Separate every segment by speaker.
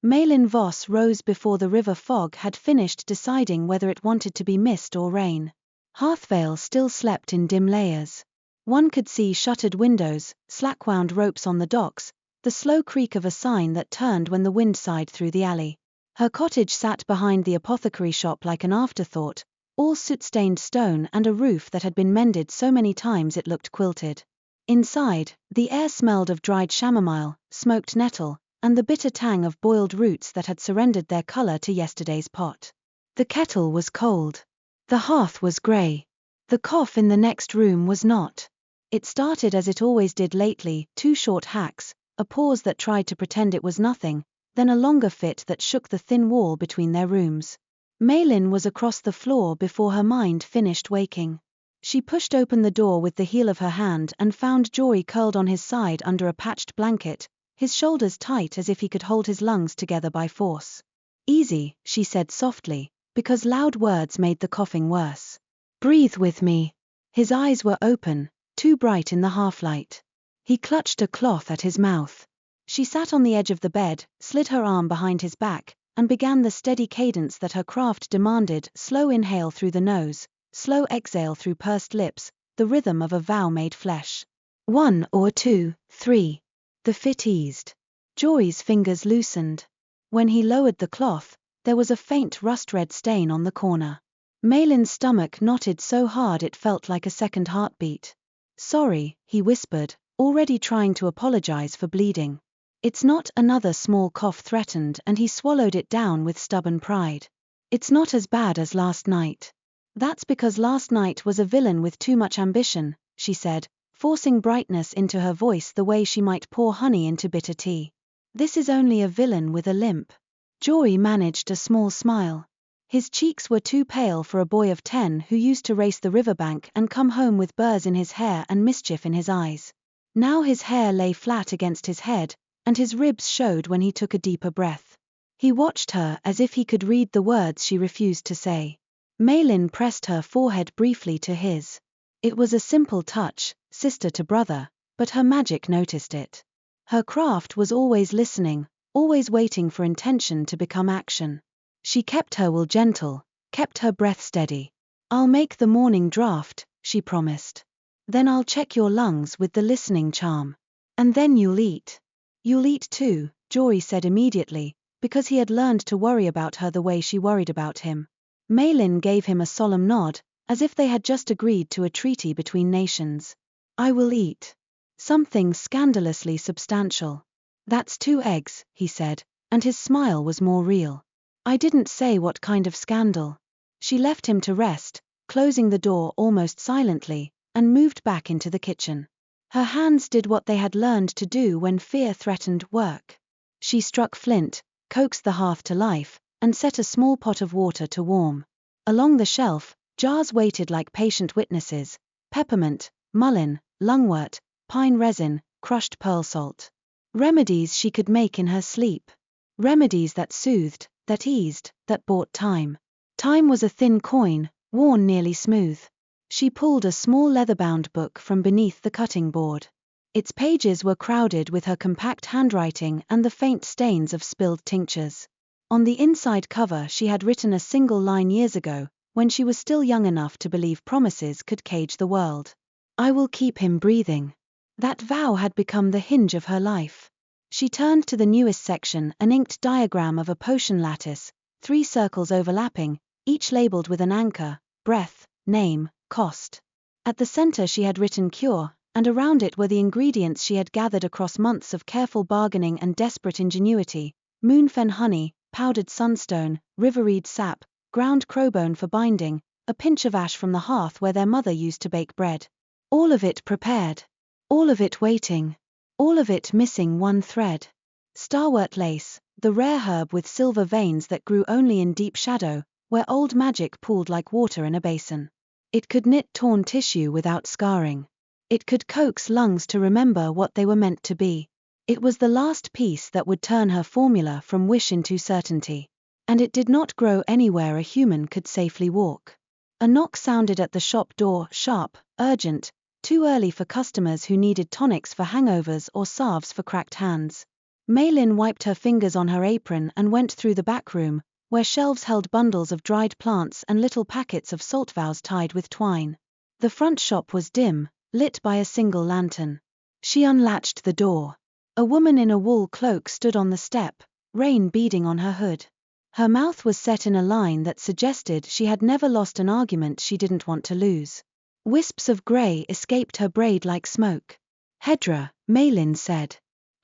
Speaker 1: Maelin Voss rose before the river fog had finished deciding whether it wanted to be mist or rain. Harthvale still slept in dim layers. One could see shuttered windows, slack-wound ropes on the docks, the slow creak of a sign that turned when the wind sighed through the alley. Her cottage sat behind the apothecary shop like an afterthought, all soot-stained stone and a roof that had been mended so many times it looked quilted. Inside, the air smelled of dried chamomile, smoked nettle, and the bitter tang of boiled roots that had surrendered their color to yesterday's pot. The kettle was cold. The hearth was grey. The cough in the next room was not. It started as it always did lately, 2 short hacks, a pause that tried to pretend it was nothing, then a longer fit that shook the thin wall between their rooms. Maelin was across the floor before her mind finished waking. She pushed open the door with the heel of her hand and found Jory curled on his side under a patched blanket, his shoulders tight as if he could hold his lungs together by force. "Easy," she said softly, because loud words made the coughing worse. "Breathe with me." His eyes were open, too bright in the half-light. He clutched a cloth at his mouth. She sat on the edge of the bed, slid her arm behind his back, and began the steady cadence that her craft demanded: slow inhale through the nose, slow exhale through pursed lips, the rhythm of a vow made flesh. 1 or 2, 3. The fit eased. Jory's fingers loosened. When he lowered the cloth, there was a faint rust-red stain on the corner. Maelin's stomach knotted so hard it felt like a second heartbeat. "Sorry," he whispered, already trying to apologize for bleeding. "It's not." Another small cough threatened and he swallowed it down with stubborn pride. "It's not as bad as last night." "That's because last night was a villain with too much ambition," she said, forcing brightness into her voice the way she might pour honey into bitter tea. "This is only a villain with a limp." Jory managed a small smile. His cheeks were too pale for a boy of 10 who used to race the riverbank and come home with burrs in his hair and mischief in his eyes. Now his hair lay flat against his head, and his ribs showed when he took a deeper breath. He watched her as if he could read the words she refused to say. Maelin pressed her forehead briefly to his. It was a simple touch, sister to brother, but her magic noticed it. Her craft was always listening, always waiting for intention to become action. She kept her will gentle, kept her breath steady. "I'll make the morning draft," she promised. "Then I'll check your lungs with the listening charm. And then you'll eat." "You'll eat too," Jory said immediately, because he had learned to worry about her the way she worried about him. Maelin gave him a solemn nod, as if they had just agreed to a treaty between nations. "I will eat. Something scandalously substantial." "That's 2 eggs," he said, and his smile was more real. "I didn't say what kind of scandal." She left him to rest, closing the door almost silently, and moved back into the kitchen. Her hands did what they had learned to do when fear threatened: work. She struck flint, coaxed the hearth to life, and set a small pot of water to warm. Along the shelf, jars waited like patient witnesses: peppermint, mullein, lungwort, pine resin, crushed pearl salt. Remedies she could make in her sleep. Remedies that soothed, that eased, that bought time. Time was a thin coin, worn nearly smooth. She pulled a small leather-bound book from beneath the cutting board. Its pages were crowded with her compact handwriting and the faint stains of spilled tinctures. On the inside cover she had written a single line years ago, when she was still young enough to believe promises could cage the world. "I will keep him breathing." That vow had become the hinge of her life. She turned to the newest section, an inked diagram of a potion lattice, 3 circles overlapping, each labeled with an anchor: breath, name, cost. At the center she had written cure, and around it were the ingredients she had gathered across months of careful bargaining and desperate ingenuity: moonfen honey, powdered sunstone, riverreed sap, ground crowbone for binding, a pinch of ash from the hearth where their mother used to bake bread. All of it prepared. All of it waiting. All of it missing one thread. Starwort lace, the rare herb with silver veins that grew only in deep shadow, where old magic pooled like water in a basin. It could knit torn tissue without scarring. It could coax lungs to remember what they were meant to be. It was the last piece that would turn her formula from wish into certainty. And it did not grow anywhere a human could safely walk. A knock sounded at the shop door, sharp, urgent, too early for customers who needed tonics for hangovers or salves for cracked hands. Maelin wiped her fingers on her apron and went through the back room, where shelves held bundles of dried plants and little packets of saltvows tied with twine. The front shop was dim, lit by a single lantern. She unlatched the door. A woman in a wool cloak stood on the step, rain beading on her hood. Her mouth was set in a line that suggested she had never lost an argument she didn't want to lose. Wisps of grey escaped her braid like smoke. "Hedra," Maelin said.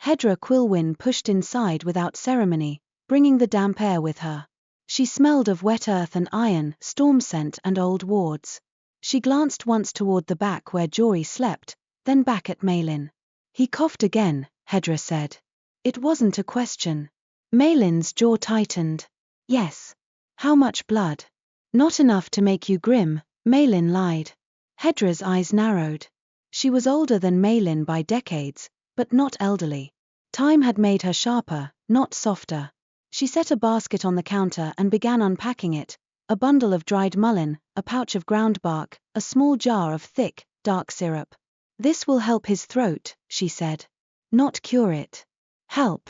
Speaker 1: Hedra Quilwyn pushed inside without ceremony, bringing the damp air with her. She smelled of wet earth and iron, storm scent and old wards. She glanced once toward the back where Jory slept, then back at Maelin. "He coughed again," Hedra said. It wasn't a question. Maelin's jaw tightened. "Yes." "How much blood?" "Not enough to make you grim," Maelin lied. Hedra's eyes narrowed. She was older than Maelin by decades, but not elderly. Time had made her sharper, not softer. She set a basket on the counter and began unpacking it, a bundle of dried mullein, a pouch of ground bark, a small jar of thick, dark syrup. "This will help his throat," she said. "Not cure it." "Help.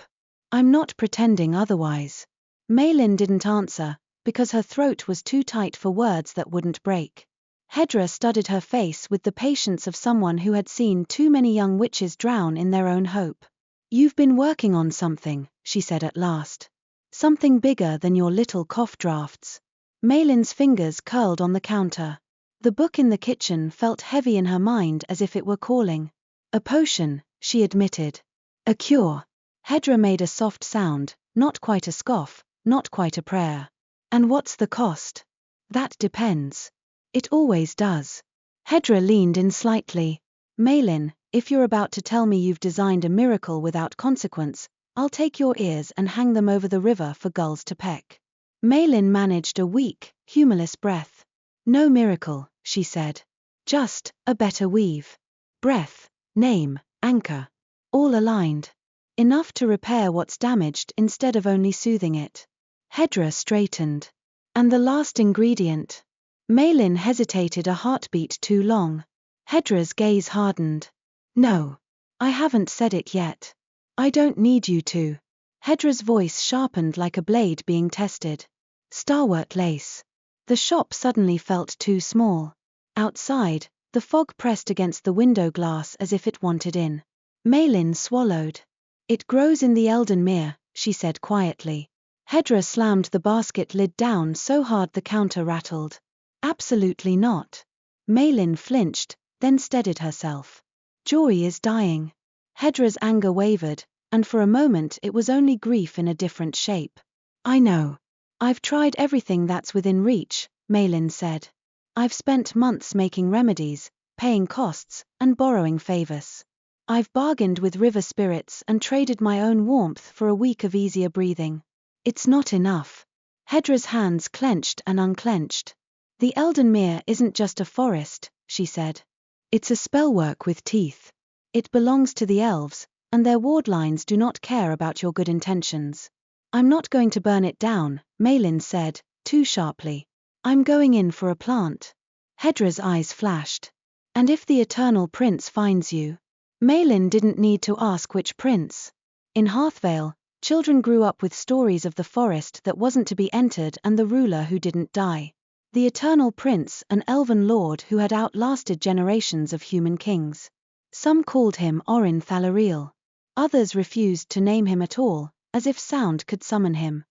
Speaker 1: I'm not pretending otherwise." Maelin didn't answer, because her throat was too tight for words that wouldn't break. Hedra studied her face with the patience of someone who had seen too many young witches drown in their own hope. "You've been working on something," she said at last. "Something bigger than your little cough drafts." Maelin's fingers curled on the counter. The book in the kitchen felt heavy in her mind as if it were calling. "A potion," she admitted. "A cure." Hedra made a soft sound, not quite a scoff, not quite a prayer. "And what's the cost?" "That depends. It always does." Hedra leaned in slightly. "Maelin, if you're about to tell me you've designed a miracle without consequence, I'll take your ears and hang them over the river for gulls to peck." Maelin managed a weak, humorless breath. "No miracle," she said. "Just a better weave. Breath, name, anchor. All aligned. Enough to repair what's damaged instead of only soothing it." Hedra straightened. "And the last ingredient?" Maelin hesitated a heartbeat too long. Hedra's gaze hardened. "No. I haven't said it yet. I don't need you to." Hedra's voice sharpened like a blade being tested. "Starwort lace." The shop suddenly felt too small. Outside, the fog pressed against the window glass as if it wanted in. Maelin swallowed. "It grows in the Eldenmere," she said quietly. Hedra slammed the basket lid down so hard the counter rattled. "Absolutely not." Maelin flinched, then steadied herself. "Jory is dying." Hedra's anger wavered, and for a moment it was only grief in a different shape. "I know. I've tried everything that's within reach," Maelin said. "I've spent months making remedies, paying costs, and borrowing favors. I've bargained with river spirits and traded my own warmth for a week of easier breathing. It's not enough." Hedra's hands clenched and unclenched. "The Eldenmere isn't just a forest," she said. "It's a spellwork with teeth. It belongs to the elves, and their wardlines do not care about your good intentions." "I'm not going to burn it down," Maelin said, too sharply. "I'm going in for a plant." Hedra's eyes flashed. "And if the Eternal Prince finds you?" Maelin didn't need to ask which prince. In Harthvale, children grew up with stories of the forest that wasn't to be entered and the ruler who didn't die. The Eternal Prince, an elven lord who had outlasted generations of human kings. Some called him Oryn Thaloriel. Others refused to name him at all, as if sound could summon him.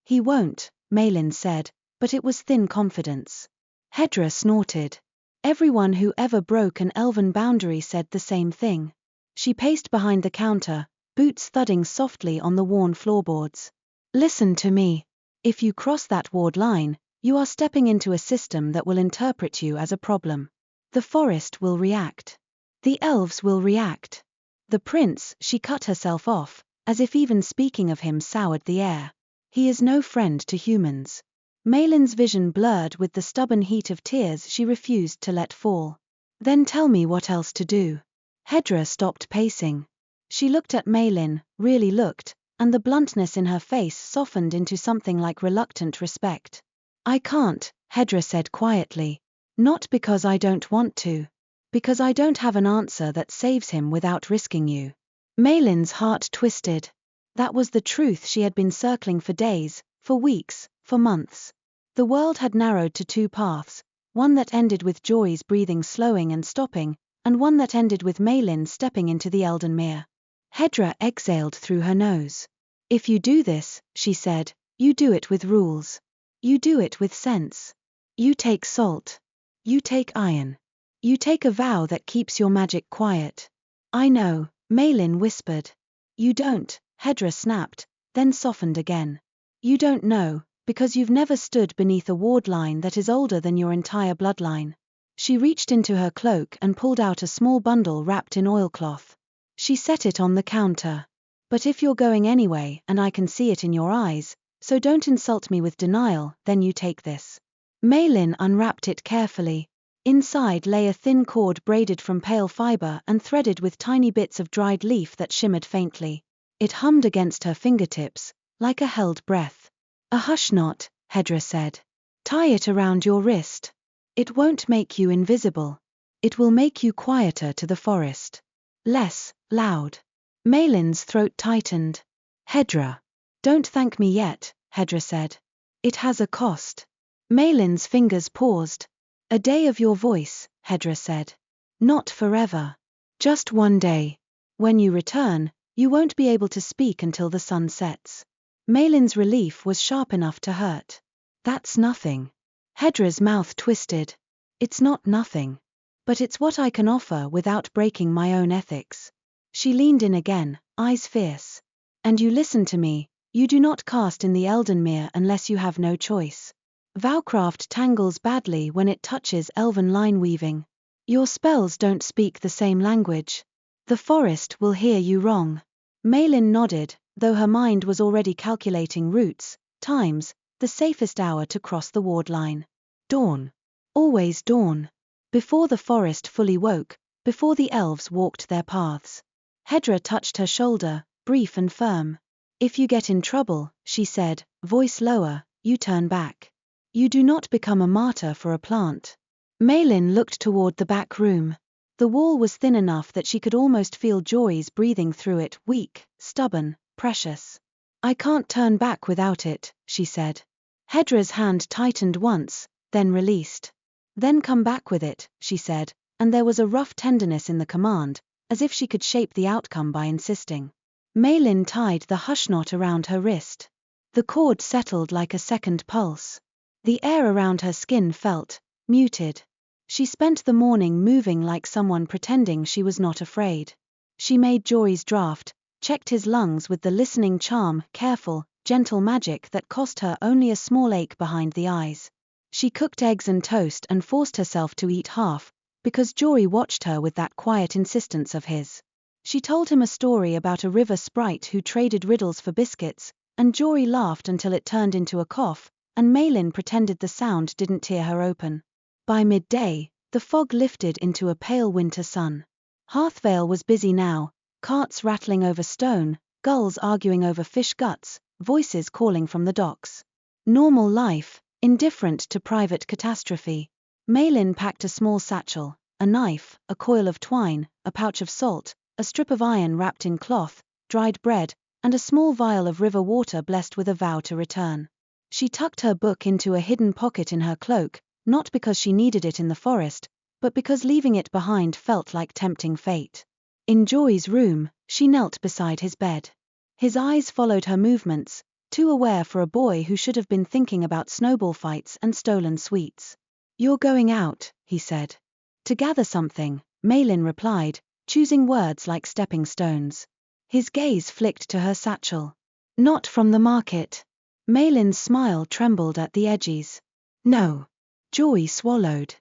Speaker 1: "He won't," Maelin said, but it was thin confidence. Hedra snorted. Everyone who ever broke an elven boundary said the same thing. She paced behind the counter, boots thudding softly on the worn floorboards. "Listen to me. If you cross that ward line, you are stepping into a system that will interpret you as a problem. The forest will react. The elves will react. The prince," she cut herself off, as if even speaking of him soured the air. "He is no friend to humans." Maelin's vision blurred with the stubborn heat of tears she refused to let fall. "Then tell me what else to do." Hedra stopped pacing. She looked at Maelin, really looked, and the bluntness in her face softened into something like reluctant respect. "I can't," Hedra said quietly. "Not because I don't want to. Because I don't have an answer that saves him without risking you." Maelin's heart twisted. That was the truth she had been circling for days, for weeks, for months. The world had narrowed to two paths, one that ended with Joy's breathing slowing and stopping, and one that ended with Maelin stepping into the Eldenmere. Hedra exhaled through her nose. If you do this, she said, you do it with rules. You do it with sense. You take salt. You take iron. You take a vow that keeps your magic quiet. I know, Maelin whispered. You don't, Hedra snapped, then softened again. You don't know, because you've never stood beneath a wardline that is older than your entire bloodline. She reached into her cloak and pulled out a small bundle wrapped in oilcloth. She set it on the counter. But if you're going anyway and I can see it in your eyes, so don't insult me with denial, then you take this. Maelin unwrapped it carefully. Inside lay a thin cord braided from pale fiber and threaded with tiny bits of dried leaf that shimmered faintly. It hummed against her fingertips, like a held breath. A hush knot, Hedra said. Tie it around your wrist. It won't make you invisible. It will make you quieter to the forest. Less loud. Maelin's throat tightened. Hedra. Don't thank me yet, Hedra said. It has a cost. Maelin's fingers paused. A day of your voice, Hedra said. Not forever. Just one day. When you return, you won't be able to speak until the sun sets. Maelin's relief was sharp enough to hurt. That's nothing. Hedra's mouth twisted. It's not nothing. But it's what I can offer without breaking my own ethics. She leaned in again, eyes fierce. And you listen to me, you do not cast in the Eldenmere unless you have no choice. Vowcraft tangles badly when it touches elven lineweaving. Your spells don't speak the same language. The forest will hear you wrong. Maelin nodded, though her mind was already calculating routes, times, the safest hour to cross the wardline. Dawn. Always dawn. Before the forest fully woke, before the elves walked their paths. Hedra touched her shoulder, brief and firm. If you get in trouble, she said, voice lower, you turn back. You do not become a martyr for a plant. Maelin looked toward the back room. The wall was thin enough that she could almost feel Joy's breathing through it, weak, stubborn, precious. I can't turn back without it, she said. Hedra's hand tightened once, then released. Then come back with it, she said, and there was a rough tenderness in the command, as if she could shape the outcome by insisting. Maelin tied the hush knot around her wrist. The cord settled like a second pulse. The air around her skin felt muted. She spent the morning moving like someone pretending she was not afraid. She made Joy's draft, checked his lungs with the listening charm, careful, gentle magic that cost her only a small ache behind the eyes. She cooked eggs and toast and forced herself to eat half, because Joy watched her with that quiet insistence of his. She told him a story about a river sprite who traded riddles for biscuits, and Joy laughed until it turned into a cough, and Maelin pretended the sound didn't tear her open. By midday, the fog lifted into a pale winter sun. Harthvale was busy now, carts rattling over stone, gulls arguing over fish guts, voices calling from the docks. Normal life, indifferent to private catastrophe. Maelin packed a small satchel, a knife, a coil of twine, a pouch of salt, a strip of iron wrapped in cloth, dried bread, and a small vial of river water blessed with a vow to return. She tucked her book into a hidden pocket in her cloak, not because she needed it in the forest, but because leaving it behind felt like tempting fate. In Joy's room, she knelt beside his bed. His eyes followed her movements, too aware for a boy who should have been thinking about snowball fights and stolen sweets. You're going out, he said. To gather something, Maelin replied, choosing words like stepping stones. His gaze flicked to her satchel. Not from the market. Maelin's smile trembled at the edges. No. Joy swallowed.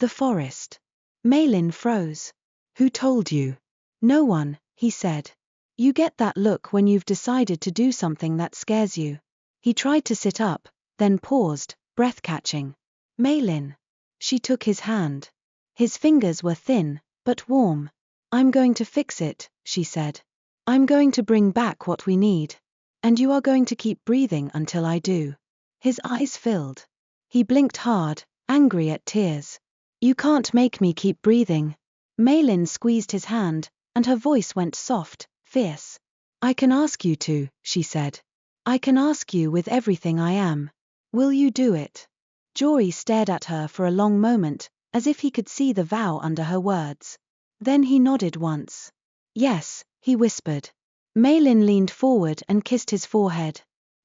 Speaker 1: The forest. Maelin froze. Who told you? No one, he said. You get that look when you've decided to do something that scares you. He tried to sit up, then paused, breath-catching. Maelin. She took his hand. His fingers were thin, but warm. I'm going to fix it, she said. I'm going to bring back what we need. And you are going to keep breathing until I do. His eyes filled. He blinked hard, angry at tears. You can't make me keep breathing. Maelin squeezed his hand, and her voice went soft, fierce. I can ask you to, she said. I can ask you with everything I am. Will you do it? Jory stared at her for a long moment, as if he could see the vow under her words. Then he nodded once. Yes, he whispered. Maelin leaned forward and kissed his forehead.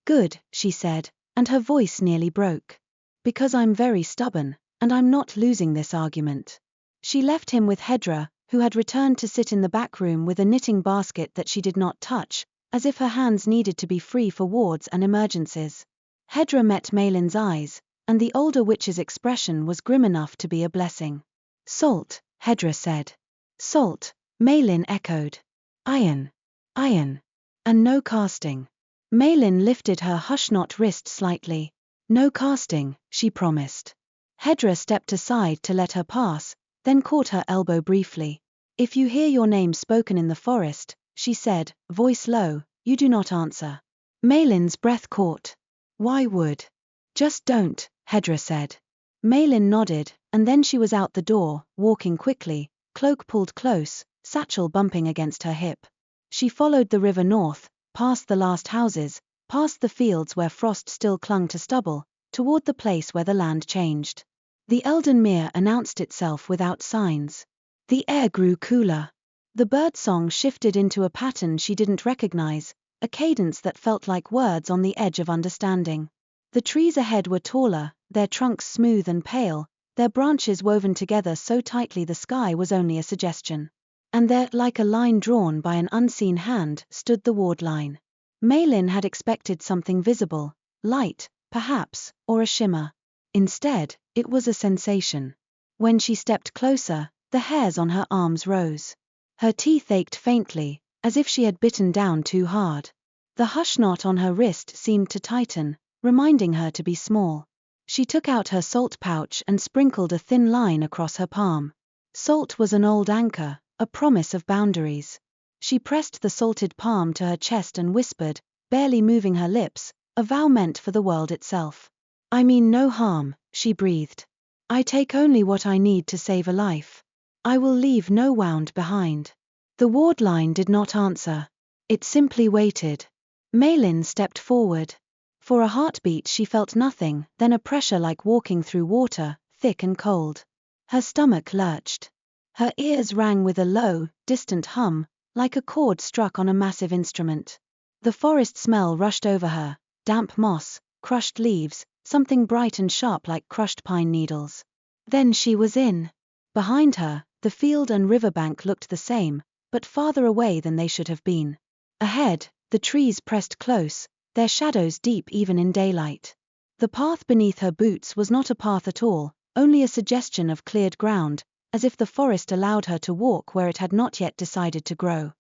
Speaker 1: Good, she said, and her voice nearly broke. Because I'm very stubborn, and I'm not losing this argument. She left him with Hedra, who had returned to sit in the back room with a knitting basket that she did not touch, as if her hands needed to be free for wards and emergencies. Hedra met Maelin's eyes, and the older witch's expression was grim enough to be a blessing. Salt, Hedra said. Salt, Maelin echoed. Iron. Iron. And no casting. Maelin lifted her hush-knot wrist slightly. No casting, she promised. Hedra stepped aside to let her pass, then caught her elbow briefly. If you hear your name spoken in the forest, she said, voice low, you do not answer. Maelin's breath caught. Why would? Just don't, Hedra said. Maelin nodded, and then she was out the door, walking quickly, cloak pulled close, satchel bumping against her hip. She followed the river north, past the last houses, past the fields where frost still clung to stubble, toward the place where the land changed. The Eldenmere announced itself without signs. The air grew cooler. The birdsong shifted into a pattern she didn't recognize, a cadence that felt like words on the edge of understanding. The trees ahead were taller, their trunks smooth and pale, their branches woven together so tightly the sky was only a suggestion. And there, like a line drawn by an unseen hand, stood the wardline. Maelin had expected something visible, light, perhaps, or a shimmer. Instead, it was a sensation. When she stepped closer, the hairs on her arms rose. Her teeth ached faintly, as if she had bitten down too hard. The hush knot on her wrist seemed to tighten, reminding her to be small. She took out her salt pouch and sprinkled a thin line across her palm. Salt was an old anchor, a promise of boundaries. She pressed the salted palm to her chest and whispered, barely moving her lips, a vow meant for the world itself. I mean no harm, she breathed. I take only what I need to save a life. I will leave no wound behind. The wardline did not answer. It simply waited. Maelin stepped forward. For a heartbeat she felt nothing, then a pressure like walking through water, thick and cold. Her stomach lurched. Her ears rang with a low, distant hum, like a chord struck on a massive instrument. The forest smell rushed over her, damp moss, crushed leaves, something bright and sharp like crushed pine needles. Then she was in. Behind her, the field and riverbank looked the same, but farther away than they should have been. Ahead, the trees pressed close, their shadows deep even in daylight. The path beneath her boots was not a path at all, only a suggestion of cleared ground, as if the forest allowed her to walk where it had not yet decided to grow.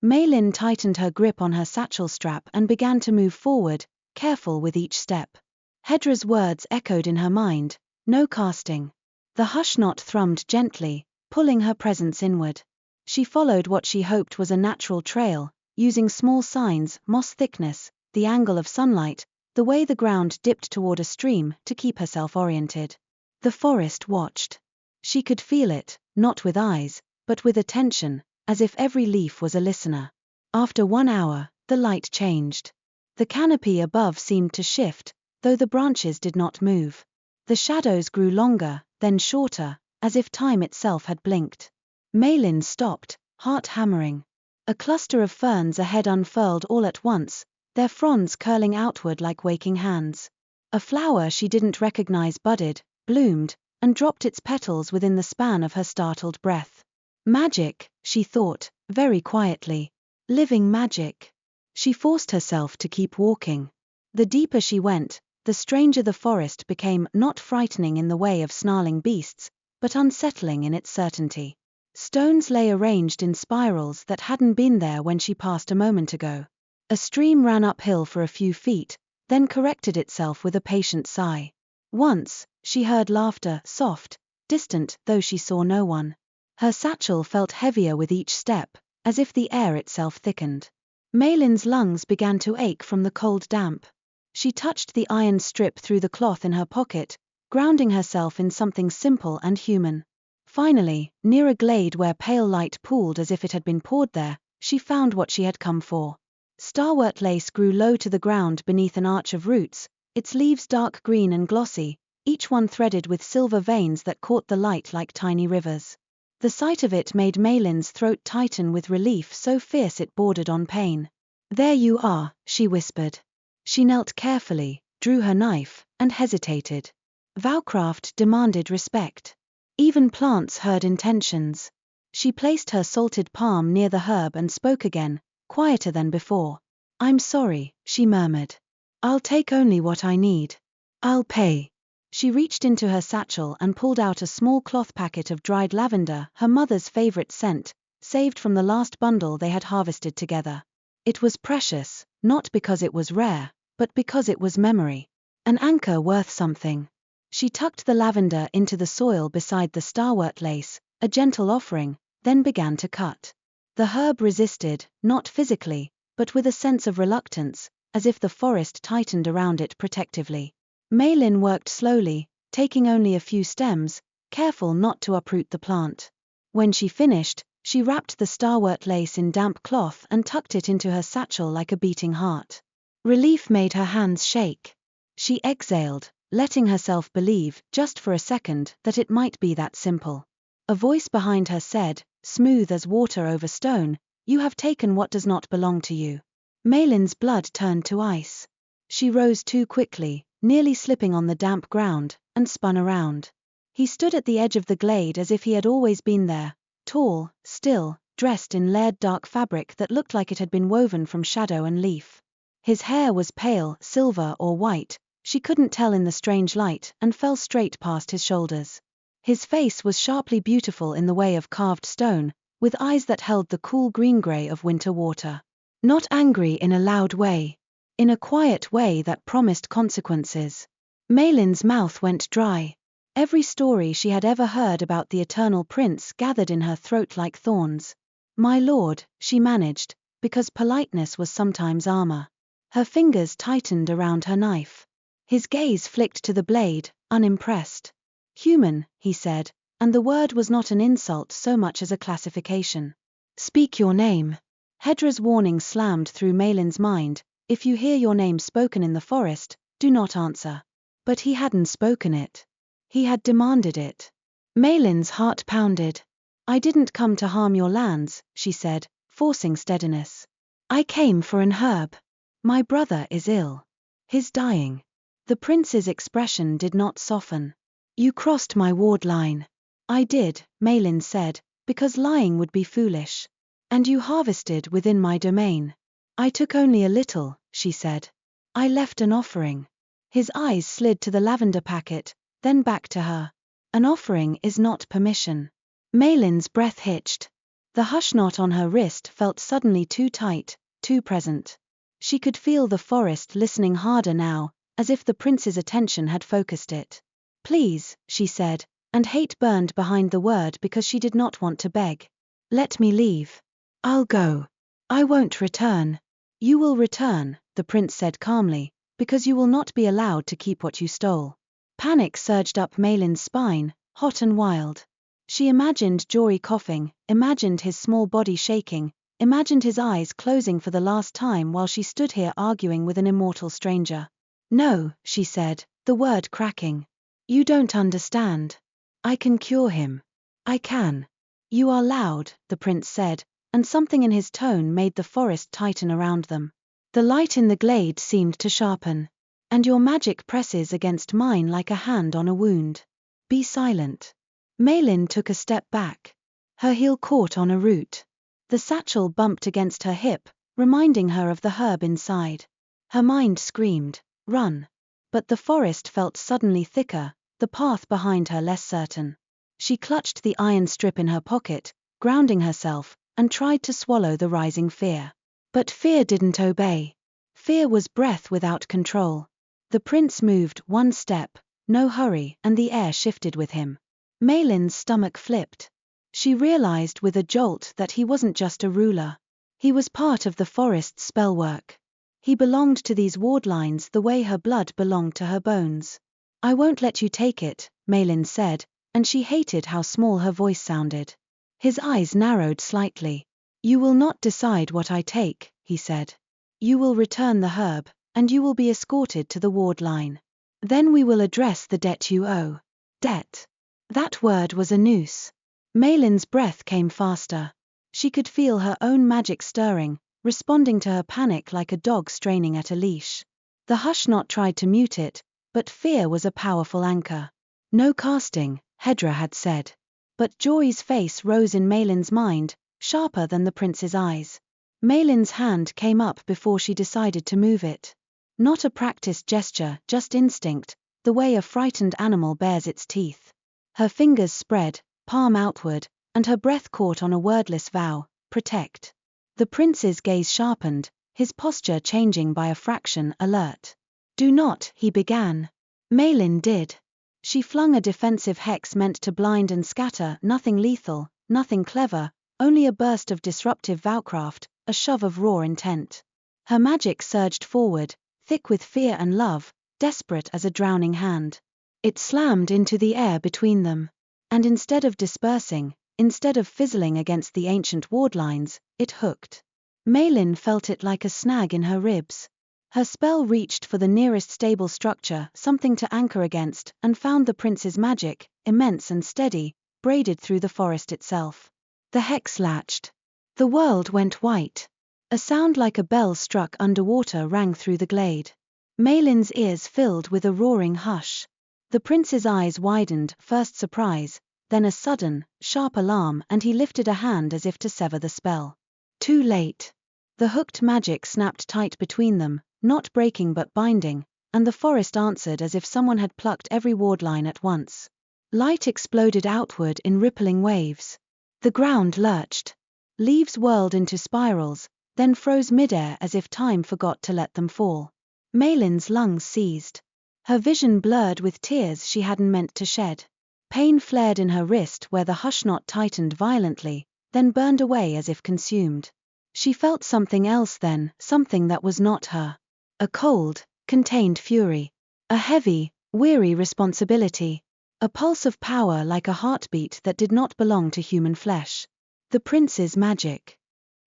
Speaker 1: Maelin tightened her grip on her satchel strap and began to move forward, careful with each step. Hedra's words echoed in her mind, no casting. The hush knot thrummed gently, pulling her presence inward. She followed what she hoped was a natural trail, using small signs, moss thickness, the angle of sunlight, the way the ground dipped toward a stream, to keep herself oriented. The forest watched. She could feel it, not with eyes, but with attention, as if every leaf was a listener. After 1 hour, the light changed. The canopy above seemed to shift, though the branches did not move. The shadows grew longer, then shorter, as if time itself had blinked. Maelin stopped, heart hammering. A cluster of ferns ahead unfurled all at once, their fronds curling outward like waking hands. A flower she didn't recognize budded, bloomed, and dropped its petals within the span of her startled breath. Magic, she thought, very quietly. Living magic. She forced herself to keep walking. The deeper she went, the stranger the forest became, not frightening in the way of snarling beasts, but unsettling in its certainty. Stones lay arranged in spirals that hadn't been there when she passed a moment ago. A stream ran uphill for a few feet, then corrected itself with a patient sigh. Once, she heard laughter, soft, distant, though she saw no one. Her satchel felt heavier with each step, as if the air itself thickened. Maelin's lungs began to ache from the cold damp. She touched the iron strip through the cloth in her pocket, grounding herself in something simple and human. Finally, near a glade where pale light pooled as if it had been poured there, she found what she had come for. Starwort lace grew low to the ground beneath an arch of roots, its leaves dark green and glossy, each one threaded with silver veins that caught the light like tiny rivers. The sight of it made Maelin's throat tighten with relief so fierce it bordered on pain. "There you are," she whispered. She knelt carefully, drew her knife, and hesitated. Vowcraft demanded respect. Even plants heard intentions. She placed her salted palm near the herb and spoke again, quieter than before. "I'm sorry," she murmured. "I'll take only what I need. I'll pay." She reached into her satchel and pulled out a small cloth packet of dried lavender, her mother's favorite scent, saved from the last bundle they had harvested together. It was precious, not because it was rare, but because it was memory. An anchor worth something. She tucked the lavender into the soil beside the starwort lace, a gentle offering, then began to cut. The herb resisted, not physically, but with a sense of reluctance, as if the forest tightened around it protectively. Maelin worked slowly, taking only a few stems, careful not to uproot the plant. When she finished, she wrapped the starwort lace in damp cloth and tucked it into her satchel like a beating heart. Relief made her hands shake. She exhaled, letting herself believe, just for a second, that it might be that simple. A voice behind her said, smooth as water over stone, "You have taken what does not belong to you." Maelin's blood turned to ice. She rose too quickly, nearly slipping on the damp ground, and spun around. He stood at the edge of the glade as if he had always been there, tall, still, dressed in layered dark fabric that looked like it had been woven from shadow and leaf. His hair was pale, silver or white, she couldn't tell in the strange light, and fell straight past his shoulders. His face was sharply beautiful in the way of carved stone, with eyes that held the cool green-gray of winter water. Not angry in a loud way. In a quiet way that promised consequences. Maelin's mouth went dry. Every story she had ever heard about the eternal prince gathered in her throat like thorns. "My lord," she managed, because politeness was sometimes armor. Her fingers tightened around her knife. His gaze flicked to the blade, unimpressed. "Human," he said, and the word was not an insult so much as a classification. "Speak your name." Hedra's warning slammed through Maelin's mind, "If you hear your name spoken in the forest, do not answer." But he hadn't spoken it. He had demanded it. Maelin's heart pounded. "I didn't come to harm your lands," she said, forcing steadiness. "I came for an herb. My brother is ill. He's dying." The prince's expression did not soften. "You crossed my ward line." "I did," Maelin said, "because lying would be foolish. And you harvested within my domain." "I took only a little," she said. "I left an offering." His eyes slid to the lavender packet, then back to her. "An offering is not permission." Maelin's breath hitched. The hush knot on her wrist felt suddenly too tight, too present. She could feel the forest listening harder now, as if the prince's attention had focused it. "Please," she said, and hate burned behind the word because she did not want to beg. "Let me leave. I'll go. I won't return." "You will return," the prince said calmly, "because you will not be allowed to keep what you stole." Panic surged up Maelin's spine, hot and wild. She imagined Jory coughing, imagined his small body shaking, imagined his eyes closing for the last time while she stood here arguing with an immortal stranger. "No," she said, the word cracking. "You don't understand. I can cure him. I can." "You are loud," the prince said, and something in his tone made the forest tighten around them. The light in the glade seemed to sharpen. "And your magic presses against mine like a hand on a wound. Be silent." Maelin took a step back. Her heel caught on a root. The satchel bumped against her hip, reminding her of the herb inside. Her mind screamed, "Run!" But the forest felt suddenly thicker, the path behind her less certain. She clutched the iron strip in her pocket, grounding herself, and tried to swallow the rising fear. But fear didn't obey. Fear was breath without control. The prince moved one step, no hurry, and the air shifted with him. Maelin's stomach flipped. She realized with a jolt that he wasn't just a ruler. He was part of the forest's spellwork. He belonged to these wardlines the way her blood belonged to her bones. "I won't let you take it," Maelin said, and she hated how small her voice sounded. His eyes narrowed slightly. "You will not decide what I take," he said. You will return the herb, and you will be escorted to the ward line. Then we will address the debt you owe. Debt. That word was a noose. Maelin's breath came faster. She could feel her own magic stirring, responding to her panic like a dog straining at a leash. The Hush-Knot tried to mute it, but fear was a powerful anchor. No casting, Hedra had said. But Jory's face rose in Maelin's mind, sharper than the prince's eyes. Maelin's hand came up before she decided to move it. Not a practiced gesture, just instinct, the way a frightened animal bares its teeth. Her fingers spread, palm outward, and her breath caught on a wordless vow, protect. The prince's gaze sharpened, his posture changing by a fraction, alert. Do not, he began. Maelin did. She flung a defensive hex meant to blind and scatter, nothing lethal, nothing clever, only a burst of disruptive vowcraft, a shove of raw intent. Her magic surged forward, thick with fear and love, desperate as a drowning hand. It slammed into the air between them. And instead of dispersing, instead of fizzling against the ancient wardlines, it hooked. Maelin felt it like a snag in her ribs. Her spell reached for the nearest stable structure, something to anchor against, and found the prince's magic, immense and steady, braided through the forest itself. The hex latched. The world went white. A sound like a bell struck underwater rang through the glade. Maelin's ears filled with a roaring hush. The prince's eyes widened, first surprise, then a sudden, sharp alarm, and he lifted a hand as if to sever the spell. Too late. The hooked magic snapped tight between them, not breaking but binding, and the forest answered as if someone had plucked every wardline at once. Light exploded outward in rippling waves. The ground lurched. Leaves whirled into spirals, then froze midair as if time forgot to let them fall. Maelin's lungs seized. Her vision blurred with tears she hadn't meant to shed. Pain flared in her wrist where the Hush-Knot tightened violently, then burned away as if consumed. She felt something else then, something that was not her. A cold, contained fury. A heavy, weary responsibility. A pulse of power like a heartbeat that did not belong to human flesh. The prince's magic.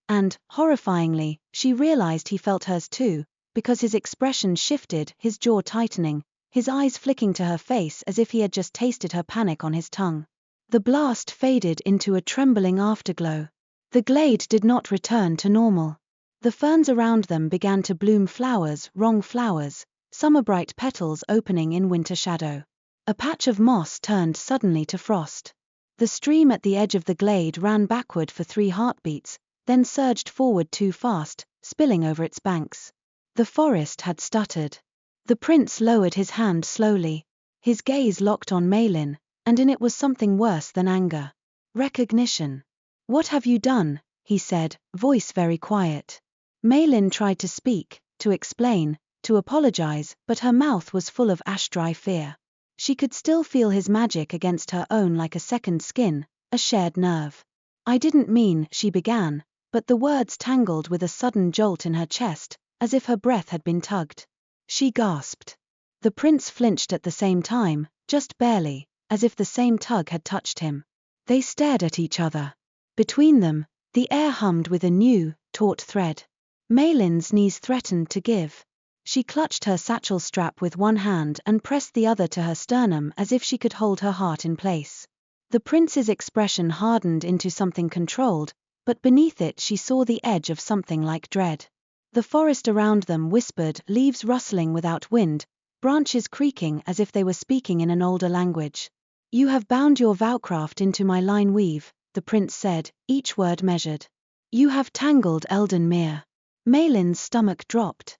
Speaker 1: And, horrifyingly, she realized he felt hers too, because his expression shifted, his jaw tightening, his eyes flicking to her face as if he had just tasted her panic on his tongue. The blast faded into a trembling afterglow. The glade did not return to normal. The ferns around them began to bloom flowers, wrong flowers, summer-bright petals opening in winter shadow. A patch of moss turned suddenly to frost. The stream at the edge of the glade ran backward for 3 heartbeats, then surged forward too fast, spilling over its banks. The forest had stuttered. The prince lowered his hand slowly. His gaze locked on Maelin, and in it was something worse than anger. Recognition. What have you done? He said, voice very quiet. Maelin tried to speak, to explain, to apologize, but her mouth was full of ash-dry fear. She could still feel his magic against her own like a second skin, a shared nerve. I didn't mean, she began, but the words tangled with a sudden jolt in her chest, as if her breath had been tugged. She gasped. The prince flinched at the same time, just barely, as if the same tug had touched him. They stared at each other. Between them, the air hummed with a new, taut thread. Maelin's knees threatened to give. She clutched her satchel strap with one hand and pressed the other to her sternum as if she could hold her heart in place. The prince's expression hardened into something controlled, but beneath it she saw the edge of something like dread. The forest around them whispered, leaves rustling without wind, branches creaking as if they were speaking in an older language. You have bound your vowcraft into my lineweave, the prince said, each word measured. You have tangled Eldenmere. Maelin's stomach dropped.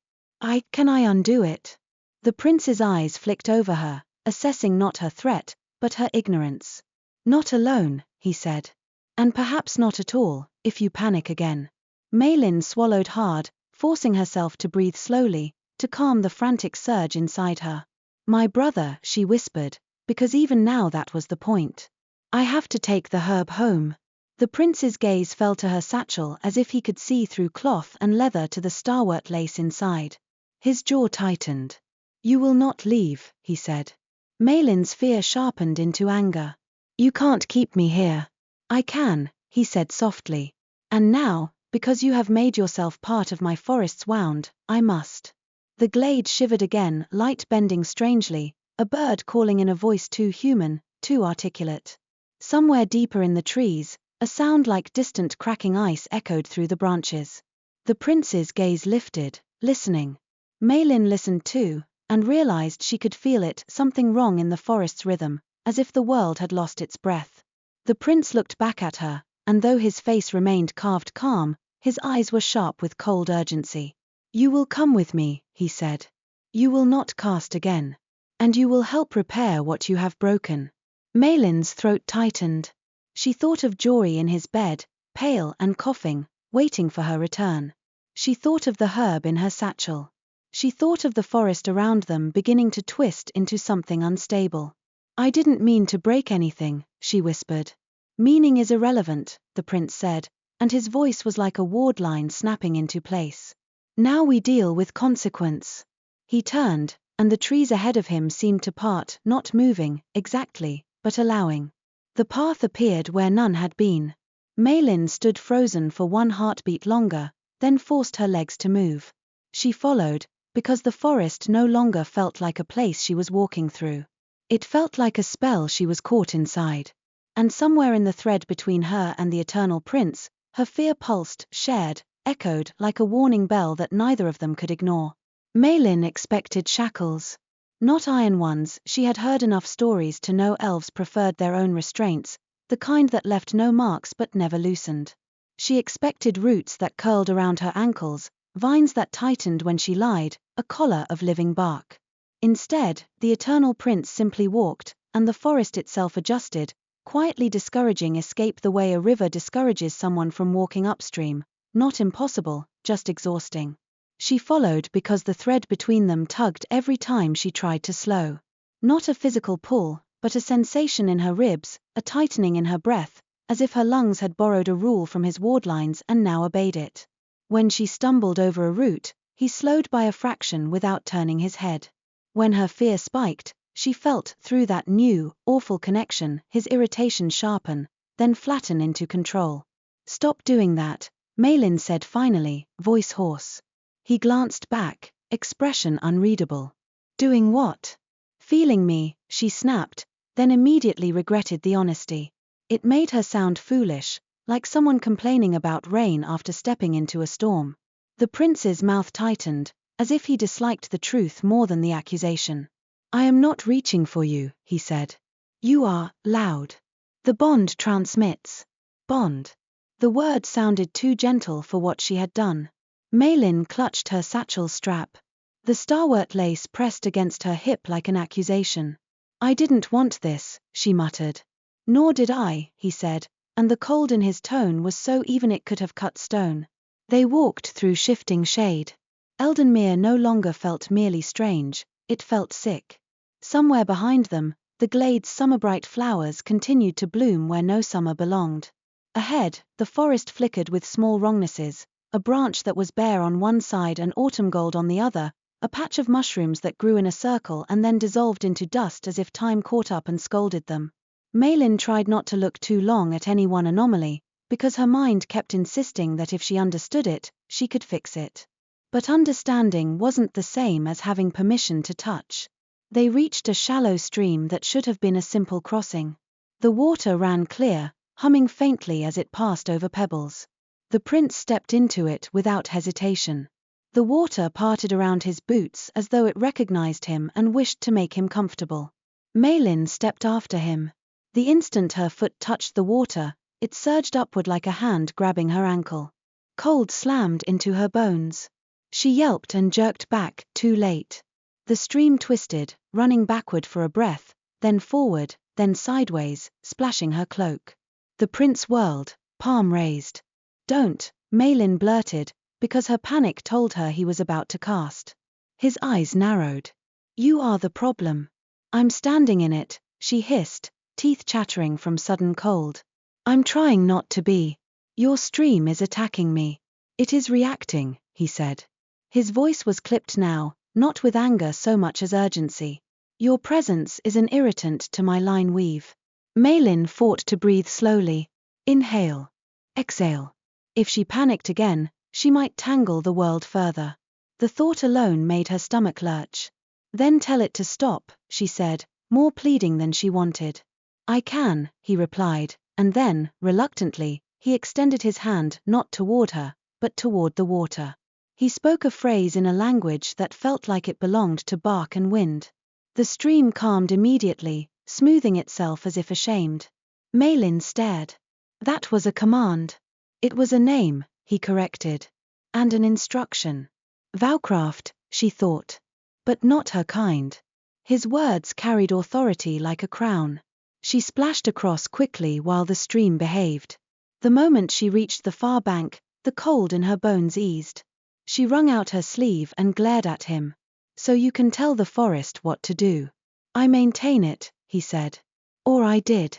Speaker 1: Can I undo it? The prince's eyes flicked over her, assessing not her threat, but her ignorance. Not alone, he said. And perhaps not at all, if you panic again. Maelin swallowed hard, forcing herself to breathe slowly, to calm the frantic surge inside her. My brother, she whispered, because even now that was the point. I have to take the herb home. The prince's gaze fell to her satchel as if he could see through cloth and leather to the starwort lace inside. His jaw tightened. You will not leave, he said. Maelin's fear sharpened into anger. You can't keep me here. I can, he said softly. And now, Because you have made yourself part of my forest's wound, I must. The glade shivered again, light bending strangely, a bird calling in a voice too human, too articulate. Somewhere deeper in the trees, a sound like distant cracking ice echoed through the branches. The prince's gaze lifted, listening. Maelin listened too, and realized she could feel it, something wrong in the forest's rhythm, as if the world had lost its breath. The prince looked back at her, and though his face remained carved calm, his eyes were sharp with cold urgency. You will come with me, he said. You will not cast again. And you will help repair what you have broken. Maelin's throat tightened. She thought of Jory in his bed, pale and coughing, waiting for her return. She thought of the herb in her satchel. She thought of the forest around them beginning to twist into something unstable. I didn't mean to break anything, she whispered. Meaning is irrelevant, the prince said, and his voice was like a wardline snapping into place. Now we deal with consequence. He turned, and the trees ahead of him seemed to part, not moving, exactly, but allowing. The path appeared where none had been. Maelin stood frozen for one heartbeat longer, then forced her legs to move. She followed, because the forest no longer felt like a place she was walking through. It felt like a spell she was caught inside. And somewhere in the thread between her and the eternal prince, her fear pulsed, shared, echoed like a warning bell that neither of them could ignore. Maelin expected shackles. Not iron ones. She had heard enough stories to know elves preferred their own restraints, the kind that left no marks but never loosened. She expected roots that curled around her ankles, vines that tightened when she lied, a collar of living bark. Instead, the eternal prince simply walked, and the forest itself adjusted, quietly discouraging escape the way a river discourages someone from walking upstream. Not impossible, just exhausting. She followed because the thread between them tugged every time she tried to slow. Not a physical pull, but a sensation in her ribs, a tightening in her breath, as if her lungs had borrowed a rule from his wardlines and now obeyed it. When she stumbled over a root, he slowed by a fraction without turning his head. When her fear spiked, she felt, through that new, awful connection, his irritation sharpen, then flatten into control. Stop doing that, Maelin said finally, voice hoarse. He glanced back, expression unreadable. Doing what? Feeling me, she snapped, then immediately regretted the honesty. It made her sound foolish, like someone complaining about rain after stepping into a storm. The prince's mouth tightened, as if he disliked the truth more than the accusation. I am not reaching for you, he said. You are, loud. The bond transmits. Bond. The word sounded too gentle for what she had done. Maelin clutched her satchel strap. The starwort lace pressed against her hip like an accusation. I didn't want this, she muttered. Nor did I, he said, and the cold in his tone was so even it could have cut stone. They walked through shifting shade. Eldenmere no longer felt merely strange, it felt sick. Somewhere behind them, the glade's summer-bright flowers continued to bloom where no summer belonged. Ahead, the forest flickered with small wrongnesses, a branch that was bare on one side and autumn gold on the other, a patch of mushrooms that grew in a circle and then dissolved into dust as if time caught up and scolded them. Maelin tried not to look too long at any one anomaly, because her mind kept insisting that if she understood it, she could fix it. But understanding wasn't the same as having permission to touch. They reached a shallow stream that should have been a simple crossing. The water ran clear, humming faintly as it passed over pebbles. The prince stepped into it without hesitation. The water parted around his boots as though it recognized him and wished to make him comfortable. Maelin stepped after him. The instant her foot touched the water, it surged upward like a hand grabbing her ankle. Cold slammed into her bones. She yelped and jerked back, too late. The stream twisted, running backward for a breath, then forward, then sideways, splashing her cloak. The prince whirled, palm raised. Don't, Maelin blurted, because her panic told her he was about to cast. His eyes narrowed. You are the problem. I'm standing in it, she hissed, teeth chattering from sudden cold. I'm trying not to be. Your stream is attacking me. It is reacting, he said. His voice was clipped now, not with anger so much as urgency. Your presence is an irritant to my lineweave. Maelin fought to breathe slowly. Inhale. Exhale. If she panicked again, she might tangle the world further. The thought alone made her stomach lurch. Then tell it to stop, she said, more pleading than she wanted. I can, he replied, and then, reluctantly, he extended his hand not toward her, but toward the water. He spoke a phrase in a language that felt like it belonged to bark and wind. The stream calmed immediately, smoothing itself as if ashamed. Maelin stared. That was a command. It was a name, he corrected. And an instruction. Vowcraft, she thought. But not her kind. His words carried authority like a crown. She splashed across quickly while the stream behaved. The moment she reached the far bank, the cold in her bones eased. She wrung out her sleeve and glared at him. So you can tell the forest what to do. I maintain it, he said. Or I did.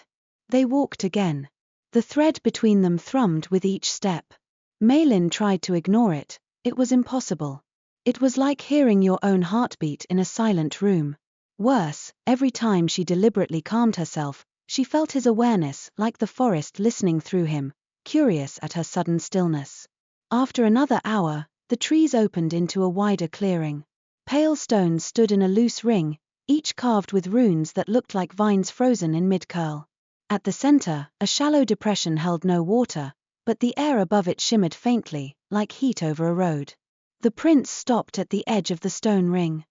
Speaker 1: They walked again. The thread between them thrummed with each step. Maelin tried to ignore it. It was impossible. It was like hearing your own heartbeat in a silent room. Worse, every time she deliberately calmed herself, she felt his awareness like the forest listening through him, curious at her sudden stillness. After another hour, the trees opened into a wider clearing. Pale stones stood in a loose ring, each carved with runes that looked like vines frozen in mid-curl. At the center, a shallow depression held no water, but the air above it shimmered faintly, like heat over a road. The prince stopped at the edge of the stone ring.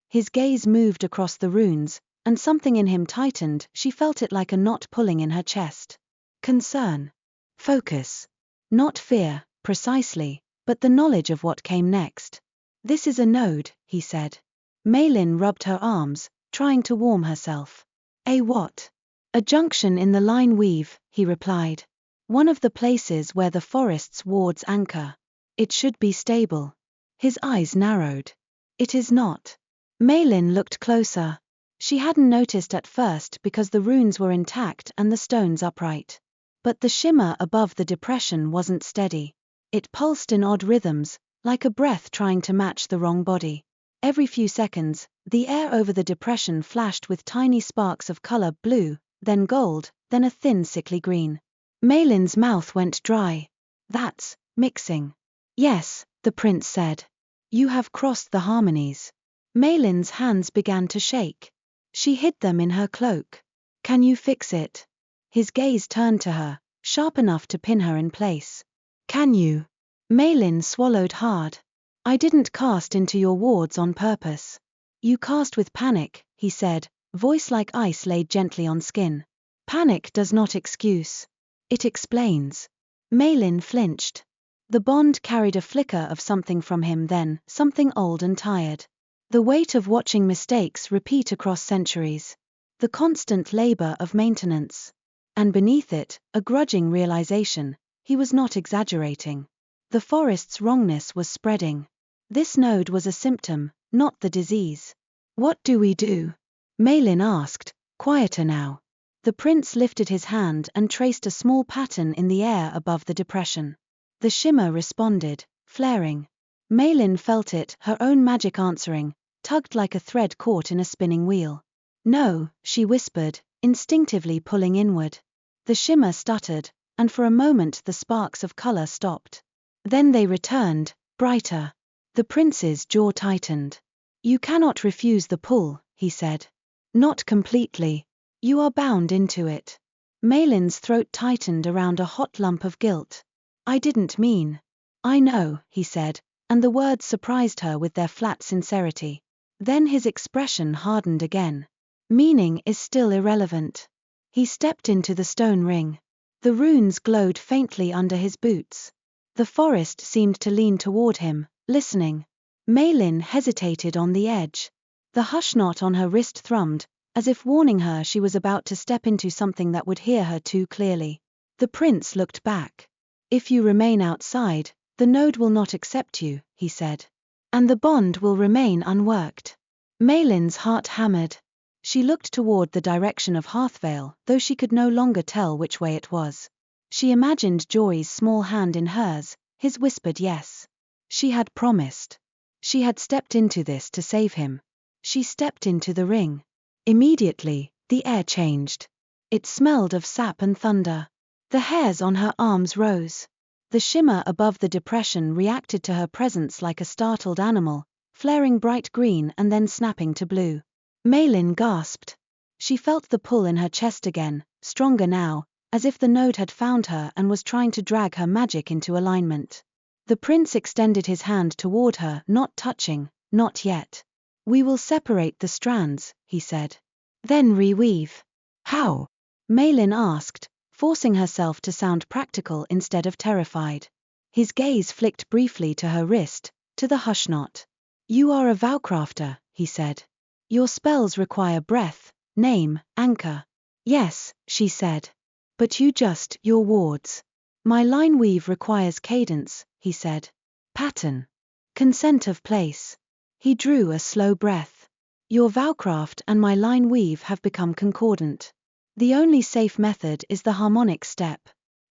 Speaker 1: His gaze moved across the runes, and something in him tightened. She felt it like a knot pulling in her chest. Concern. Focus. Not fear, precisely, but the knowledge of what came next. This is a node, he said. Maelin rubbed her arms, trying to warm herself. A what? A junction in the lineweave, he replied. One of the places where the forest's wards anchor. It should be stable. His eyes narrowed. It is not. Maelin looked closer. She hadn't noticed at first because the runes were intact and the stones upright. But the shimmer above the depression wasn't steady. It pulsed in odd rhythms, like a breath trying to match the wrong body. Every few seconds, the air over the depression flashed with tiny sparks of color: blue, then gold, then a thin sickly green. Maelin's mouth went dry. That's mixing. Yes, the prince said. You have crossed the harmonies. Maelin's hands began to shake. She hid them in her cloak. Can you fix it? His gaze turned to her, sharp enough to pin her in place. Can you? Maelin swallowed hard. I didn't cast into your wards on purpose. You cast with panic, he said, voice like ice laid gently on skin. Panic does not excuse. It explains. Maelin flinched. The bond carried a flicker of something from him then, something old and tired. The weight of watching mistakes repeat across centuries. The constant labor of maintenance. And beneath it, a grudging realization, he was not exaggerating. The forest's wrongness was spreading. This node was a symptom, not the disease. What do we do? Maelin asked, quieter now. The prince lifted his hand and traced a small pattern in the air above the depression. The shimmer responded, flaring. Maelin felt it, her own magic answering, tugged like a thread caught in a spinning wheel. No, she whispered, instinctively pulling inward. The shimmer stuttered, and for a moment the sparks of color stopped. Then they returned, brighter. The prince's jaw tightened. You cannot refuse the pull, he said. Not completely. You are bound into it. Maelin's throat tightened around a hot lump of guilt. I didn't mean. I know, he said, and the words surprised her with their flat sincerity. Then his expression hardened again. Meaning is still irrelevant. He stepped into the stone ring. The runes glowed faintly under his boots. The forest seemed to lean toward him, listening. Maelin hesitated on the edge. The hush knot on her wrist thrummed, as if warning her she was about to step into something that would hear her too clearly. The prince looked back. If you remain outside, the node will not accept you, he said. And the bond will remain unworked. Maelin's heart hammered. She looked toward the direction of Harthvale, though she could no longer tell which way it was. She imagined Jory's small hand in hers, his whispered yes. She had promised. She had stepped into this to save him. She stepped into the ring. Immediately, the air changed. It smelled of sap and thunder. The hairs on her arms rose. The shimmer above the depression reacted to her presence like a startled animal, flaring bright green and then snapping to blue. Maelin gasped. She felt the pull in her chest again, stronger now, as if the node had found her and was trying to drag her magic into alignment. The prince extended his hand toward her, not touching, not yet. "We will separate the strands," he said. "Then reweave." "How?" Maelin asked, forcing herself to sound practical instead of terrified. His gaze flicked briefly to her wrist, to the hush knot. "You are a vowcrafter," he said. "Your spells require breath, name, anchor." "Yes," she said. "But your wards." "My lineweave requires cadence," he said. "Pattern. Consent of place." He drew a slow breath. "Your vowcraft and my lineweave have become concordant. The only safe method is the harmonic step."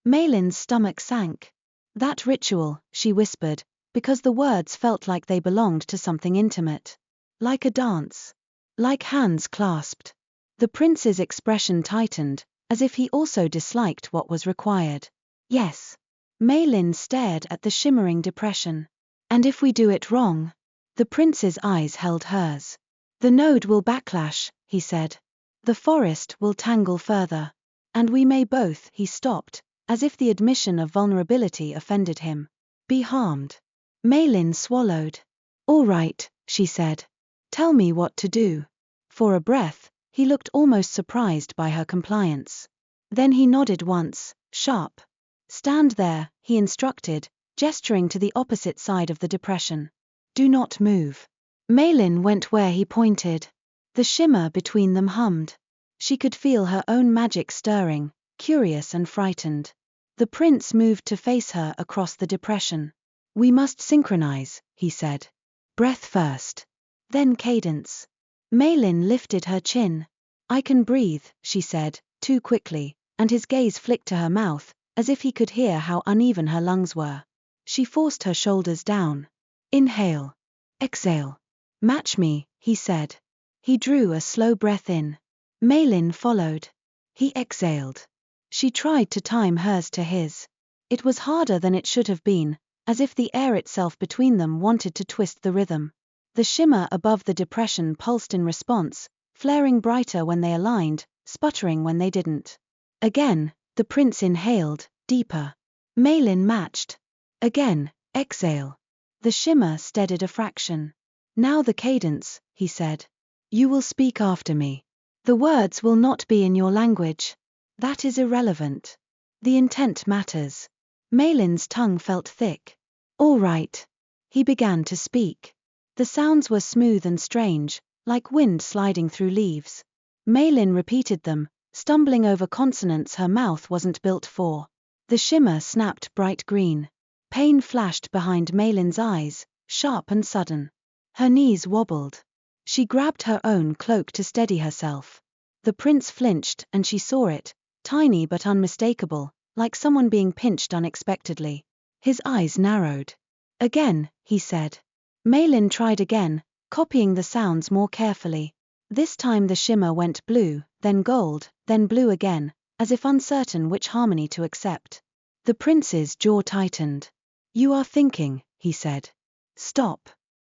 Speaker 1: Maelin's stomach sank. "That ritual," she whispered, because the words felt like they belonged to something intimate. "Like a dance. Like hands clasped." The prince's expression tightened, as if he also disliked what was required. "Yes." Maelin stared at the shimmering depression. "And if we do it wrong?" The prince's eyes held hers. "The node will backlash," he said. "The forest will tangle further. And we may both," he stopped, as if the admission of vulnerability offended him. "Be harmed." Maelin swallowed. "All right," she said. "Tell me what to do." For a breath, he looked almost surprised by her compliance. Then he nodded once, sharp. "Stand there," he instructed, gesturing to the opposite side of the depression. "Do not move." Maelin went where he pointed. The shimmer between them hummed. She could feel her own magic stirring, curious and frightened. The prince moved to face her across the depression. "We must synchronize," he said. "Breath first. Then cadence." Maelin lifted her chin. "I can breathe," she said, too quickly, and his gaze flicked to her mouth, as if he could hear how uneven her lungs were. She forced her shoulders down. "Inhale. Exhale. Match me," he said. He drew a slow breath in. Maelin followed. He exhaled. She tried to time hers to his. It was harder than it should have been, as if the air itself between them wanted to twist the rhythm. The shimmer above the depression pulsed in response, flaring brighter when they aligned, sputtering when they didn't. Again, the prince inhaled, deeper. Maelin matched. Again, exhale. The shimmer steadied a fraction. "Now the cadence," he said. "You will speak after me. The words will not be in your language. That is irrelevant. The intent matters." Maelin's tongue felt thick. "All right." He began to speak. The sounds were smooth and strange, like wind sliding through leaves. Maelin repeated them, stumbling over consonants her mouth wasn't built for. The shimmer snapped bright green. Pain flashed behind Maelin's eyes, sharp and sudden. Her knees wobbled. She grabbed her own cloak to steady herself. The prince flinched and she saw it, tiny but unmistakable, like someone being pinched unexpectedly. His eyes narrowed. "Again," he said. Maelin tried again, copying the sounds more carefully. This time the shimmer went blue, then gold, then blue again, as if uncertain which harmony to accept. The prince's jaw tightened. "You are thinking," he said. "Stop."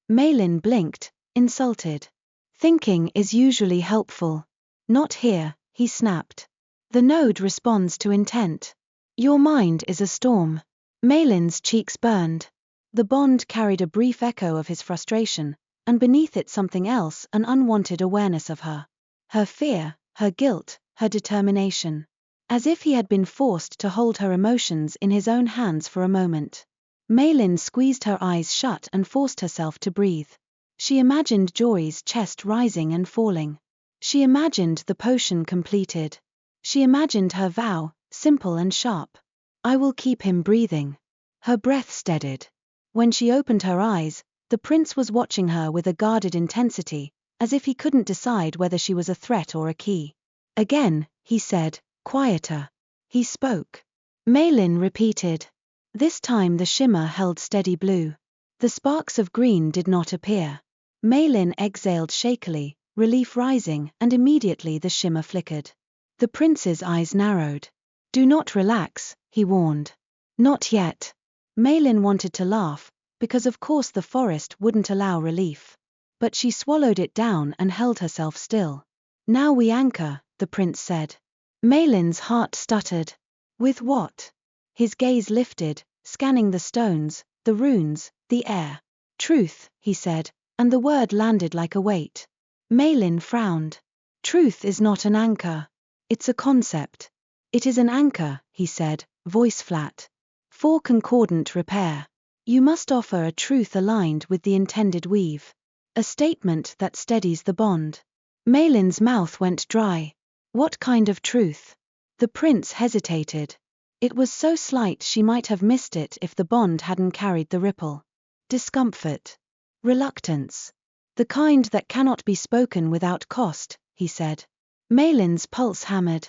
Speaker 1: Maelin blinked, insulted. "Thinking is usually helpful." "Not here," he snapped. "The node responds to intent. Your mind is a storm." Maelin's cheeks burned. The bond carried a brief echo of his frustration, and beneath it something else, an unwanted awareness of her. Her fear, her guilt, her determination. As if he had been forced to hold her emotions in his own hands for a moment. Maelin squeezed her eyes shut and forced herself to breathe. She imagined Jory's chest rising and falling. She imagined the potion completed. She imagined her vow, simple and sharp. "I will keep him breathing." Her breath steadied. When she opened her eyes, the prince was watching her with a guarded intensity, as if he couldn't decide whether she was a threat or a key. "Again," he said, quieter. He spoke. Maelin repeated. This time the shimmer held steady blue. The sparks of green did not appear. Maelin exhaled shakily, relief rising, and immediately the shimmer flickered. The prince's eyes narrowed. "Do not relax," he warned. Not yet. Maelin wanted to laugh, because of course the forest wouldn't allow relief. But she swallowed it down and held herself still. Now we anchor, the prince said. Maelin's heart stuttered. With what? His gaze lifted, scanning the stones, the runes, the air. Truth, he said, and the word landed like a weight. Maelin frowned. Truth is not an anchor. It's a concept. It is an anchor, he said, voice flat. For concordant repair. You must offer a truth aligned with the intended weave. A statement that steadies the bond. Maelin's mouth went dry. What kind of truth? The prince hesitated. It was so slight she might have missed it if the bond hadn't carried the ripple. Discomfort. Reluctance. The kind that cannot be spoken without cost, he said. Maelin's pulse hammered.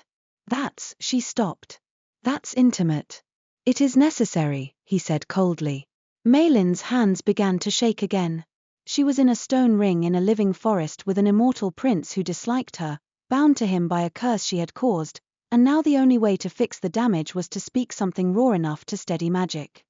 Speaker 1: She stopped. That's intimate. It is necessary, he said coldly. Maelin's hands began to shake again. She was in a stone ring in a living forest with an immortal prince who disliked her, bound to him by a curse she had caused, and now the only way to fix the damage was to speak something raw enough to steady magic.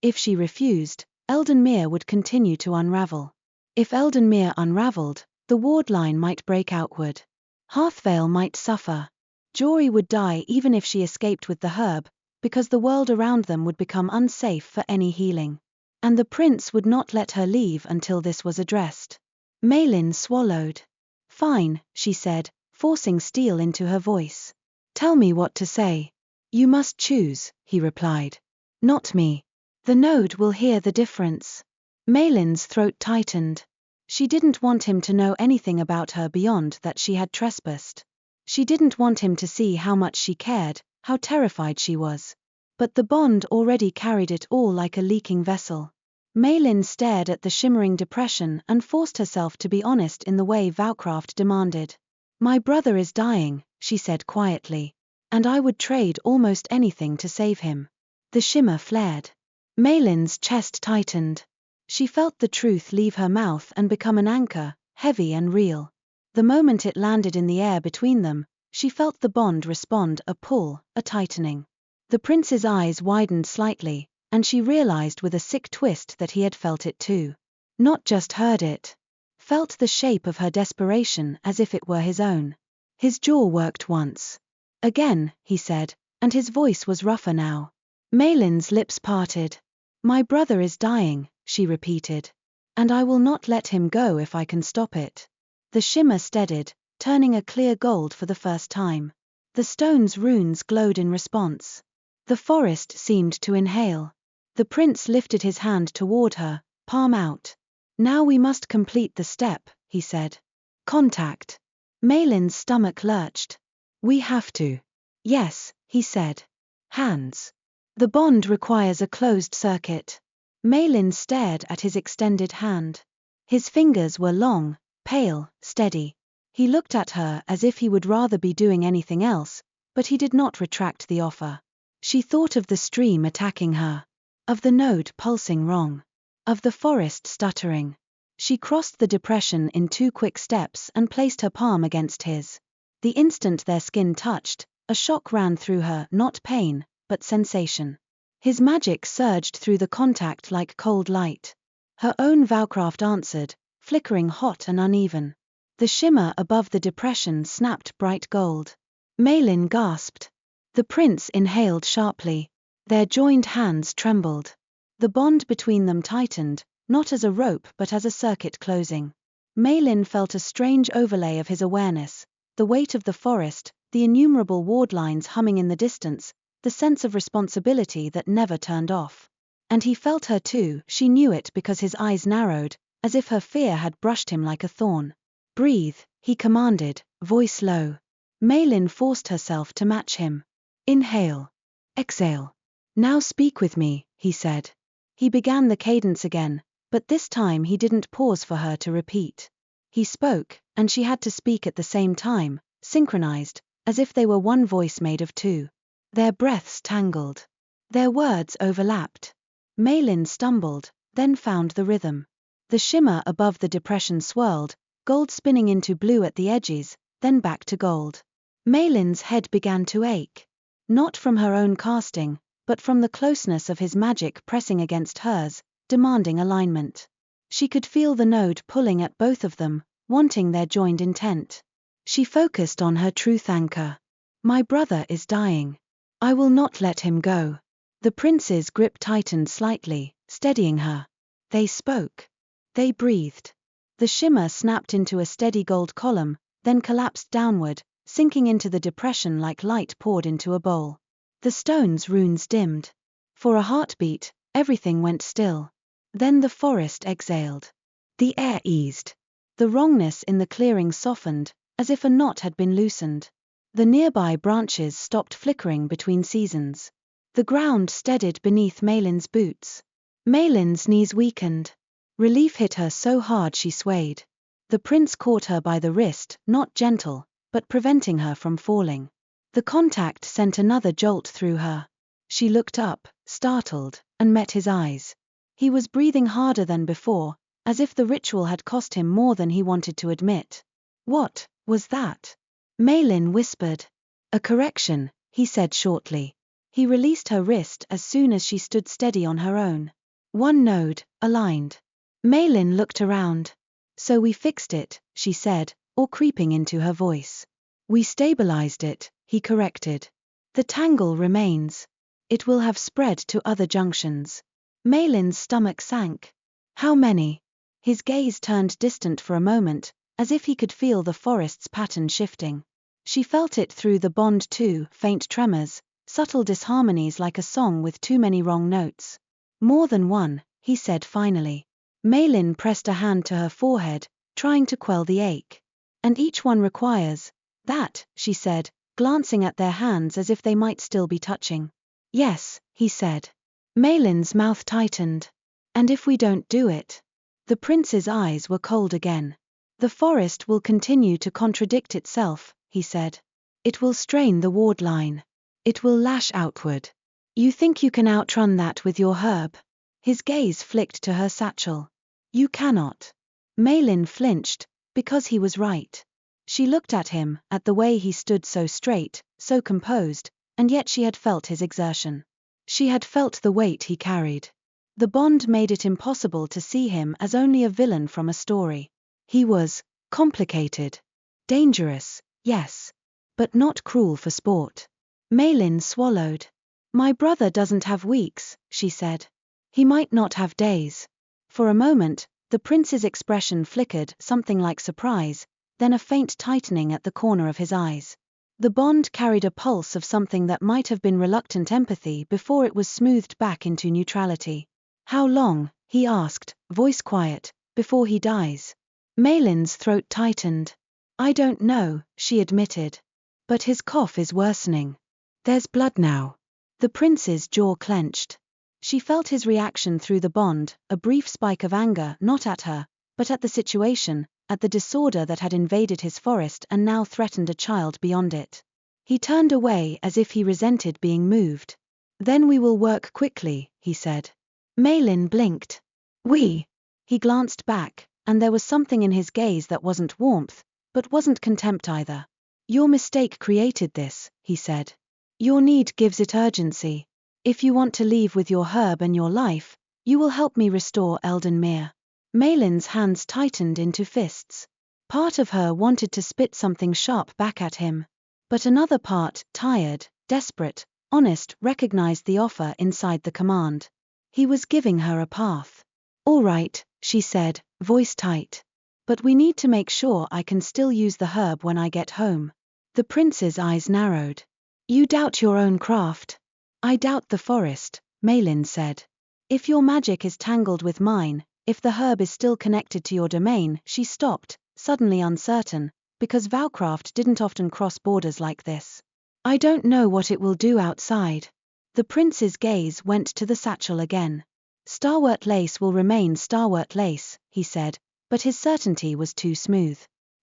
Speaker 1: If she refused, Eldenmere would continue to unravel. If Eldenmere unraveled, the wardline might break outward. Harthvale might suffer. Jory would die even if she escaped with the herb, because the world around them would become unsafe for any healing. And the prince would not let her leave until this was addressed. Maelin swallowed. Fine, she said, forcing steel into her voice. Tell me what to say. You must choose, he replied. Not me. The node will hear the difference. Maelin's throat tightened. She didn't want him to know anything about her beyond that she had trespassed. She didn't want him to see how much she cared, how terrified she was. But the bond already carried it all like a leaking vessel. Maelin stared at the shimmering depression and forced herself to be honest in the way Vowcraft demanded. My brother is dying, she said quietly. And I would trade almost anything to save him. The shimmer flared. Maelin's chest tightened. She felt the truth leave her mouth and become an anchor, heavy and real. The moment it landed in the air between them, she felt the bond respond, a pull, a tightening. The prince's eyes widened slightly, and she realized with a sick twist that he had felt it too. Not just heard it. Felt the shape of her desperation as if it were his own. His jaw worked once. Again, he said, and his voice was rougher now. Maelin's lips parted. My brother is dying, she repeated. And I will not let him go if I can stop it. The shimmer steadied, turning a clear gold for the first time. The stone's runes glowed in response. The forest seemed to inhale. The prince lifted his hand toward her, palm out. Now we must complete the step, he said. Contact. Maelin's stomach lurched. We have to. Yes, he said. Hands. The bond requires a closed circuit. Maelin stared at his extended hand. His fingers were long, pale, steady. He looked at her as if he would rather be doing anything else, but he did not retract the offer. She thought of the stream attacking her. Of the node pulsing wrong. Of the forest stuttering. She crossed the depression in 2 quick steps and placed her palm against his. The instant their skin touched, a shock ran through her, not pain, but sensation. His magic surged through the contact like cold light. Her own Vowcraft answered, flickering hot and uneven. The shimmer above the depression snapped bright gold. Maelin gasped. The prince inhaled sharply. Their joined hands trembled. The bond between them tightened, not as a rope but as a circuit closing. Maelin felt a strange overlay of his awareness, the weight of the forest, the innumerable wardlines humming in the distance, the sense of responsibility that never turned off. And he felt her too, she knew it because his eyes narrowed, as if her fear had brushed him like a thorn. Breathe, he commanded, voice low. Maelin forced herself to match him. Inhale. Exhale. Now speak with me, he said. He began the cadence again, but this time he didn't pause for her to repeat. He spoke, and she had to speak at the same time, synchronized, as if they were one voice made of 2. Their breaths tangled. Their words overlapped. Maelin stumbled, then found the rhythm. The shimmer above the depression swirled, gold spinning into blue at the edges, then back to gold. Maelin's head began to ache. Not from her own casting, but from the closeness of his magic pressing against hers, demanding alignment. She could feel the node pulling at both of them, wanting their joined intent. She focused on her truth anchor. My brother is dying. I will not let him go. The prince's grip tightened slightly, steadying her. They spoke. They breathed. The shimmer snapped into a steady gold column, then collapsed downward, sinking into the depression like light poured into a bowl. The stone's runes dimmed. For a heartbeat, everything went still. Then the forest exhaled. The air eased. The wrongness in the clearing softened, as if a knot had been loosened. The nearby branches stopped flickering between seasons. The ground steadied beneath Maelin's boots. Maelin's knees weakened. Relief hit her so hard she swayed. The prince caught her by the wrist, not gentle, but preventing her from falling. The contact sent another jolt through her. She looked up, startled, and met his eyes. He was breathing harder than before, as if the ritual had cost him more than he wanted to admit. What was that? Maelin whispered. A correction, he said shortly. He released her wrist as soon as she stood steady on her own. One node, aligned. Maelin looked around. So we fixed it, she said, all creeping into her voice. We stabilized it, he corrected. The tangle remains. It will have spread to other junctions. Maelin's stomach sank. How many? His gaze turned distant for a moment, as if he could feel the forest's pattern shifting. She felt it through the bond too, faint tremors, subtle disharmonies like a song with too many wrong notes. More than one, he said finally. Maelin pressed a hand to her forehead, trying to quell the ache. And each one requires that, she said, glancing at their hands as if they might still be touching. Yes, he said. Maelin's mouth tightened. And if we don't do it? The prince's eyes were cold again. The forest will continue to contradict itself, he said. It will strain the wardline. It will lash outward. You think you can outrun that with your herb? His gaze flicked to her satchel. You cannot. Maelin flinched, because he was right. She looked at him, at the way he stood so straight, so composed, and yet she had felt his exertion. She had felt the weight he carried. The bond made it impossible to see him as only a villain from a story. He was complicated. Dangerous, yes. But not cruel for sport. Maelin swallowed. My brother doesn't have weeks, she said. He might not have days. For a moment, the prince's expression flickered, something like surprise, then a faint tightening at the corner of his eyes. The bond carried a pulse of something that might have been reluctant empathy before it was smoothed back into neutrality. How long, he asked, voice quiet, before he dies? Maelin's throat tightened. I don't know, she admitted. But his cough is worsening. There's blood now. The prince's jaw clenched. She felt his reaction through the bond, a brief spike of anger not at her, but at the situation, at the disorder that had invaded his forest and now threatened a child beyond it. He turned away as if he resented being moved. Then we will work quickly, he said. Maelin blinked. We. He glanced back, and there was something in his gaze that wasn't warmth, but wasn't contempt either. Your mistake created this, he said. Your need gives it urgency. If you want to leave with your herb and your life, you will help me restore Eldenmere. Maelin's hands tightened into fists. Part of her wanted to spit something sharp back at him. But another part, tired, desperate, honest, recognized the offer inside the command. He was giving her a path. All right, she said, voice tight. But we need to make sure I can still use the herb when I get home. The prince's eyes narrowed. You doubt your own craft? I doubt the forest, Maelin said. If your magic is tangled with mine, if the herb is still connected to your domain, she stopped, suddenly uncertain, because Vowcraft didn't often cross borders like this. I don't know what it will do outside. The prince's gaze went to the satchel again. Starwort lace will remain starwort lace, he said, but his certainty was too smooth.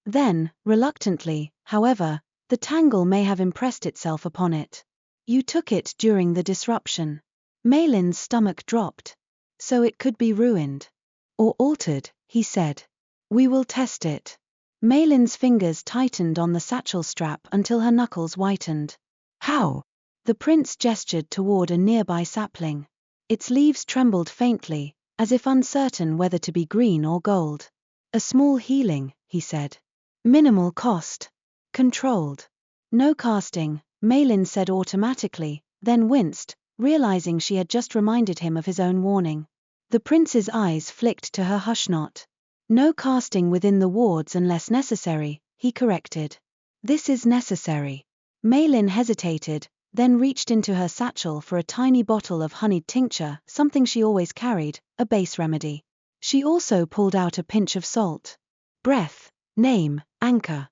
Speaker 1: Then, reluctantly, however, the tangle may have impressed itself upon it. You took it during the disruption. Maelin's stomach dropped. So it could be ruined. Or altered, he said. We will test it. Maelin's fingers tightened on the satchel strap until her knuckles whitened. How? The prince gestured toward a nearby sapling. Its leaves trembled faintly, as if uncertain whether to be green or gold. A small healing, he said. Minimal cost. Controlled. No casting, Maelin said automatically, then winced, realizing she had just reminded him of his own warning. The prince's eyes flicked to her hush-knot. No casting within the wards unless necessary, he corrected. This is necessary. Maelin hesitated, then reached into her satchel for a tiny bottle of honeyed tincture, something she always carried, a base remedy. She also pulled out a pinch of salt. Breath, name, anchor.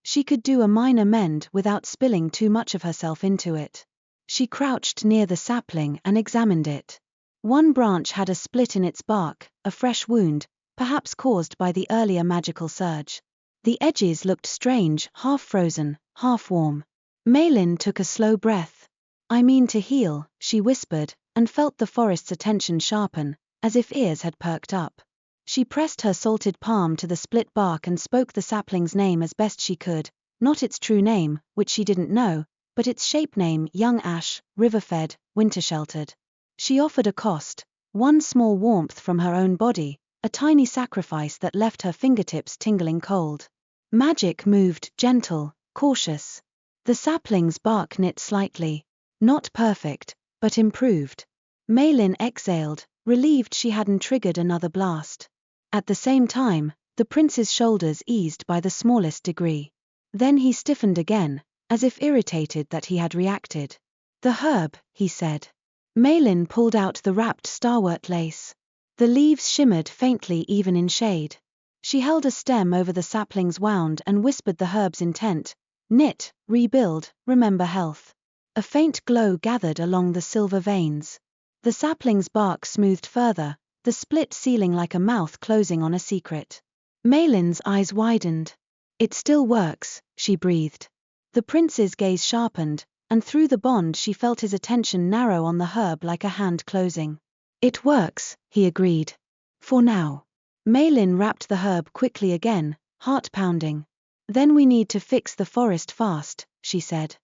Speaker 1: She could do a minor mend without spilling too much of herself into it. She crouched near the sapling and examined it. One branch had a split in its bark, a fresh wound, perhaps caused by the earlier magical surge. The edges looked strange, half frozen, half warm. Maelin took a slow breath. I mean to heal, she whispered, and felt the forest's attention sharpen, as if ears had perked up. She pressed her salted palm to the split bark and spoke the sapling's name as best she could, not its true name, which she didn't know, but its shape name: young ash, river-fed, winter-sheltered. She offered a cost, one small warmth from her own body, a tiny sacrifice that left her fingertips tingling cold. Magic moved, gentle, cautious. The sapling's bark knit slightly. Not perfect, but improved. Maelin exhaled, relieved she hadn't triggered another blast. At the same time, the prince's shoulders eased by the smallest degree. Then he stiffened again, as if irritated that he had reacted. The herb, he said. Maelin pulled out the wrapped starwort lace. The leaves shimmered faintly even in shade. She held a stem over the sapling's wound and whispered the herb's intent: knit, rebuild, remember health. A faint glow gathered along the silver veins. The sapling's bark smoothed further, the split sealing like a mouth closing on a secret. Maelin's eyes widened. It still works, she breathed. The prince's gaze sharpened, and through the bond she felt his attention narrow on the herb like a hand closing. It works, he agreed. For now. Maelin wrapped the herb quickly again, heart pounding. Then we need to fix the forest fast, she said.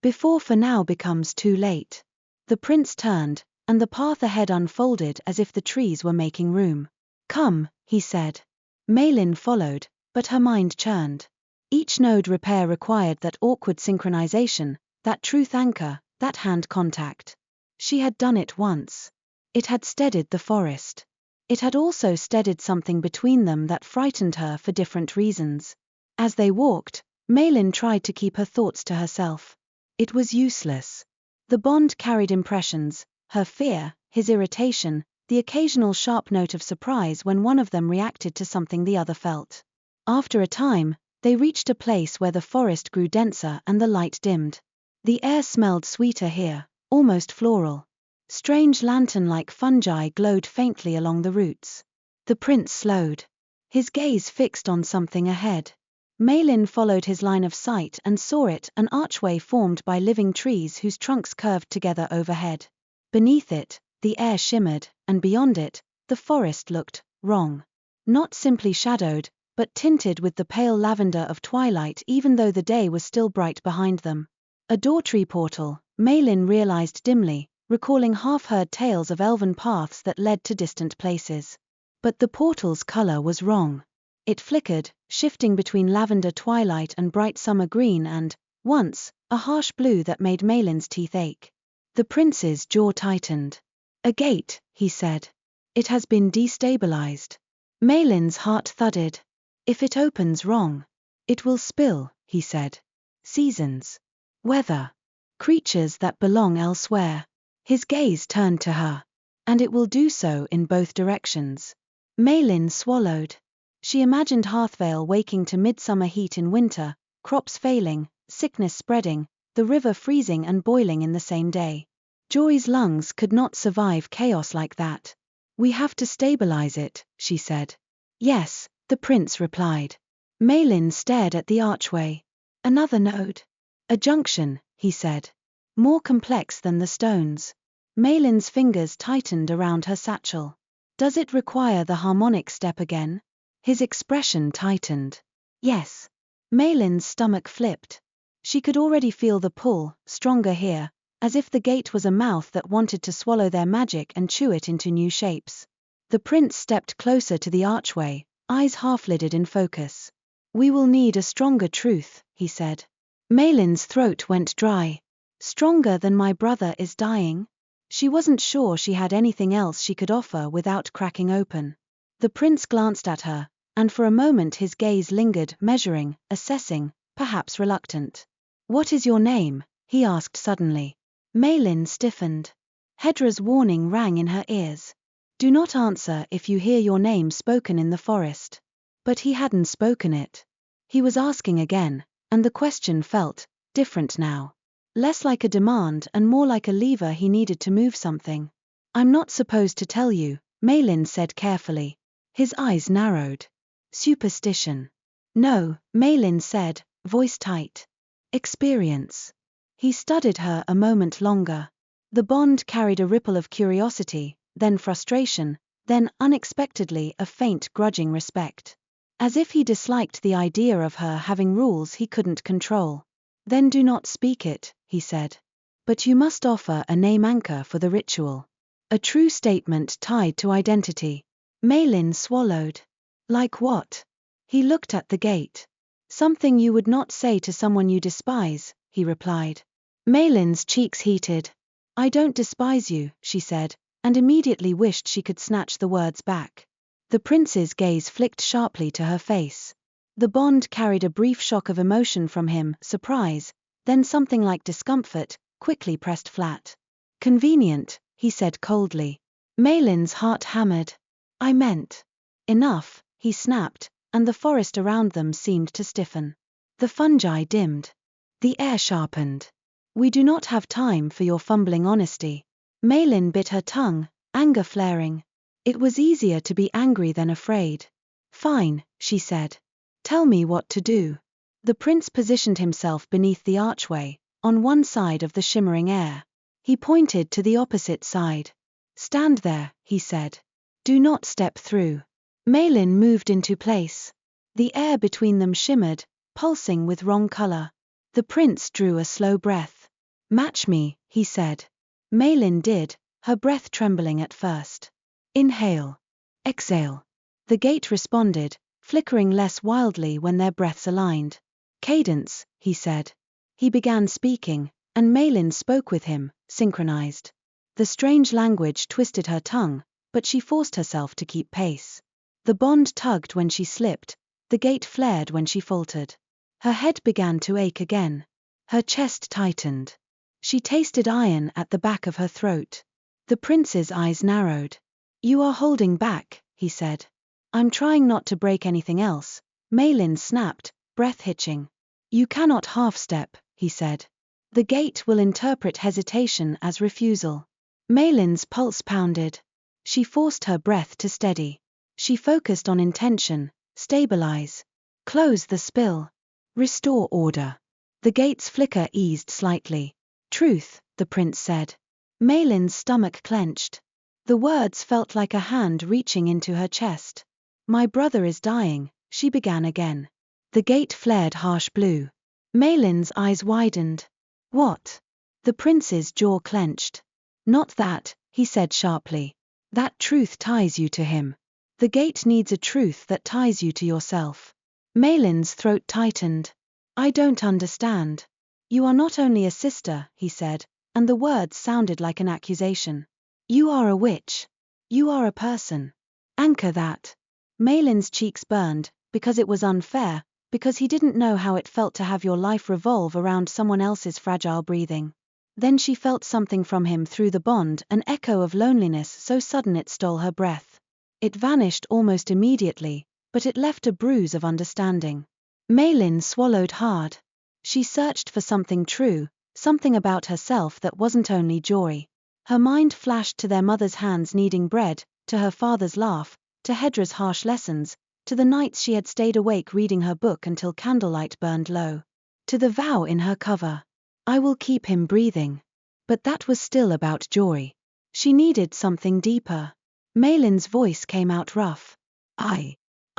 Speaker 1: Before for now becomes too late. The prince turned, and the path ahead unfolded as if the trees were making room. Come, he said. Maelin followed, but her mind churned. Each node repair required that awkward synchronization, that truth anchor, that hand contact. She had done it once. It had steadied the forest. It had also steadied something between them that frightened her for different reasons. As they walked, Maelin tried to keep her thoughts to herself. It was useless. The bond carried impressions, her fear, his irritation, the occasional sharp note of surprise when one of them reacted to something the other felt. After a time, they reached a place where the forest grew denser and the light dimmed. The air smelled sweeter here, almost floral. Strange lantern-like fungi glowed faintly along the roots. The prince slowed. His gaze fixed on something ahead. Maelin followed his line of sight and saw it, an archway formed by living trees whose trunks curved together overhead. Beneath it, the air shimmered, and beyond it, the forest looked wrong. Not simply shadowed, but tinted with the pale lavender of twilight even though the day was still bright behind them. A doortree portal, Maelin realized dimly, recalling half-heard tales of elven paths that led to distant places. But the portal's color was wrong. It flickered, shifting between lavender twilight and bright summer green and, once, a harsh blue that made Maelin's teeth ache. The prince's jaw tightened. A gate, he said. It has been destabilized. Maelin's heart thudded. If it opens wrong, it will spill, he said. Seasons. Weather. Creatures that belong elsewhere. His gaze turned to her. And it will do so in both directions. Maelin swallowed. She imagined Harthvale waking to midsummer heat in winter, crops failing, sickness spreading, the river freezing and boiling in the same day. Joy's lungs could not survive chaos like that. We have to stabilize it, she said. Yes, the prince replied. Maelin stared at the archway. Another node. A junction, he said. More complex than the stones. Maelin's fingers tightened around her satchel. Does it require the harmonic step again? His expression tightened. Yes. Maelin's stomach flipped. She could already feel the pull, stronger here, as if the gate was a mouth that wanted to swallow their magic and chew it into new shapes. The prince stepped closer to the archway, eyes half-lidded in focus. "We will need a stronger truth," he said. Maelin's throat went dry. "Stronger than my brother is dying?" She wasn't sure she had anything else she could offer without cracking open. The prince glanced at her, and for a moment his gaze lingered, measuring, assessing, perhaps reluctant. "What is your name?" he asked suddenly. Maelin stiffened. Hedra's warning rang in her ears. "Do not answer if you hear your name spoken in the forest." But he hadn't spoken it. He was asking again, and the question felt different now. Less like a demand and more like a lever he needed to move something. "I'm not supposed to tell you," Maelin said carefully. His eyes narrowed. "Superstition." "No," Maelin said, voice tight. "Experience." He studied her a moment longer. The bond carried a ripple of curiosity, then frustration, then, unexpectedly, a faint grudging respect. As if he disliked the idea of her having rules he couldn't control. "Then do not speak it," he said. "But you must offer a name anchor for the ritual. A true statement tied to identity." Maelin swallowed. "Like what?" He looked at the gate. "Something you would not say to someone you despise," he replied. Maelin's cheeks heated. "I don't despise you," she said, and immediately wished she could snatch the words back. The prince's gaze flicked sharply to her face. The bond carried a brief shock of emotion from him, surprise, then something like discomfort, quickly pressed flat. "Convenient," he said coldly. Maelin's heart hammered. "I meant." "Enough," he snapped, and the forest around them seemed to stiffen. The fungi dimmed. The air sharpened. "We do not have time for your fumbling honesty." Maelin bit her tongue, anger flaring. It was easier to be angry than afraid. "Fine," she said. "Tell me what to do." The prince positioned himself beneath the archway, on one side of the shimmering air. He pointed to the opposite side. "Stand there," he said. "Do not step through." Maelin moved into place. The air between them shimmered, pulsing with wrong color. The prince drew a slow breath. "Match me," he said. Maelin did, her breath trembling at first. "Inhale. Exhale." The gate responded, flickering less wildly when their breaths aligned. "Cadence," he said. He began speaking, and Maelin spoke with him, synchronized. The strange language twisted her tongue, but she forced herself to keep pace. The bond tugged when she slipped, the gate flared when she faltered. Her head began to ache again. Her chest tightened. She tasted iron at the back of her throat. The prince's eyes narrowed. "You are holding back," he said. "I'm trying not to break anything else," Maelin snapped, breath hitching. "You cannot half-step," he said. "The gate will interpret hesitation as refusal." Maelin's pulse pounded. She forced her breath to steady. She focused on intention, stabilize. Close the spill. Restore order. The gate's flicker eased slightly. "Truth," the prince said. Maelin's stomach clenched. The words felt like a hand reaching into her chest. "My brother is dying," she began again. The gate flared harsh blue. Maelin's eyes widened. "What?" The prince's jaw clenched. "Not that," he said sharply. "That truth ties you to him. The gate needs a truth that ties you to yourself." Maelin's throat tightened. "I don't understand." "You are not only a sister," he said, and the words sounded like an accusation. "You are a witch. You are a person. Anchor that." Maelin's cheeks burned, because it was unfair, because he didn't know how it felt to have your life revolve around someone else's fragile breathing. Then she felt something from him through the bond, an echo of loneliness so sudden it stole her breath. It vanished almost immediately, but it left a bruise of understanding. Maelin swallowed hard. She searched for something true, something about herself that wasn't only joy. Her mind flashed to their mother's hands kneading bread, to her father's laugh, to Hedra's harsh lessons, to the nights she had stayed awake reading her book until candlelight burned low. To the vow in her cover. "I will keep him breathing." But that was still about joy. She needed something deeper. Maelin's voice came out rough. I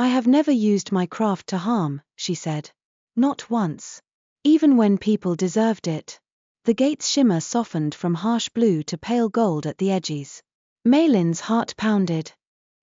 Speaker 1: have never used my craft to harm," she said. "Not once. Even when people deserved it." The gate's shimmer softened from harsh blue to pale gold at the edges. Maelin's heart pounded.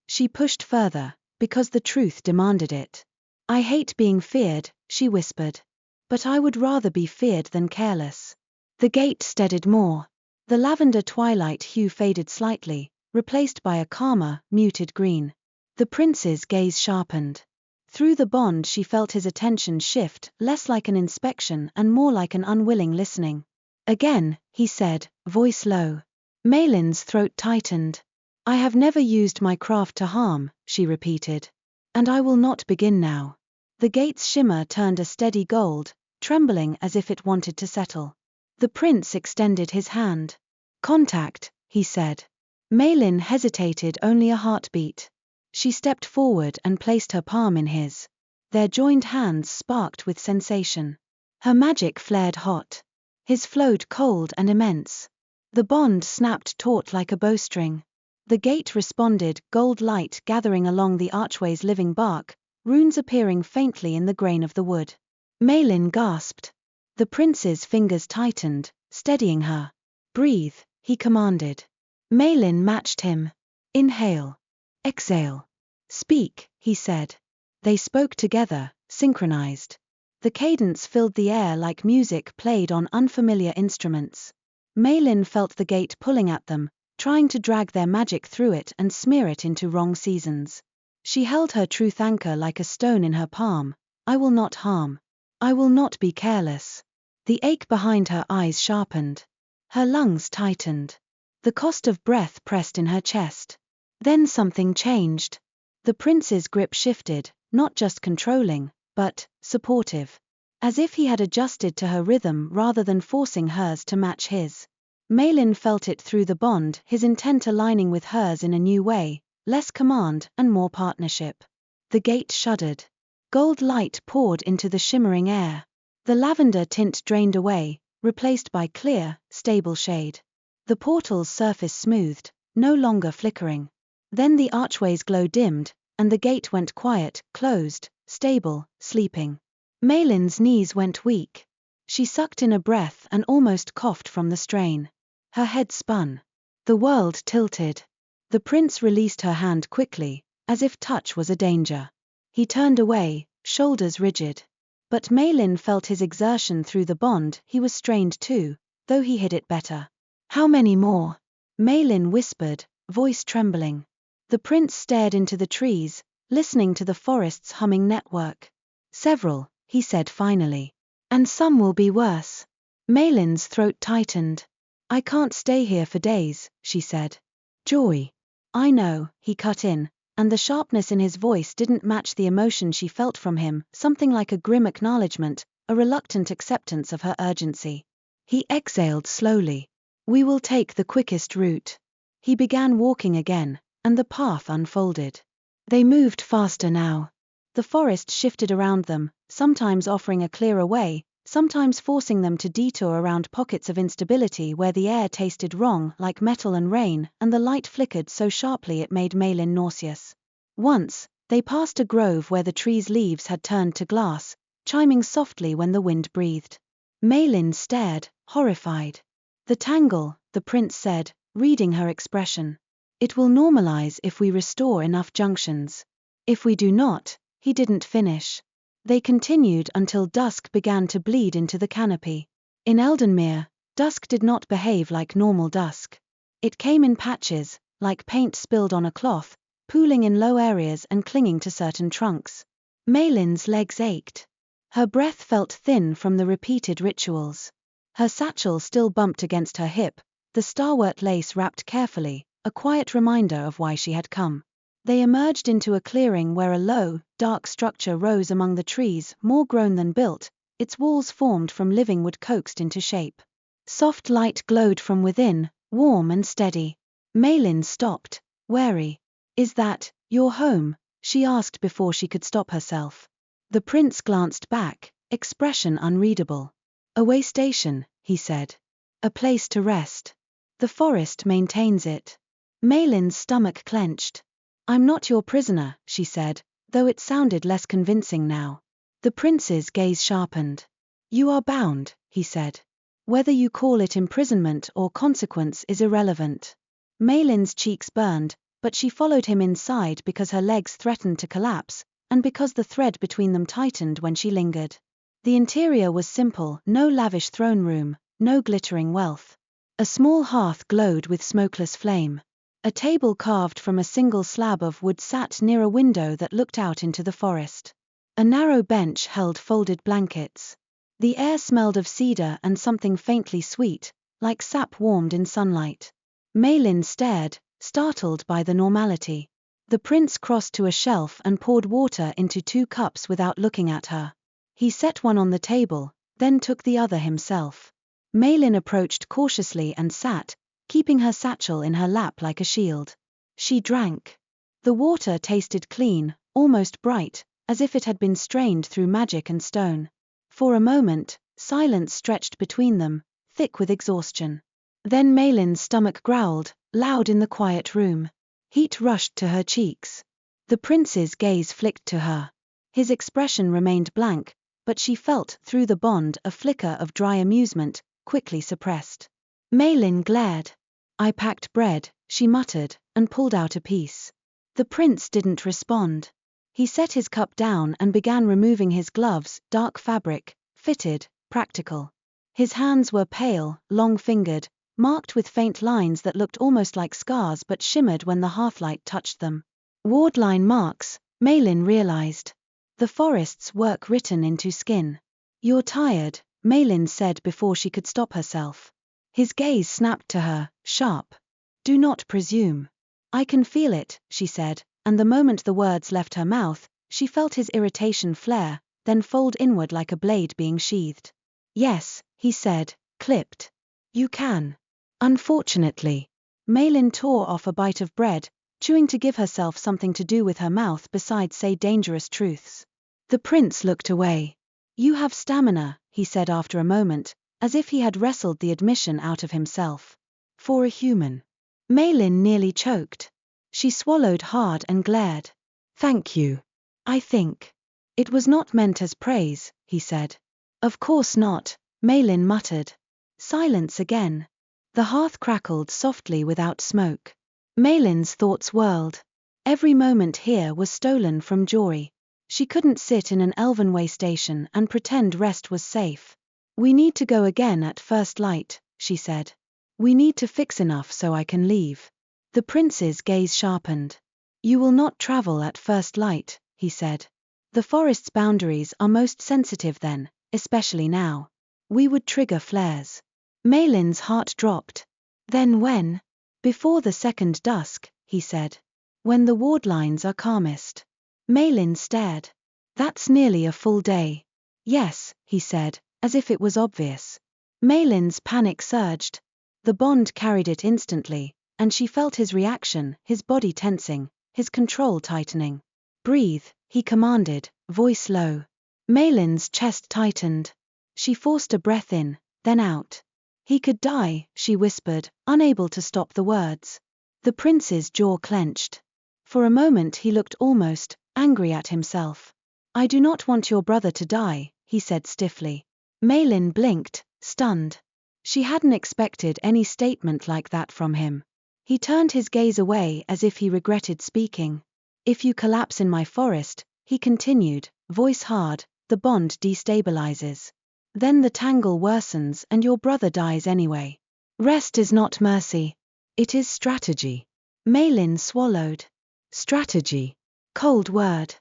Speaker 1: She pushed further, because the truth demanded it. I hate being feared, she whispered. But I would rather be feared than careless. The gate steadied more. The lavender twilight hue faded slightly, replaced by a calmer, muted green. The prince's gaze sharpened. Through the bond she felt his attention shift, less like an inspection and more like an unwilling listening. Again, he said, voice low. Maelin's throat tightened. I have never used my craft to harm, she repeated. And I will not begin now. The gate's shimmer turned a steady gold, trembling as if it wanted to settle. The prince extended his hand. Contact, he said. Maelin hesitated only a heartbeat. She stepped forward and placed her palm in his. Their joined hands sparked with sensation. Her magic flared hot. His flowed cold and immense. The bond snapped taut like a bowstring. The gate responded, gold light gathering along the archway's living bark, runes appearing faintly in the grain of the wood. Maelin gasped. The prince's fingers tightened, steadying her. Breathe, he commanded. Maelin matched him. Inhale. Exhale. Speak, he said. They spoke together, synchronized. The cadence filled the air like music played on unfamiliar instruments. Maelin felt the gate pulling at them, trying to drag their magic through it and smear it into wrong seasons. She held her truth anchor like a stone in her palm. I will not harm. I will not be careless. The ache behind her eyes sharpened. Her lungs tightened. The cost of breath pressed in her chest. Then something changed. The prince's grip shifted, not just controlling, but supportive. As if he had adjusted to her rhythm rather than forcing hers to match his. Maelin felt it through the bond, his intent aligning with hers in a new way, less command and more partnership. The gate shuddered. Gold light poured into the shimmering air. The lavender tint drained away, replaced by clear, stable shade. The portal's surface smoothed, no longer flickering. Then the archway's glow dimmed, and the gate went quiet, closed, stable, sleeping. Maelin's knees went weak. She sucked in a breath and almost coughed from the strain. Her head spun. The world tilted. The prince released her hand quickly, as if touch was a danger. He turned away, shoulders rigid. But Maelin felt his exertion through the bond. He was strained too, though he hid it better. How many more? Maelin whispered, voice trembling. The prince stared into the trees, listening to the forest's humming network. Several, he said finally. And some will be worse. Maelin's throat tightened. I can't stay here for days, she said. Joy. I know, he cut in, and the sharpness in his voice didn't match the emotion she felt from him, something like a grim acknowledgement, a reluctant acceptance of her urgency. He exhaled slowly. We will take the quickest route. He began walking again, and the path unfolded. They moved faster now. The forest shifted around them, sometimes offering a clearer way, sometimes forcing them to detour around pockets of instability where the air tasted wrong like metal and rain, and the light flickered so sharply it made Maelin nauseous. Once, they passed a grove where the trees' leaves had turned to glass, chiming softly when the wind breathed. Maelin stared, horrified. The tangle, the prince said, reading her expression. It will normalize if we restore enough junctions. If we do not, he didn't finish. They continued until dusk began to bleed into the canopy. In Eldenmere, dusk did not behave like normal dusk. It came in patches, like paint spilled on a cloth, pooling in low areas and clinging to certain trunks. Maelin's legs ached. Her breath felt thin from the repeated rituals. Her satchel still bumped against her hip, the starwort lace wrapped carefully, a quiet reminder of why she had come. They emerged into a clearing where a low, dark structure rose among the trees, more grown than built, its walls formed from living wood coaxed into shape. Soft light glowed from within, warm and steady. Maelin stopped, wary. Is that your home? She asked before she could stop herself. The prince glanced back, expression unreadable. A way station, he said. A place to rest. The forest maintains it. Maelin's stomach clenched. I'm not your prisoner, she said, though it sounded less convincing now. The prince's gaze sharpened. You are bound, he said. Whether you call it imprisonment or consequence is irrelevant. Maelin's cheeks burned, but she followed him inside because her legs threatened to collapse, and because the thread between them tightened when she lingered. The interior was simple, no lavish throne room, no glittering wealth. A small hearth glowed with smokeless flame. A table carved from a single slab of wood sat near a window that looked out into the forest. A narrow bench held folded blankets. The air smelled of cedar and something faintly sweet, like sap warmed in sunlight. Maelin stared, startled by the normality. The prince crossed to a shelf and poured water into 2 cups without looking at her. He set one on the table, then took the other himself. Maelin approached cautiously and sat, keeping her satchel in her lap like a shield. She drank. The water tasted clean, almost bright, as if it had been strained through magic and stone. For a moment, silence stretched between them, thick with exhaustion. Then Maelin's stomach growled, loud in the quiet room. Heat rushed to her cheeks. The prince's gaze flicked to her. His expression remained blank, but she felt through the bond a flicker of dry amusement, quickly suppressed. Maelin glared. "I packed bread," she muttered, and pulled out a piece. The prince didn't respond. He set his cup down and began removing his gloves, dark fabric, fitted, practical. His hands were pale, long-fingered, marked with faint lines that looked almost like scars but shimmered when the hearthlight touched them. Wardline marks, Maelin realized. The forest's work written into skin. "You're tired," Maelin said before she could stop herself. His gaze snapped to her, sharp. "Do not presume." "I can feel it," she said, and the moment the words left her mouth, she felt his irritation flare, then fold inward like a blade being sheathed. "Yes," he said, clipped. "You can." "Unfortunately." Maelin tore off a bite of bread, chewing to give herself something to do with her mouth besides say dangerous truths. The prince looked away. "You have stamina," he said after a moment, as if he had wrestled the admission out of himself. "For a human." Maelin nearly choked. She swallowed hard and glared. "Thank you. I think." "It was not meant as praise," he said. "Of course not," Maelin muttered. Silence again. The hearth crackled softly without smoke. Maelin's thoughts whirled. Every moment here was stolen from Jory. She couldn't sit in an elven way station and pretend rest was safe. "We need to go again at first light," she said. "We need to fix enough so I can leave." The prince's gaze sharpened. "You will not travel at first light," he said. "The forest's boundaries are most sensitive then, especially now. We would trigger flares." Maelin's heart dropped. "Then when?" "Before the second dusk," he said. "When the wardlines are calmest." Maelin stared. "That's nearly a full day." "Yes," he said, as if it was obvious. Maelin's panic surged. The bond carried it instantly, and she felt his reaction, his body tensing, his control tightening. "Breathe," he commanded, voice low. Maelin's chest tightened. She forced a breath in, then out. "He could die," she whispered, unable to stop the words. The prince's jaw clenched. For a moment he looked almost angry at himself. "I do not want your brother to die," he said stiffly. Maelin blinked, stunned. She hadn't expected any statement like that from him. He turned his gaze away as if he regretted speaking. "If you collapse in my forest," he continued, voice hard, "the bond destabilizes. Then the tangle worsens and your brother dies anyway. Rest is not mercy. It is strategy." Maelin swallowed. Strategy. Cold word.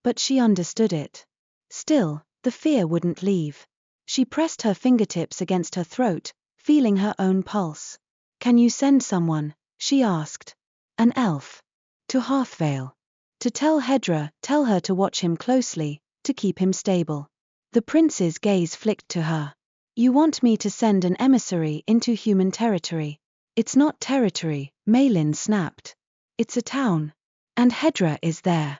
Speaker 1: But she understood it. Still, the fear wouldn't leave. She pressed her fingertips against her throat, feeling her own pulse. "Can you send someone?" she asked. "An elf. To Harthvale. To tell her to watch him closely, to keep him stable." The prince's gaze flicked to her. "You want me to send an emissary into human territory?" "It's not territory," Maelin snapped. "It's a town. And Hedra is there.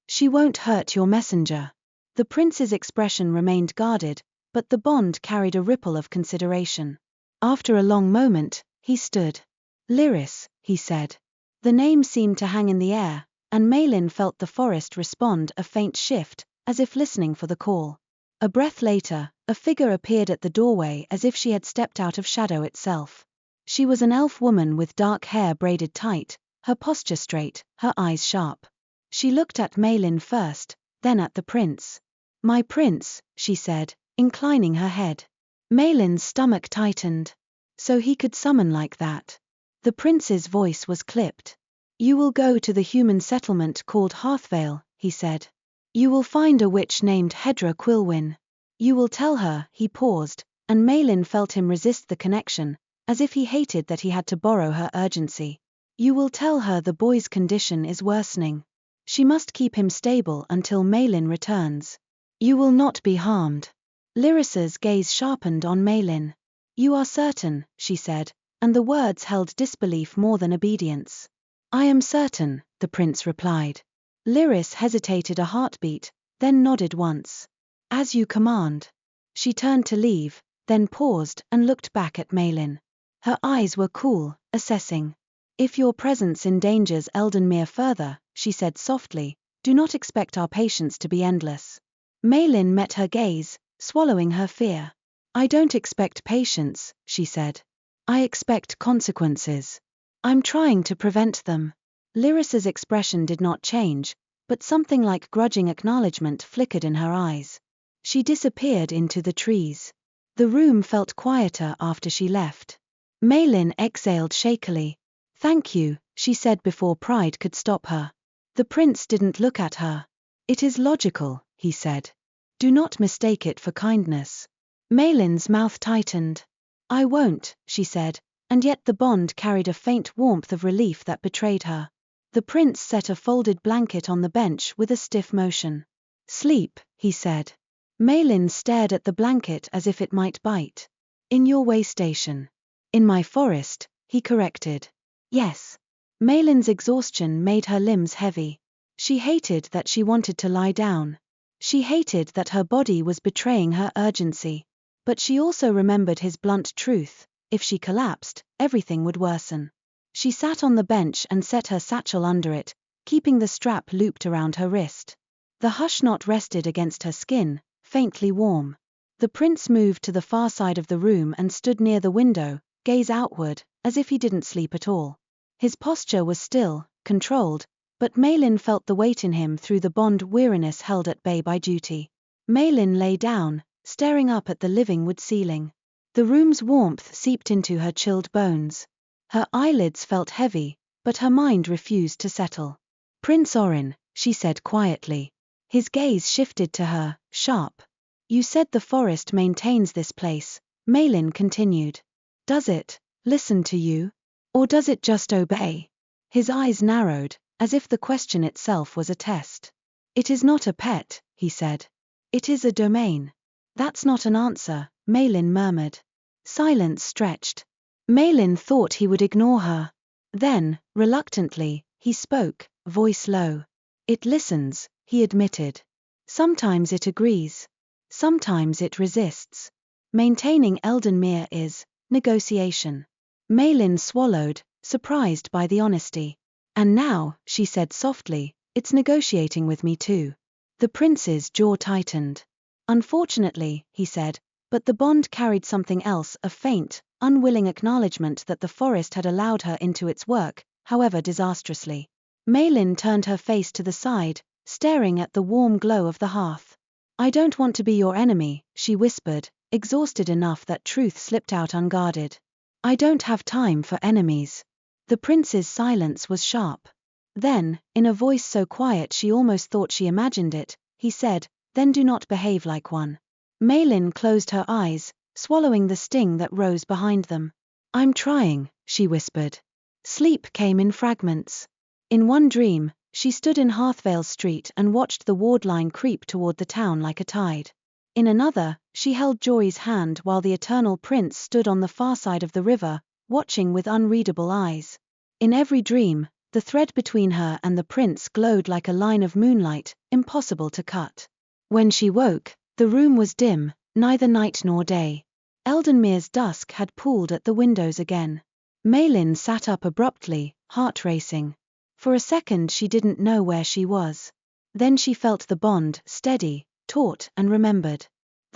Speaker 1: She won't hurt your messenger." The prince's expression remained guarded, but the bond carried a ripple of consideration. After a long moment, he stood. "Lyris," he said. The name seemed to hang in the air, and Maelin felt the forest respond a faint shift, as if listening for the call. A breath later, a figure appeared at the doorway as if she had stepped out of shadow itself. She was an elf woman with dark hair braided tight, her posture straight, her eyes sharp. She looked at Maelin first, then at the prince. "My prince," she said, inclining her head. Maelin's stomach tightened. So he could summon like that. The prince's voice was clipped. "You will go to the human settlement called Harthvale," he said. "You will find a witch named Hedra Quilwyn. You will tell her." He paused, and Maelin felt him resist the connection, as if he hated that he had to borrow her urgency. "You will tell her the boy's condition is worsening. She must keep him stable until Maelin returns. You will not be harmed." Lyrissa's gaze sharpened on Maelin. "You are certain," she said, and the words held disbelief more than obedience. "I am certain," the prince replied. Lyris hesitated a heartbeat, then nodded once. "As you command." She turned to leave, then paused and looked back at Maelin. Her eyes were cool, assessing. "If your presence endangers Eldenmere further," she said softly, "do not expect our patience to be endless." Maelin met her gaze, swallowing her fear. "I don't expect patience," she said. "I expect consequences. I'm trying to prevent them." Lyrissa's expression did not change, but something like grudging acknowledgement flickered in her eyes. She disappeared into the trees. The room felt quieter after she left. Maelin exhaled shakily. "Thank you," she said before pride could stop her. The prince didn't look at her. "It is logical," he said. "Do not mistake it for kindness." Maelin's mouth tightened. "I won't," she said, and yet the bond carried a faint warmth of relief that betrayed her. The prince set a folded blanket on the bench with a stiff motion. "Sleep," he said. Maelin stared at the blanket as if it might bite. "In your way station." "In my forest," he corrected. "Yes." Maelin's exhaustion made her limbs heavy. She hated that she wanted to lie down. She hated that her body was betraying her urgency. But she also remembered his blunt truth: if she collapsed, everything would worsen. She sat on the bench and set her satchel under it, keeping the strap looped around her wrist. The hush knot rested against her skin, faintly warm. The prince moved to the far side of the room and stood near the window, gaze outward, as if he didn't sleep at all. His posture was still, controlled, but Maelin felt the weight in him through the bond weariness held at bay by duty. Maelin lay down, staring up at the living wood ceiling. The room's warmth seeped into her chilled bones. Her eyelids felt heavy, but her mind refused to settle. "Prince Oryn," she said quietly. His gaze shifted to her, sharp. "You said the forest maintains this place," Maelin continued. "Does it listen to you? Or does it just obey?" His eyes narrowed, as if the question itself was a test. "It is not a pet," he said. "It is a domain." "That's not an answer," Maelin murmured. Silence stretched. Maelin thought he would ignore her. Then, reluctantly, he spoke, voice low. "It listens," he admitted. "Sometimes it agrees. Sometimes it resists. Maintaining Eldenmere is negotiation." Maelin swallowed, surprised by the honesty. "And now," she said softly, "it's negotiating with me too." The prince's jaw tightened. "Unfortunately," he said, but the bond carried something else, a faint, unwilling acknowledgement that the forest had allowed her into its work, however disastrously. Maelin turned her face to the side, staring at the warm glow of the hearth. "I don't want to be your enemy," she whispered, exhausted enough that truth slipped out unguarded. "I don't have time for enemies." The prince's silence was sharp. Then, in a voice so quiet she almost thought she imagined it, he said, "Then do not behave like one." Maelin closed her eyes, swallowing the sting that rose behind them. "I'm trying," she whispered. Sleep came in fragments. In one dream, she stood in Harthvale Street and watched the wardline creep toward the town like a tide. In another, she held Jory's hand while the eternal prince stood on the far side of the river, watching with unreadable eyes. In every dream, the thread between her and the prince glowed like a line of moonlight, impossible to cut. When she woke, the room was dim, neither night nor day. Eldenmere's dusk had pooled at the windows again. Maelin sat up abruptly, heart racing. For a second she didn't know where she was. Then she felt the bond, steady, taut and remembered.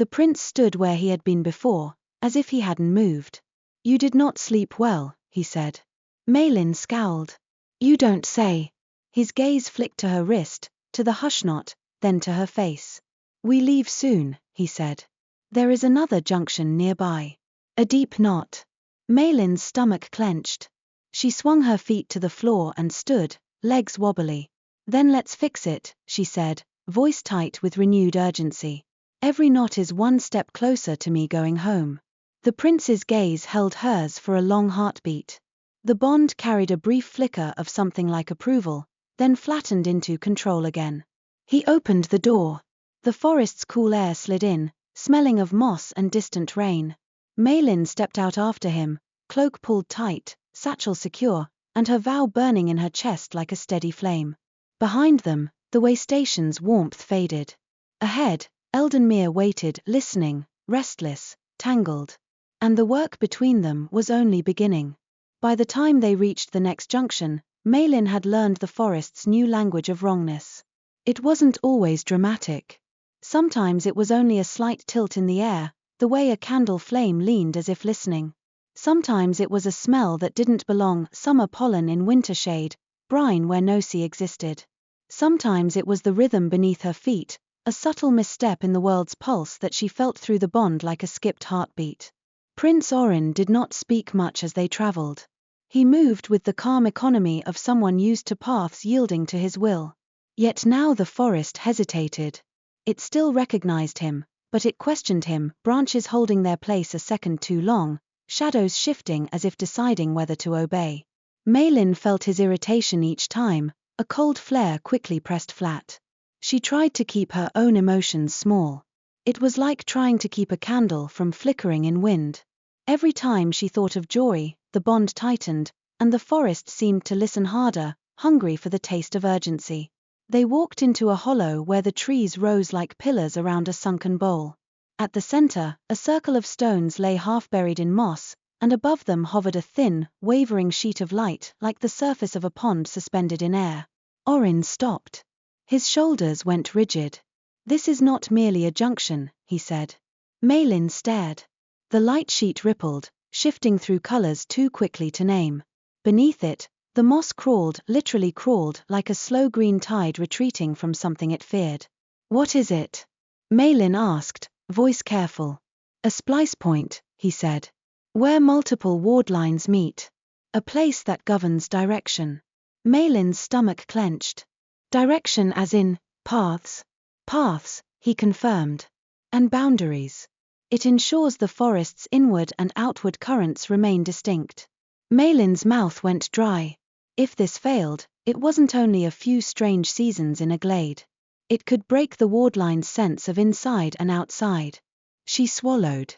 Speaker 1: The prince stood where he had been before, as if he hadn't moved. You did not sleep well, he said. Maelin scowled. You don't say. His gaze flicked to her wrist, to the hush knot, then to her face. We leave soon, he said. There is another junction nearby. A deep knot. Maelin's stomach clenched. She swung her feet to the floor and stood, legs wobbly. Then let's fix it, she said, voice tight with renewed urgency. Every knot is one step closer to me going home. The prince's gaze held hers for a long heartbeat. The bond carried a brief flicker of something like approval, then flattened into control again. He opened the door. The forest's cool air slid in, smelling of moss and distant rain. Maelin stepped out after him, cloak pulled tight, satchel secure, and her vow burning in her chest like a steady flame. Behind them, the way station's warmth faded. Ahead, Eldenmere waited, listening, restless, tangled. And the work between them was only beginning. By the time they reached the next junction, Maelin had learned the forest's new language of wrongness. It wasn't always dramatic. Sometimes it was only a slight tilt in the air, the way a candle flame leaned as if listening. Sometimes it was a smell that didn't belong, summer pollen in winter shade, brine where no sea existed. Sometimes it was the rhythm beneath her feet, a subtle misstep in the world's pulse that she felt through the bond like a skipped heartbeat. Prince Oryn did not speak much as they traveled. He moved with the calm economy of someone used to paths yielding to his will. Yet now the forest hesitated. It still recognized him, but it questioned him, branches holding their place a second too long, shadows shifting as if deciding whether to obey. Maelin felt his irritation each time, a cold flare quickly pressed flat. She tried to keep her own emotions small. It was like trying to keep a candle from flickering in wind. Every time she thought of joy, the bond tightened, and the forest seemed to listen harder, hungry for the taste of urgency. They walked into a hollow where the trees rose like pillars around a sunken bowl. At the center, a circle of stones lay half buried in moss, and above them hovered a thin, wavering sheet of light like the surface of a pond suspended in air. Oryn stopped. His shoulders went rigid. This is not merely a junction, he said. Maelin stared. The light sheet rippled, shifting through colors too quickly to name. Beneath it, the moss crawled, literally crawled, like a slow green tide retreating from something it feared. What is it? Maelin asked, voice careful. A splice point, he said. Where multiple wardlines meet. A place that governs direction. Maelin's stomach clenched. Direction as in, paths. Paths, he confirmed. And boundaries. It ensures the forest's inward and outward currents remain distinct. Maelin's mouth went dry. If this failed, it wasn't only a few strange seasons in a glade. It could break the wardline's sense of inside and outside. She swallowed.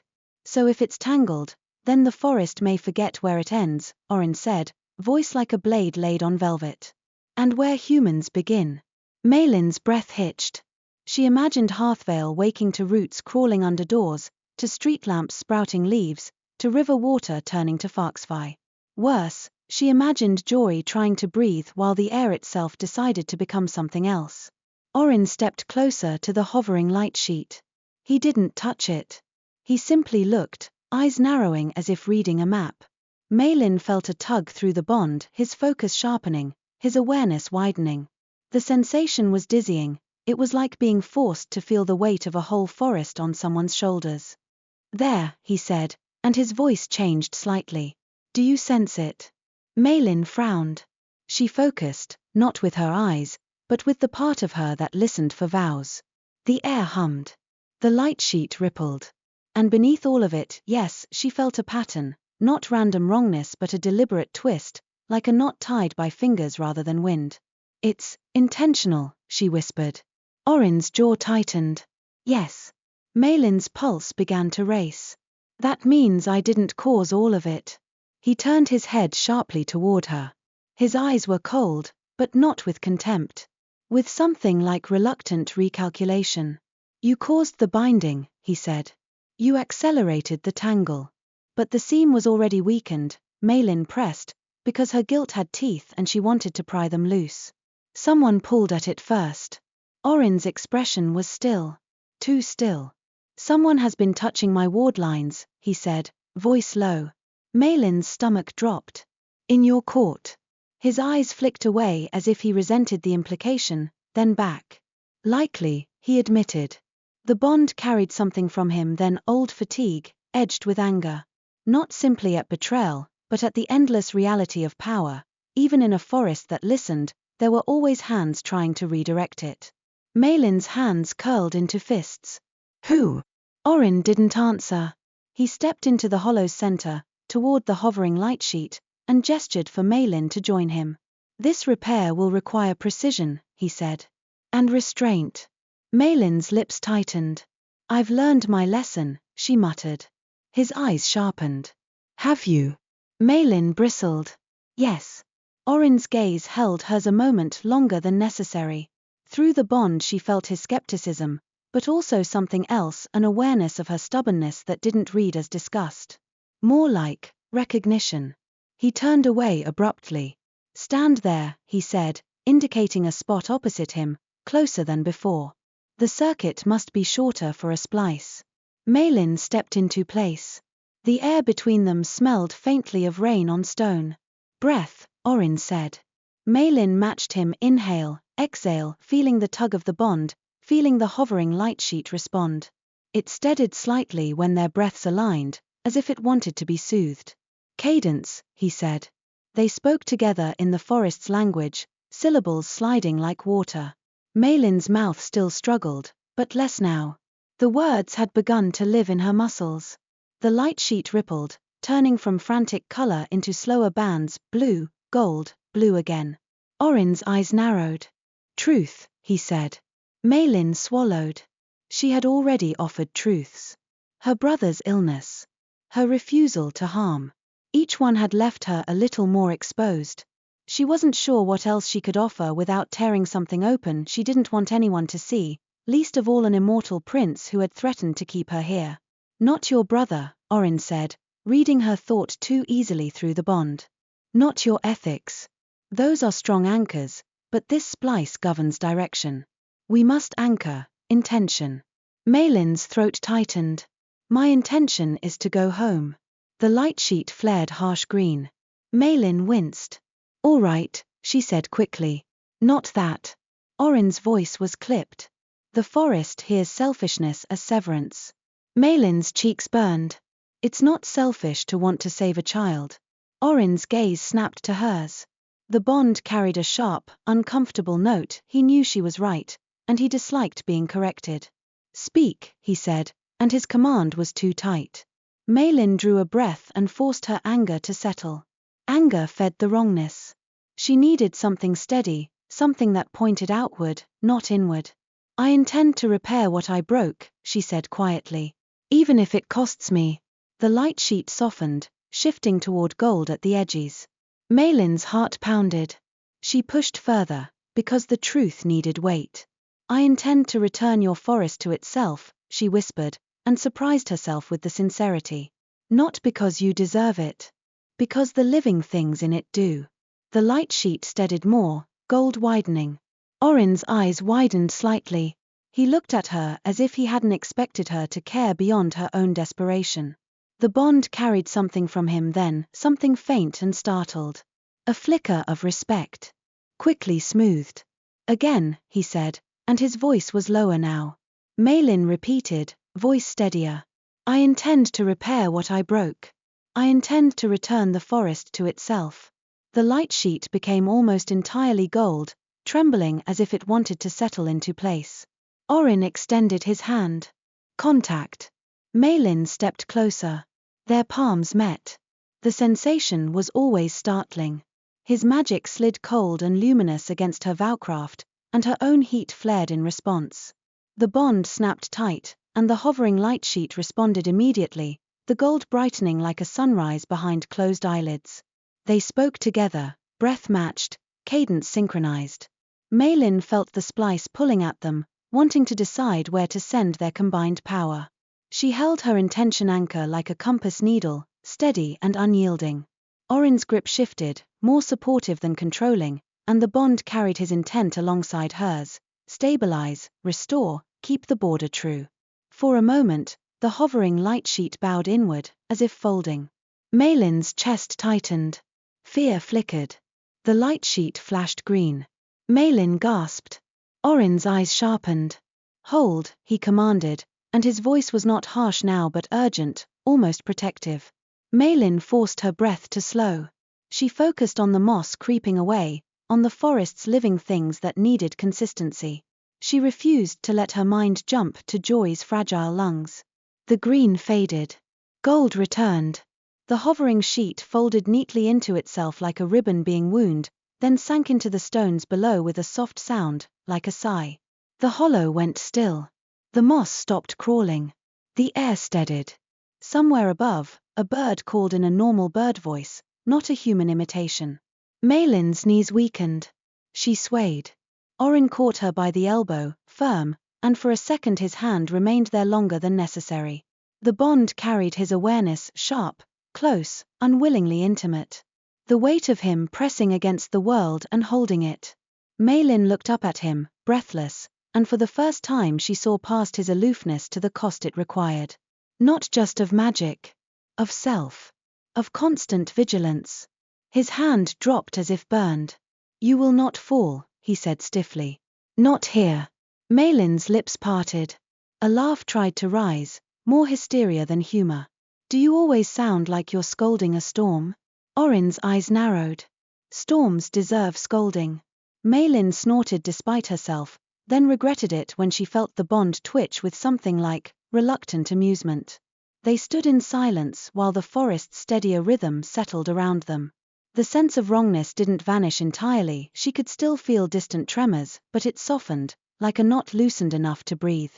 Speaker 1: So if it's tangled, then the forest may forget where it ends, Oryn said, voice like a blade laid on velvet. And where humans begin. Maelin's breath hitched. She imagined Harthvale waking to roots crawling under doors, to street lamps sprouting leaves, to river water turning to foxfire. Worse, she imagined joy trying to breathe while the air itself decided to become something else. Oryn stepped closer to the hovering light sheet. He didn't touch it. He simply looked, eyes narrowing as if reading a map. Maelin felt a tug through the bond, his focus sharpening, his awareness widening. The sensation was dizzying. It was like being forced to feel the weight of a whole forest on someone's shoulders. There, he said, and his voice changed slightly. Do you sense it? Maelin frowned. She focused, not with her eyes, but with the part of her that listened for vows. The air hummed. The light sheet rippled. And beneath all of it, yes, she felt a pattern, not random wrongness but a deliberate twist, like a knot tied by fingers rather than wind. It's intentional, she whispered. Oryn's jaw tightened. Yes. Maelin's pulse began to race. That means I didn't cause all of it. He turned his head sharply toward her. His eyes were cold, but not with contempt. With something like reluctant recalculation. You caused the binding, he said. You accelerated the tangle. But the seam was already weakened, Maelin pressed, because her guilt had teeth and she wanted to pry them loose. Someone pulled at it first. Oryn's expression was still. Too still. Someone has been touching my wardlines, he said, voice low. Maelin's stomach dropped. In your court. His eyes flicked away as if he resented the implication, then back. Likely, he admitted. The bond carried something from him then, old fatigue, edged with anger. Not simply at betrayal, but at the endless reality of power. Even in a forest that listened, there were always hands trying to redirect it. Maelin's hands curled into fists. Who? Oryn didn't answer. He stepped into the hollow's center, toward the hovering light sheet, and gestured for Maelin to join him. This repair will require precision, he said. And restraint. Maelin's lips tightened. I've learned my lesson, she muttered. His eyes sharpened. Have you? Maelin bristled. Yes. Oryn's gaze held hers a moment longer than necessary. Through the bond she felt his skepticism, but also something else, an awareness of her stubbornness that didn't read as disgust. More like recognition. He turned away abruptly. Stand there, he said, indicating a spot opposite him, closer than before. The circuit must be shorter for a splice. Maelin stepped into place. The air between them smelled faintly of rain on stone. Breath, Oryn said. Maelin matched him, inhale, exhale, feeling the tug of the bond, feeling the hovering light sheet respond. It steadied slightly when their breaths aligned, as if it wanted to be soothed. Cadence, he said. They spoke together in the forest's language, syllables sliding like water. Maelin's mouth still struggled, but less now. The words had begun to live in her muscles. The light sheet rippled, turning from frantic color into slower bands, blue, gold, blue again. Oryn's eyes narrowed. Truth, he said. Maelin swallowed. She had already offered truths. Her brother's illness. Her refusal to harm. Each one had left her a little more exposed. She wasn't sure what else she could offer without tearing something open she didn't want anyone to see, least of all an immortal prince who had threatened to keep her here. Not your brother, Oryn said, reading her thought too easily through the bond. Not your ethics. Those are strong anchors, but this splice governs direction. We must anchor intention. Maelin's throat tightened. My intention is to go home. The light sheet flared harsh green. Maelin winced. All right, she said quickly. Not that. Oryn's voice was clipped. The forest hears selfishness as severance. Maelin's cheeks burned. It's not selfish to want to save a child. Oryn's gaze snapped to hers. The bond carried a sharp, uncomfortable note. He knew she was right, and he disliked being corrected. Speak, he said, and his command was too tight. Maelin drew a breath and forced her anger to settle. Anger fed the wrongness. She needed something steady, something that pointed outward, not inward. I intend to repair what I broke, she said quietly. Even if it costs me. The light sheet softened, shifting toward gold at the edges. Maelin's heart pounded. She pushed further, because the truth needed weight. I intend to return your forest to itself, she whispered, and surprised herself with the sincerity. Not because you deserve it. Because the living things in it do. The light sheet steadied more, gold widening. Oryn's eyes widened slightly. He looked at her as if he hadn't expected her to care beyond her own desperation. The bond carried something from him then, something faint and startled. A flicker of respect. Quickly smoothed. Again, he said, and his voice was lower now. Maelin repeated, voice steadier. I intend to repair what I broke. I intend to return the forest to itself. The light sheet became almost entirely gold, trembling as if it wanted to settle into place. Oryn extended his hand. Contact. Maelin stepped closer. Their palms met. The sensation was always startling. His magic slid cold and luminous against her vowcraft, and her own heat flared in response. The bond snapped tight, and the hovering light sheet responded immediately, the gold brightening like a sunrise behind closed eyelids. They spoke together, breath matched, cadence synchronized. Maelin felt the splice pulling at them, wanting to decide where to send their combined power. She held her intention anchor like a compass needle, steady and unyielding. Oryn's grip shifted, more supportive than controlling, and the bond carried his intent alongside hers. Stabilize, restore, keep the border true. For a moment, the hovering light sheet bowed inward, as if folding. Maelin's chest tightened. Fear flickered. The light sheet flashed green. Maelin gasped. Oryn's eyes sharpened. "Hold," he commanded, and his voice was not harsh now but urgent, almost protective. Maelin forced her breath to slow. She focused on the moss creeping away, on the forest's living things that needed consistency. She refused to let her mind jump to Joy's fragile lungs. The green faded. Gold returned. The hovering sheet folded neatly into itself like a ribbon being wound, then sank into the stones below with a soft sound, like a sigh. The hollow went still. The moss stopped crawling. The air steadied. Somewhere above, a bird called in a normal bird voice, not a human imitation. Maelin's knees weakened. She swayed. Oryn caught her by the elbow, firm, and for a second his hand remained there longer than necessary. The bond carried his awareness sharp, close, unwillingly intimate. The weight of him pressing against the world and holding it. Maelin looked up at him, breathless, and for the first time she saw past his aloofness to the cost it required. Not just of magic. Of self. Of constant vigilance. His hand dropped as if burned. "You will not fall," he said stiffly. "Not here." Maelin's lips parted. A laugh tried to rise, more hysteria than humor. "Do you always sound like you're scolding a storm?" Oryn's eyes narrowed. "Storms deserve scolding." Maelin snorted despite herself, then regretted it when she felt the bond twitch with something like reluctant amusement. They stood in silence while the forest's steadier rhythm settled around them. The sense of wrongness didn't vanish entirely, she could still feel distant tremors, but it softened, like a knot loosened enough to breathe.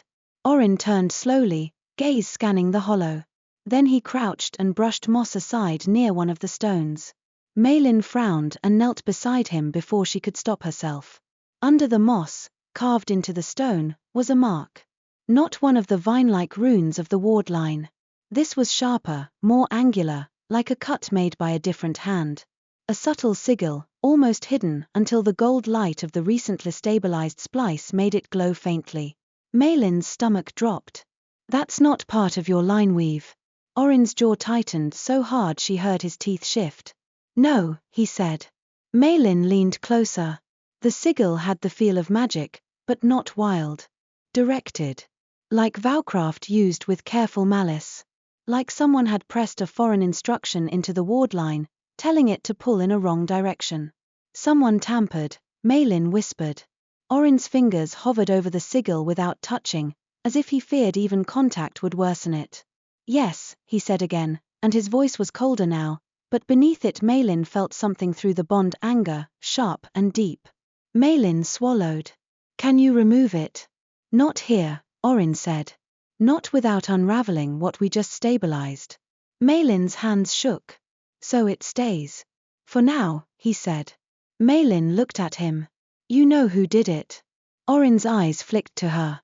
Speaker 1: Oryn turned slowly, gaze scanning the hollow. Then he crouched and brushed moss aside near one of the stones. Maelin frowned and knelt beside him before she could stop herself. Under the moss, carved into the stone, was a mark. Not one of the vine-like runes of the wardline. This was sharper, more angular, like a cut made by a different hand. A subtle sigil, almost hidden until the gold light of the recently stabilized splice made it glow faintly. Maelin's stomach dropped. "That's not part of your lineweave." Oryn's jaw tightened so hard she heard his teeth shift. "No," he said. Maelin leaned closer. The sigil had the feel of magic, but not wild. Directed. Like vowcraft used with careful malice. Like someone had pressed a foreign instruction into the wardline, telling it to pull in a wrong direction. "Someone tampered," Maelin whispered. Oryn's fingers hovered over the sigil without touching, as if he feared even contact would worsen it. "Yes," he said again, and his voice was colder now, but beneath it Maelin felt something through the bond, anger, sharp and deep. Maelin swallowed. "Can you remove it?" "Not here," Oryn said. "Not without unraveling what we just stabilized." Maelin's hands shook. "So it stays. For now," he said. Maelin looked at him. "You know who did it?" Oryn's eyes flicked to her.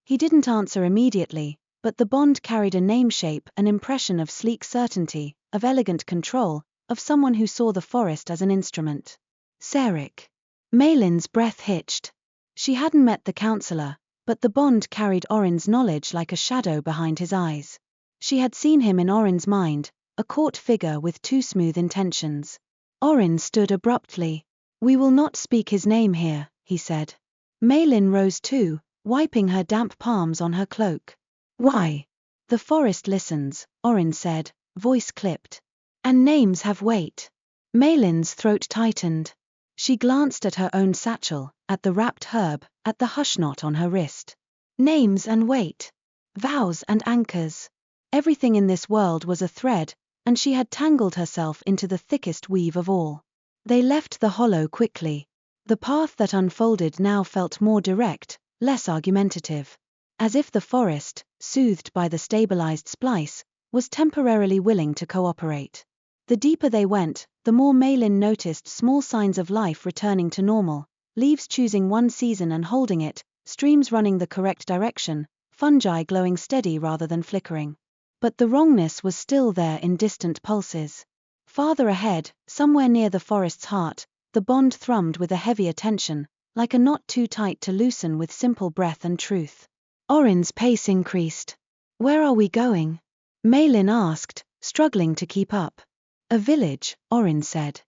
Speaker 1: He didn't answer immediately, but the bond carried a name shape, an impression of sleek certainty, of elegant control, of someone who saw the forest as an instrument. "Ceric." Maelin's breath hitched. She hadn't met the counselor, but the bond carried Oryn's knowledge like a shadow behind his eyes. She had seen him in Oryn's mind, a court figure with too smooth intentions. Oryn stood abruptly. "We will not speak his name here," he said. Maelin rose too, wiping her damp palms on her cloak. "Why?" "The forest listens," Oryn said, voice clipped. "And names have weight." Maelin's throat tightened. She glanced at her own satchel, at the wrapped herb, at the hush knot on her wrist. Names and weight. Vows and anchors. Everything in this world was a thread, and she had tangled herself into the thickest weave of all. They left the hollow quickly. The path that unfolded now felt more direct, less argumentative. As if the forest, soothed by the stabilized splice, was temporarily willing to cooperate. The deeper they went, the more Maelin noticed small signs of life returning to normal, leaves choosing one season and holding it, streams running the correct direction, fungi glowing steady rather than flickering. But the wrongness was still there in distant pulses. Farther ahead, somewhere near the forest's heart, the bond thrummed with a heavier tension, like a knot too tight to loosen with simple breath and truth. Oryn's pace increased. Where are we going? Maelin asked, struggling to keep up. A village, Oryn said.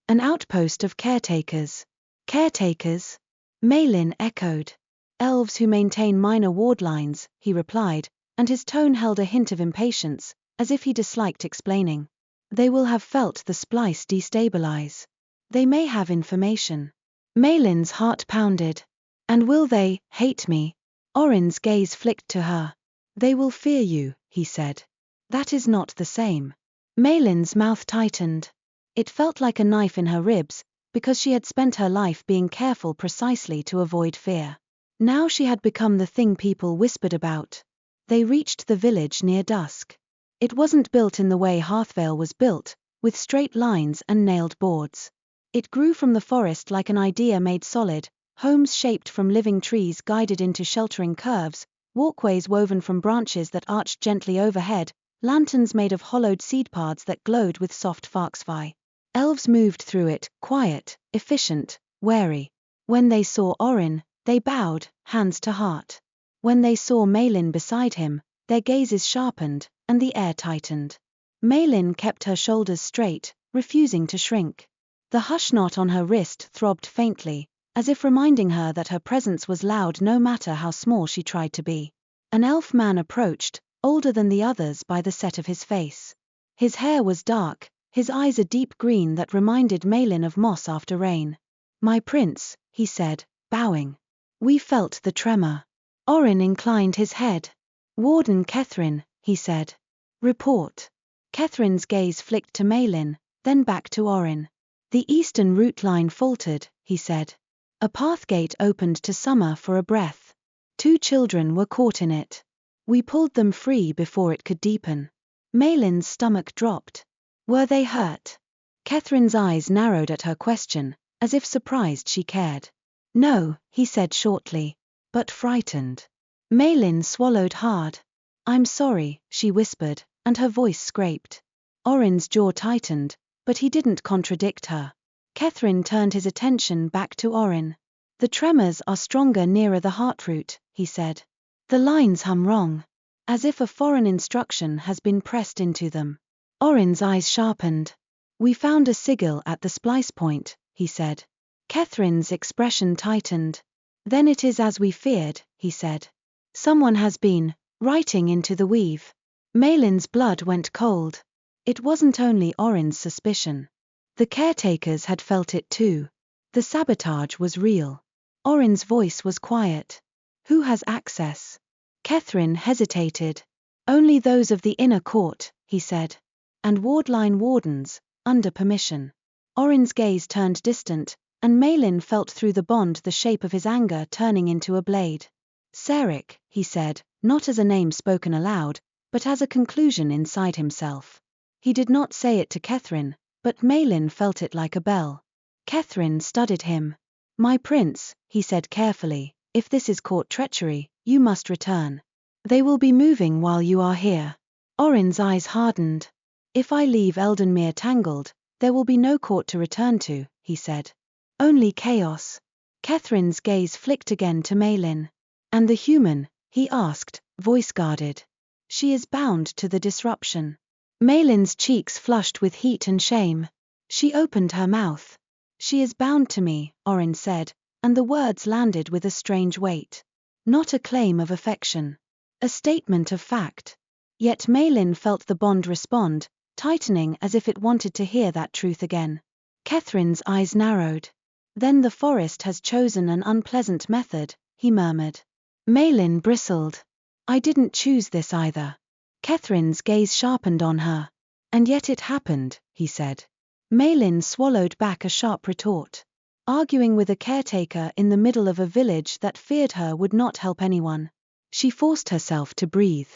Speaker 1: An outpost of caretakers. Caretakers? Maelin echoed. Elves who maintain minor wardlines, he replied, and his tone held a hint of impatience, as if he disliked explaining. They will have felt the splice destabilize. They may have information. Maelin's heart pounded. And will they hate me? Oryn's gaze flicked to her. They will fear you, he said. That is not the same. Maelin's mouth tightened. It felt like a knife in her ribs, because she had spent her life being careful precisely to avoid fear. Now she had become the thing people whispered about. They reached the village near dusk. It wasn't built in the way Harthvale was built, with straight lines and nailed boards. It grew from the forest like an idea made solid, homes shaped from living trees guided into sheltering curves, walkways woven from branches that arched gently overhead, lanterns made of hollowed seed pods that glowed with soft foxfire. Elves moved through it, quiet, efficient, wary. When they saw Oryn, they bowed, hands to heart. When they saw Maelin beside him, their gazes sharpened, and the air tightened. Maelin kept her shoulders straight, refusing to shrink. The hush knot on her wrist throbbed faintly, as if reminding her that her presence was loud no matter how small she tried to be. An elf man approached, older than the others by the set of his face. His hair was dark, his eyes a deep green that reminded Maelin of moss after rain. My prince, he said, bowing. We felt the tremor. Oryn inclined his head. Warden Catherine, he said. Report. Catherine's gaze flicked to Maelin, then back to Oryn. The eastern route line faltered, he said. A pathgate opened to summer for a breath. 2 children were caught in it. We pulled them free before it could deepen. Maelin's stomach dropped. Were they hurt? Catherine's eyes narrowed at her question, as if surprised she cared. No, he said shortly. But frightened. Maelin swallowed hard. I'm sorry, she whispered, and her voice scraped. Oryn's jaw tightened, but he didn't contradict her. Catherine turned his attention back to Oryn. The tremors are stronger nearer the heartroot, he said. The lines hum wrong. As if a foreign instruction has been pressed into them. Oryn's eyes sharpened. We found a sigil at the splice point, he said. Catherine's expression tightened. Then it is as we feared, he said. Someone has been writing into the weave. Maelin's blood went cold. It wasn't only Oryn's suspicion. The caretakers had felt it too. The sabotage was real. Oryn's voice was quiet. Who has access? Catherine hesitated. Only those of the inner court, he said. And wardline wardens, under permission. Oryn's gaze turned distant, and Maelin felt through the bond the shape of his anger turning into a blade. Sarek, he said, not as a name spoken aloud, but as a conclusion inside himself. He did not say it to Catherine, but Maelin felt it like a bell. Catherine studied him. My prince, he said carefully, if this is court treachery, you must return. They will be moving while you are here. Oryn's eyes hardened. If I leave Eldenmere tangled, there will be no court to return to, he said. Only chaos. Catherine's gaze flicked again to Maelin. And the human, he asked, voice guarded. She is bound to the disruption. Maelin's cheeks flushed with heat and shame. She opened her mouth. She is bound to me, Oryn said, and the words landed with a strange weight. Not a claim of affection. A statement of fact. Yet Maelin felt the bond respond, tightening as if it wanted to hear that truth again. Catherine's eyes narrowed. Then the forest has chosen an unpleasant method, he murmured. Maelin bristled. I didn't choose this either. Catherine's gaze sharpened on her. And yet it happened, he said. Maelin swallowed back a sharp retort. Arguing with a caretaker in the middle of a village that feared her would not help anyone. She forced herself to breathe.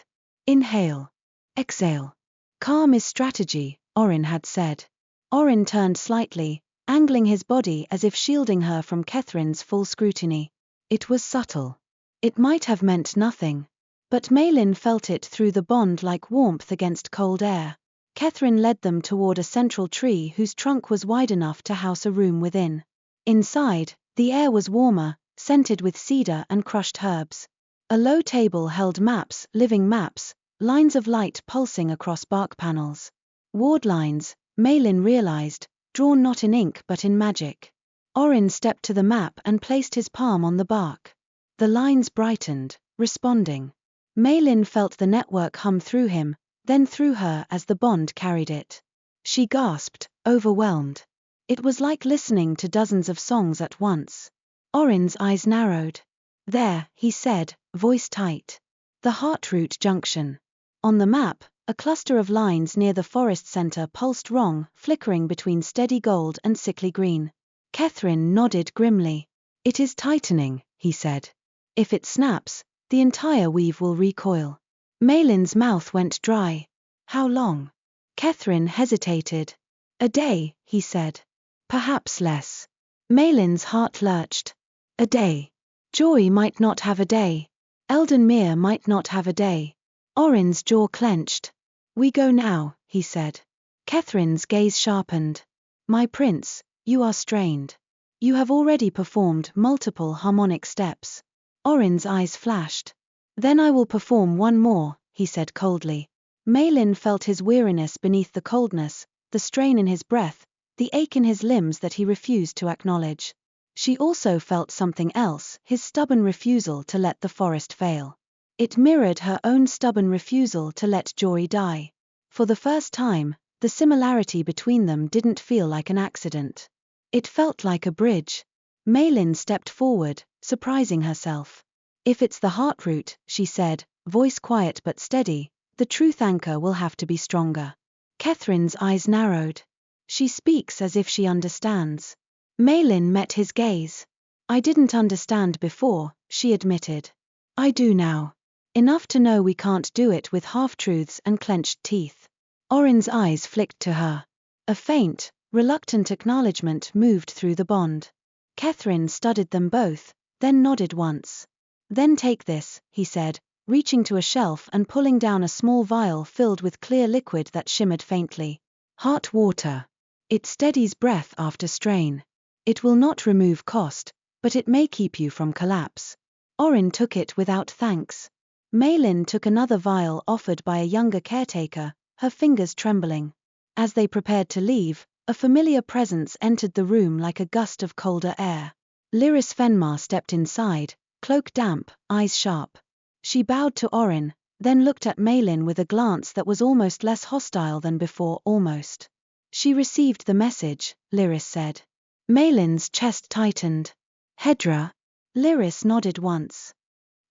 Speaker 1: Inhale. Exhale. Calm is strategy, Oryn had said. Oryn turned slightly, angling his body as if shielding her from Catherine's full scrutiny. It was subtle. It might have meant nothing. But Maelin felt it through the bond like warmth against cold air. Catherine led them toward a central tree whose trunk was wide enough to house a room within. Inside, the air was warmer, scented with cedar and crushed herbs. A low table held maps, living maps, lines of light pulsing across bark panels. Wardlines, Maelin realized, drawn not in ink but in magic. Oryn stepped to the map and placed his palm on the bark. The lines brightened, responding. Maelin felt the network hum through him, then through her as the bond carried it. She gasped, overwhelmed. It was like listening to dozens of songs at once. Oryn's eyes narrowed. There, he said, voice tight. The Heartroot Junction. On the map, a cluster of lines near the forest center pulsed wrong, flickering between steady gold and sickly green. Kethrin nodded grimly. It is tightening, he said. If it snaps, the entire weave will recoil. Maelin's mouth went dry. How long? Kethrin hesitated. A day, he said. Perhaps less. Maelin's heart lurched. A day. Joy might not have a day. Eldenmere might not have a day. Oryn's jaw clenched. We go now, he said. Kethrin's gaze sharpened. My prince, you are strained. You have already performed multiple harmonic steps. Oryn's eyes flashed. Then I will perform one more, he said coldly. Maelin felt his weariness beneath the coldness, the strain in his breath, the ache in his limbs that he refused to acknowledge. She also felt something else, his stubborn refusal to let the forest fail. It mirrored her own stubborn refusal to let Jory die. For the first time, the similarity between them didn't feel like an accident. It felt like a bridge. Maelin stepped forward, surprising herself. If it's the Heartroot, she said, voice quiet but steady, the truth anchor will have to be stronger. Kethrin's eyes narrowed. She speaks as if she understands. Maelin met his gaze. I didn't understand before, she admitted. I do now. Enough to know we can't do it with half-truths and clenched teeth. Oryn's eyes flicked to her. A faint, reluctant acknowledgement moved through the bond. Kethrin studied them both, then nodded once. Then take this, he said, reaching to a shelf and pulling down a small vial filled with clear liquid that shimmered faintly. Heart water. It steadies breath after strain. It will not remove cost, but it may keep you from collapse. Oryn took it without thanks. Maelin took another vial offered by a younger caretaker, her fingers trembling. As they prepared to leave, a familiar presence entered the room like a gust of colder air. Lyris Fenmar stepped inside, cloak damp, eyes sharp. She bowed to Oryn, then looked at Maelin with a glance that was almost less hostile than before, almost. She received the message, Lyris said. Maelin's chest tightened. Hedra? Lyris nodded once.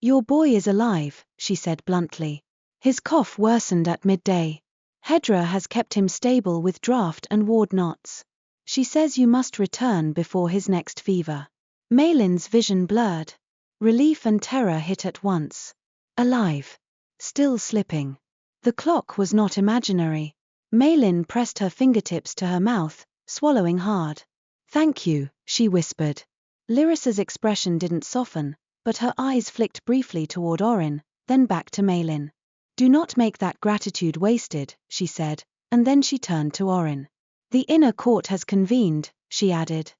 Speaker 1: Your boy is alive, she said bluntly. His cough worsened at midday. Hedra has kept him stable with draft and ward knots. She says you must return before his next fever. Maelin's vision blurred. Relief and terror hit at once. Alive. Still slipping. The clock was not imaginary. Maelin pressed her fingertips to her mouth, swallowing hard. Thank you, she whispered. Lyris's expression didn't soften, but her eyes flicked briefly toward Oryn, then back to Maelin. Do not make that gratitude wasted, she said, and then she turned to Oryn. The inner court has convened, she added.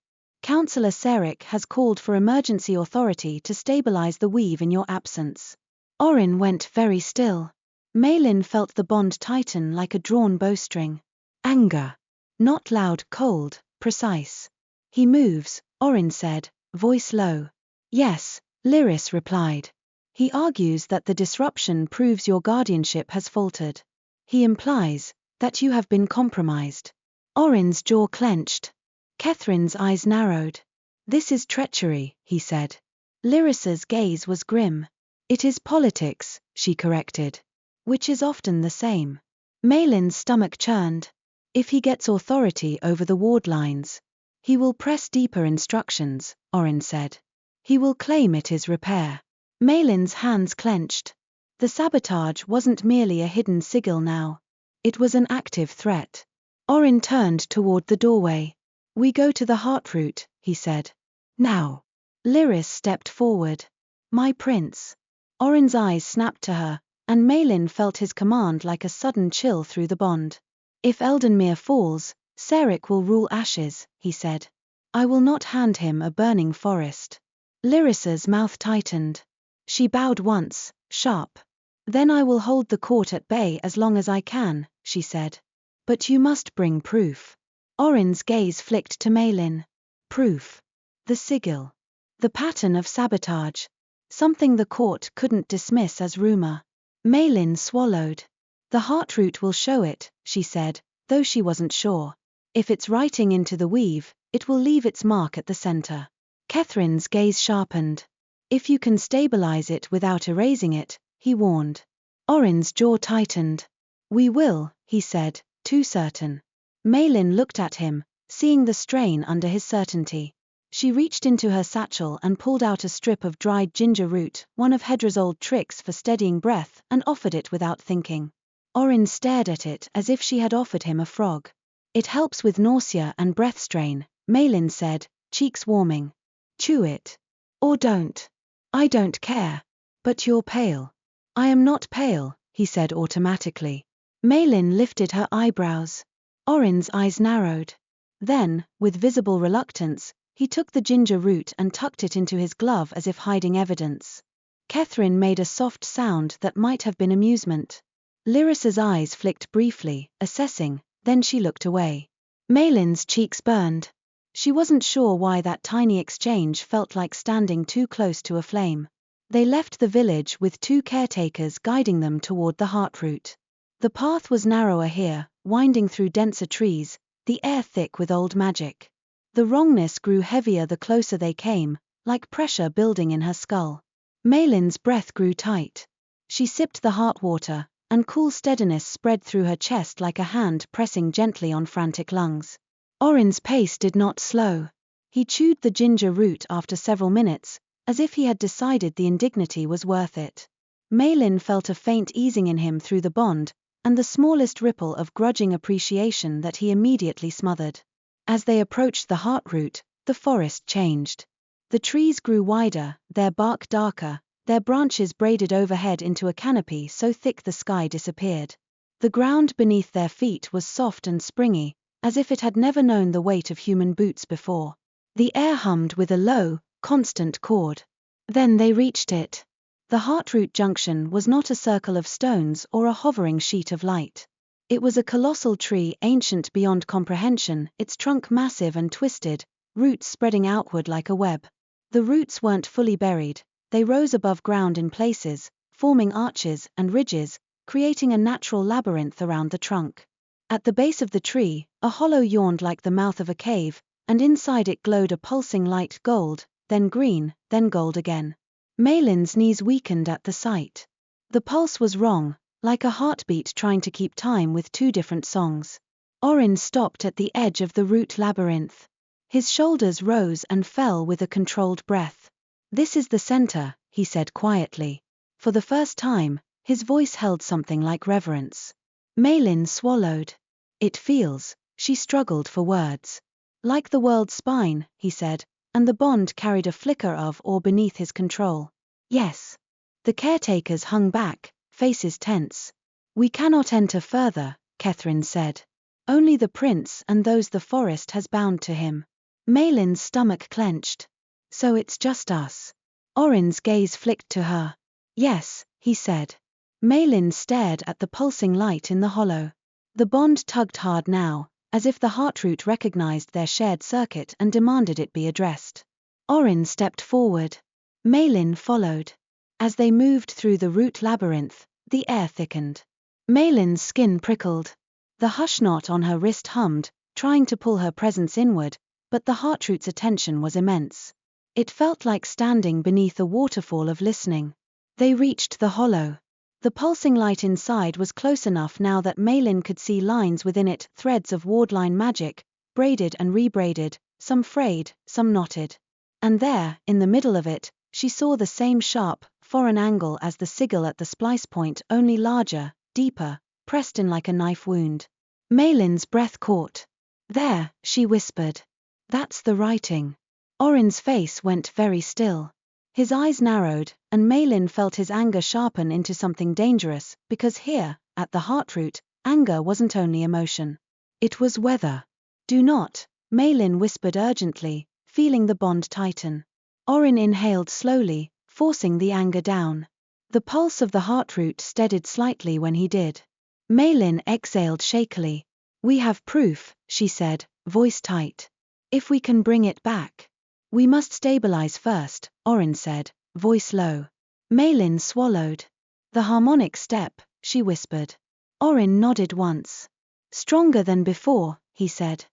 Speaker 1: Councillor Seric has called for emergency authority to stabilize the weave in your absence. Oryn went very still. Maelin felt the bond tighten like a drawn bowstring. Anger. Not loud, cold, precise. He moves, Oryn said, voice low. Yes, Lyris replied. He argues that the disruption proves your guardianship has faltered. He implies that you have been compromised. Oryn's jaw clenched. Kethrin's eyes narrowed. This is treachery, he said. Lyris's gaze was grim. It is politics, she corrected. Which is often the same. Maelin's stomach churned. If he gets authority over the wardlines, he will press deeper instructions, Oryn said. He will claim it is repair. Maelin's hands clenched. The sabotage wasn't merely a hidden sigil now. It was an active threat. Oryn turned toward the doorway. We go to the Heartroot, he said. Now. Lyris stepped forward. My prince. Oryn's eyes snapped to her, and Maelin felt his command like a sudden chill through the bond. If Eldenmere falls, Seric will rule ashes, he said. I will not hand him a burning forest. Lyris's mouth tightened. She bowed once, sharp. Then I will hold the court at bay as long as I can, she said. But you must bring proof. Oryn's gaze flicked to Maelin. Proof. The sigil. The pattern of sabotage. Something the court couldn't dismiss as rumor. Maelin swallowed. The heartroot will show it, she said, though she wasn't sure. If it's writing into the weave, it will leave its mark at the center. Catherine's gaze sharpened. If you can stabilize it without erasing it, he warned. Oryn's jaw tightened. We will, he said, too certain. Maelin looked at him, seeing the strain under his certainty. She reached into her satchel and pulled out a strip of dried ginger root, one of Hedra's old tricks for steadying breath, and offered it without thinking. Oryn stared at it as if she had offered him a frog. It helps with nausea and breath strain, Maelin said, cheeks warming. Chew it. Or don't. I don't care. But you're pale. I am not pale, he said automatically. Maelin lifted her eyebrows. Oryn's eyes narrowed. Then, with visible reluctance, he took the ginger root and tucked it into his glove as if hiding evidence. Catherine made a soft sound that might have been amusement. Lyrissa's eyes flicked briefly, assessing, then she looked away. Maelin's cheeks burned. She wasn't sure why that tiny exchange felt like standing too close to a flame. They left the village with 2 caretakers guiding them toward the heartroot. The path was narrower here, winding through denser trees, the air thick with old magic. The wrongness grew heavier the closer they came, like pressure building in her skull. Maelin's breath grew tight. She sipped the heart water, and cool steadiness spread through her chest like a hand pressing gently on frantic lungs. Oryn's pace did not slow. He chewed the ginger root after several minutes, as if he had decided the indignity was worth it. Maelin felt a faint easing in him through the bond, and the smallest ripple of grudging appreciation that he immediately smothered. As they approached the heartroot, the forest changed. The trees grew wider, their bark darker, their branches braided overhead into a canopy so thick the sky disappeared. The ground beneath their feet was soft and springy, as if it had never known the weight of human boots before. The air hummed with a low, constant chord. Then they reached it. The heartroot junction was not a circle of stones or a hovering sheet of light. It was a colossal tree ancient beyond comprehension, its trunk massive and twisted, roots spreading outward like a web. The roots weren't fully buried, they rose above ground in places, forming arches and ridges, creating a natural labyrinth around the trunk. At the base of the tree, a hollow yawned like the mouth of a cave, and inside it glowed a pulsing light gold, then green, then gold again. Maelin's knees weakened at the sight. The pulse was wrong, like a heartbeat trying to keep time with 2 different songs. Oryn stopped at the edge of the root labyrinth. His shoulders rose and fell with a controlled breath. This is the center, he said quietly. For the first time, his voice held something like reverence. Maelin swallowed. It feels, she struggled for words. Like the world's spine, he said, and the bond carried a flicker of awe beneath his control. Yes. The caretakers hung back, faces tense. We cannot enter further, Catherine said. Only the prince and those the forest has bound to him. Maelin's stomach clenched. So it's just us. Oryn's gaze flicked to her. Yes, he said. Maelin stared at the pulsing light in the hollow. The bond tugged hard now, as if the heartroot recognized their shared circuit and demanded it be addressed. Oryn stepped forward. Maelin followed. As they moved through the root labyrinth, the air thickened. Maelin's skin prickled. The hush knot on her wrist hummed, trying to pull her presence inward, but the heartroot's attention was immense. It felt like standing beneath a waterfall of listening. They reached the hollow. The pulsing light inside was close enough now that Maelin could see lines within it, threads of wardline magic, braided and rebraided, some frayed, some knotted. And there, in the middle of it, she saw the same sharp, foreign angle as the sigil at the splice point, only larger, deeper, pressed in like a knife wound. Maelin's breath caught. There, she whispered. That's the writing. Oryn's face went very still. His eyes narrowed, and Maelin felt his anger sharpen into something dangerous, because here, at the heartroot, anger wasn't only emotion. It was weather. Do not, Maelin whispered urgently, feeling the bond tighten. Oryn inhaled slowly, forcing the anger down. The pulse of the heartroot steadied slightly when he did. Maelin exhaled shakily. "We have proof," she said, voice tight. "If we can bring it back." "We must stabilize first," Oryn said, voice low. Maelin swallowed. "The harmonic step," she whispered. Oryn nodded once. "Stronger than before," he said.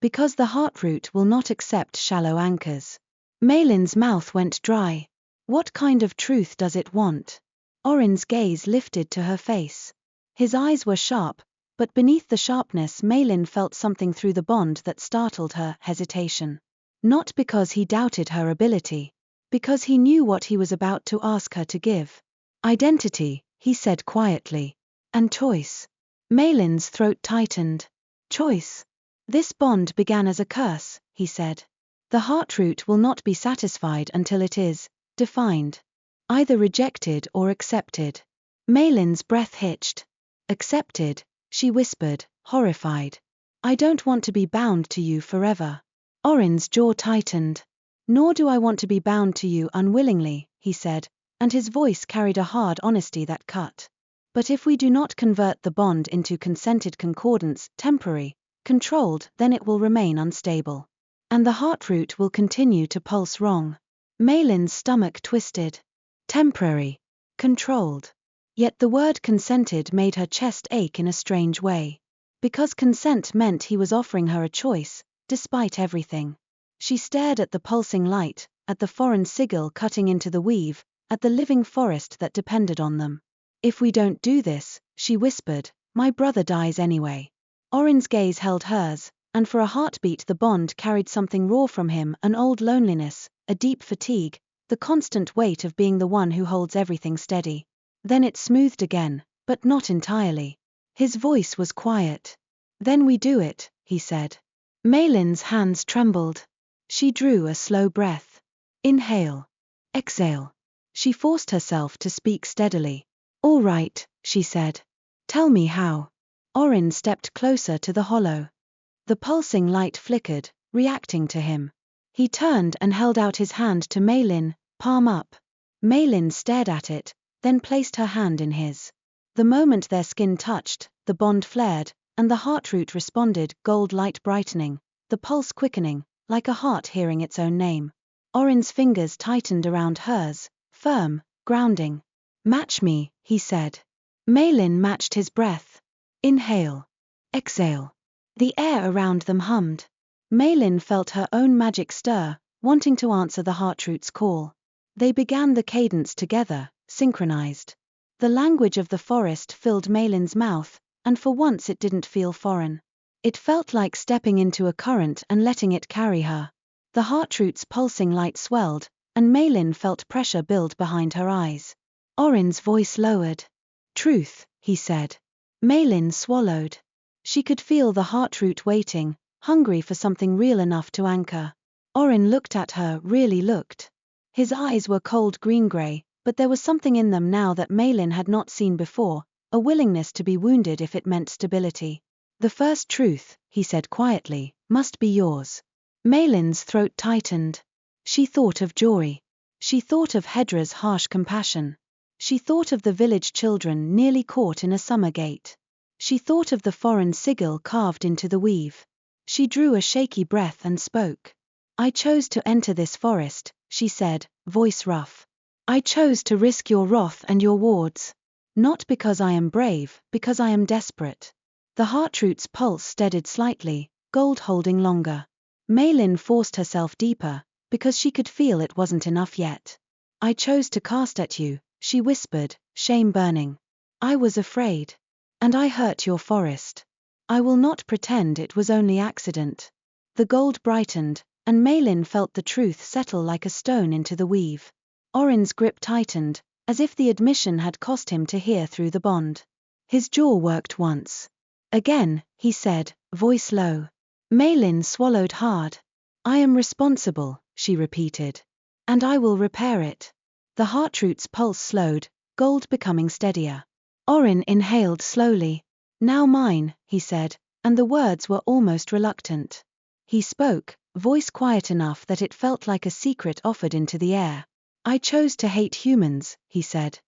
Speaker 1: "Because the heartroot will not accept shallow anchors." Maelin's mouth went dry. "What kind of truth does it want?" Oryn's gaze lifted to her face. His eyes were sharp, but beneath the sharpness Maelin felt something through the bond that startled her hesitation. Not because he doubted her ability. Because he knew what he was about to ask her to give. "Identity," he said quietly. "And choice." Maelin's throat tightened. "Choice." "This bond began as a curse," he said. "The heartroot will not be satisfied until it is defined. Either rejected or accepted." Maelin's breath hitched. "Accepted," she whispered, horrified. "I don't want to be bound to you forever." Oryn's jaw tightened. "Nor do I want to be bound to you unwillingly," he said, and his voice carried a hard honesty that cut. "But if we do not convert the bond into consented concordance, temporary, controlled, then it will remain unstable. And the heartroot will continue to pulse wrong." Maelin's stomach twisted. Temporary. Controlled. Yet the word consented made her chest ache in a strange way. Because consent meant he was offering her a choice, despite everything. She stared at the pulsing light, at the foreign sigil cutting into the weave, at the living forest that depended on them. "If we don't do this," she whispered, "my brother dies anyway." Oryn's gaze held hers, and for a heartbeat the bond carried something raw from him, an old loneliness, a deep fatigue, the constant weight of being the one who holds everything steady. Then it smoothed again, but not entirely. His voice was quiet. "Then we do it," he said. Maelin's hands trembled. She drew a slow breath. Inhale. Exhale. She forced herself to speak steadily. "All right," she said. "Tell me how." Oryn stepped closer to the hollow. The pulsing light flickered, reacting to him. He turned and held out his hand to Maelin, palm up. Maelin stared at it, then placed her hand in his. The moment their skin touched, the bond flared, and the heartroot responded, gold light brightening, the pulse quickening, like a heart hearing its own name. Oryn's fingers tightened around hers, firm, grounding. "Match me," he said. Maelin matched his breath. Inhale. Exhale. The air around them hummed. Maelin felt her own magic stir, wanting to answer the heartroot's call. They began the cadence together, synchronized. The language of the forest filled Maelin's mouth, and for once it didn't feel foreign. It felt like stepping into a current and letting it carry her. The heartroot's pulsing light swelled, and Maelin felt pressure build behind her eyes. Oryn's voice lowered. "Truth," he said. Maelin swallowed. She could feel the heartroot waiting, hungry for something real enough to anchor. Oryn looked at her, really looked. His eyes were cold green-gray, but there was something in them now that Maelin had not seen before, a willingness to be wounded if it meant stability. "The first truth," he said quietly, "must be yours." Maelin's throat tightened. She thought of Jory. She thought of Hedra's harsh compassion. She thought of the village children nearly caught in a summer gate. She thought of the foreign sigil carved into the weave. She drew a shaky breath and spoke. "I chose to enter this forest," she said, voice rough. "I chose to risk your wrath and your wards. Not because I am brave, because I am desperate." The heartroot's pulse steadied slightly, gold holding longer. Maelin forced herself deeper, because she could feel it wasn't enough yet. "I chose to cast at you," she whispered, shame burning. "I was afraid. And I hurt your forest. I will not pretend it was only accident." The gold brightened, and Maelin felt the truth settle like a stone into the weave. Oryn's grip tightened, as if the admission had cost him to hear through the bond. His jaw worked once. "Again," he said, voice low. Maelin swallowed hard. "I am responsible," she repeated. "And I will repair it." The heartroot's pulse slowed, gold becoming steadier. Oryn inhaled slowly. "Now mine," he said, and the words were almost reluctant. He spoke, voice quiet enough that it felt like a secret offered into the air. I chose to hate humans, he said.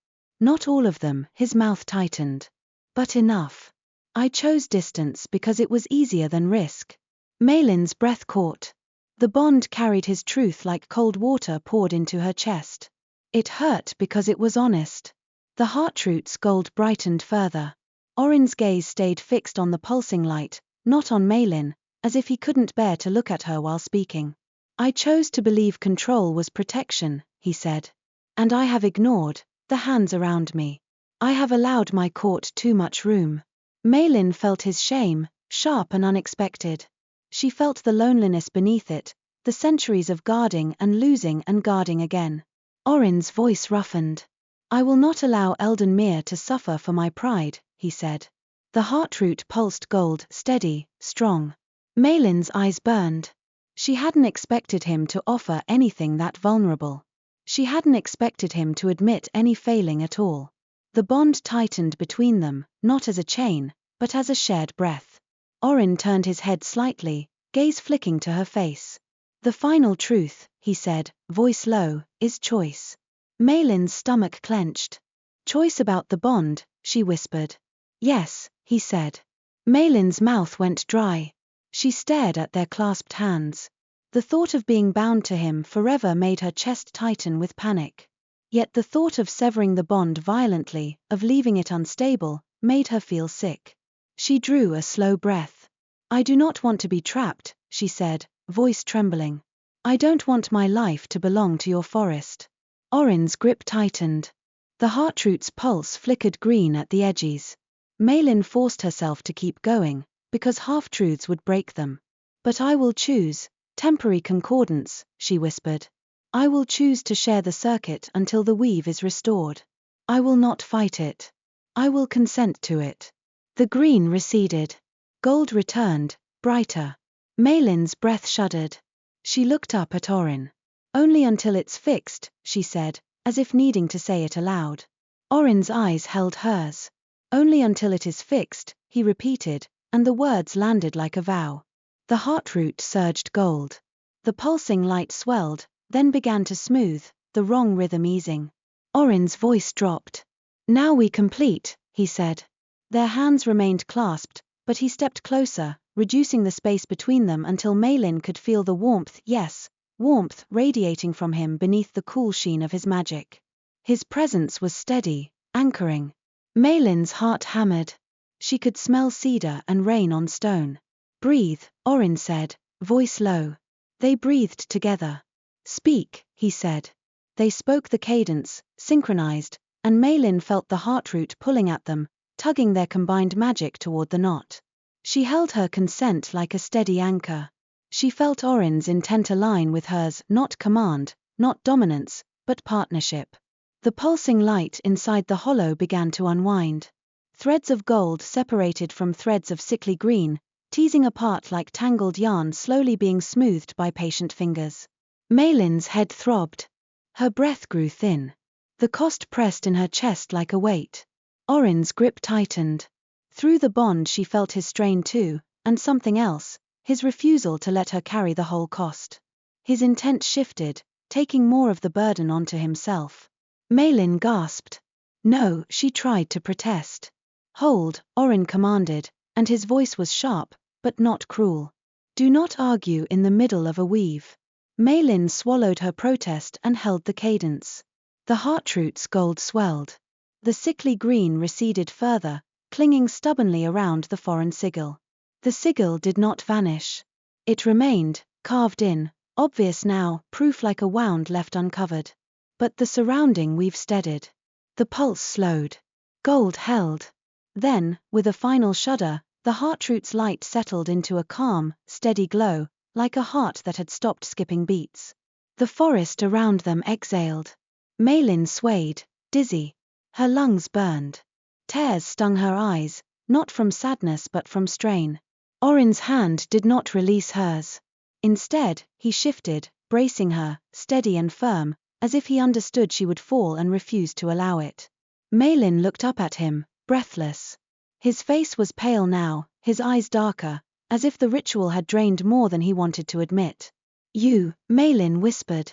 Speaker 1: Not all of them, his mouth tightened. But enough. I chose distance because it was easier than risk. Maelin's breath caught. The bond carried his truth like cold water poured into her chest. It hurt because it was honest. The heartroot's gold brightened further. Oryn's gaze stayed fixed on the pulsing light, not on Maelin, as if he couldn't bear to look at her while speaking. I chose to believe control was protection, he said. And I have ignored the hands around me. I have allowed my court too much room. Maelin felt his shame, sharp and unexpected. She felt the loneliness beneath it, the centuries of guarding and losing and guarding again. Oryn's voice roughened. I will not allow Eldenmere to suffer for my pride, he said. The heartroot pulsed gold, steady, strong. Maelin's eyes burned. She hadn't expected him to offer anything that vulnerable. She hadn't expected him to admit any failing at all. The bond tightened between them, not as a chain, but as a shared breath. Oryn turned his head slightly, gaze flicking to her face. The final truth, he said, voice low, is choice. Maelin's stomach clenched. Choice about the bond, she whispered. Yes, he said. Maelin's mouth went dry. She stared at their clasped hands. The thought of being bound to him forever made her chest tighten with panic. Yet the thought of severing the bond violently, of leaving it unstable, made her feel sick. She drew a slow breath. I do not want to be trapped, she said, voice trembling. I don't want my life to belong to your forest. Oryn's grip tightened. The heartroot's pulse flickered green at the edges. Maelin forced herself to keep going, because half-truths would break them. But I will choose temporary concordance, she whispered. I will choose to share the circuit until the weave is restored. I will not fight it. I will consent to it. The green receded. Gold returned, brighter. Maelin's breath shuddered. She looked up at Oryn. Only until it's fixed, she said, as if needing to say it aloud. Oryn's eyes held hers. Only until it is fixed, he repeated, and the words landed like a vow. The heartroot surged gold. The pulsing light swelled, then began to smooth, the wrong rhythm easing. Oryn's voice dropped. Now we complete, he said. Their hands remained clasped, but he stepped closer, reducing the space between them until Maelin could feel the warmth, yes, warmth radiating from him beneath the cool sheen of his magic. His presence was steady, anchoring. Maelin's heart hammered. She could smell cedar and rain on stone. Breathe, Oryn said, voice low. They breathed together. Speak, he said. They spoke the cadence, synchronized, and Maelin felt the heartroot pulling at them, tugging their combined magic toward the knot. She held her consent like a steady anchor. She felt Oryn's intent align with hers, not command, not dominance, but partnership. The pulsing light inside the hollow began to unwind. Threads of gold separated from threads of sickly green, teasing apart like tangled yarn slowly being smoothed by patient fingers. Maelin's head throbbed. Her breath grew thin. The cost pressed in her chest like a weight. Oryn's grip tightened. Through the bond she felt his strain too, and something else, his refusal to let her carry the whole cost. His intent shifted, taking more of the burden onto himself. Maelin gasped. No, she tried to protest. Hold, Oryn commanded, and his voice was sharp, but not cruel. Do not argue in the middle of a weave. Maelin swallowed her protest and held the cadence. The heartroot's gold swelled. The sickly green receded further, clinging stubbornly around the foreign sigil. The sigil did not vanish. It remained, carved in, obvious now, proof like a wound left uncovered. But the surrounding weave steadied. The pulse slowed. Gold held. Then, with a final shudder, the heartroot's light settled into a calm, steady glow, like a heart that had stopped skipping beats. The forest around them exhaled. Maelin swayed, dizzy. Her lungs burned. Tears stung her eyes, not from sadness but from strain. Oryn's hand did not release hers. Instead, he shifted, bracing her, steady and firm, as if he understood she would fall and refused to allow it. Maelin looked up at him, breathless. His face was pale now, his eyes darker, as if the ritual had drained more than he wanted to admit. You, Maelin whispered.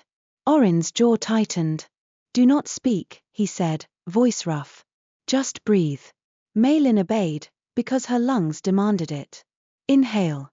Speaker 1: Oryn's jaw tightened. "Do not speak," he said, voice rough. "Just breathe." Maelin obeyed, because her lungs demanded it. Inhale.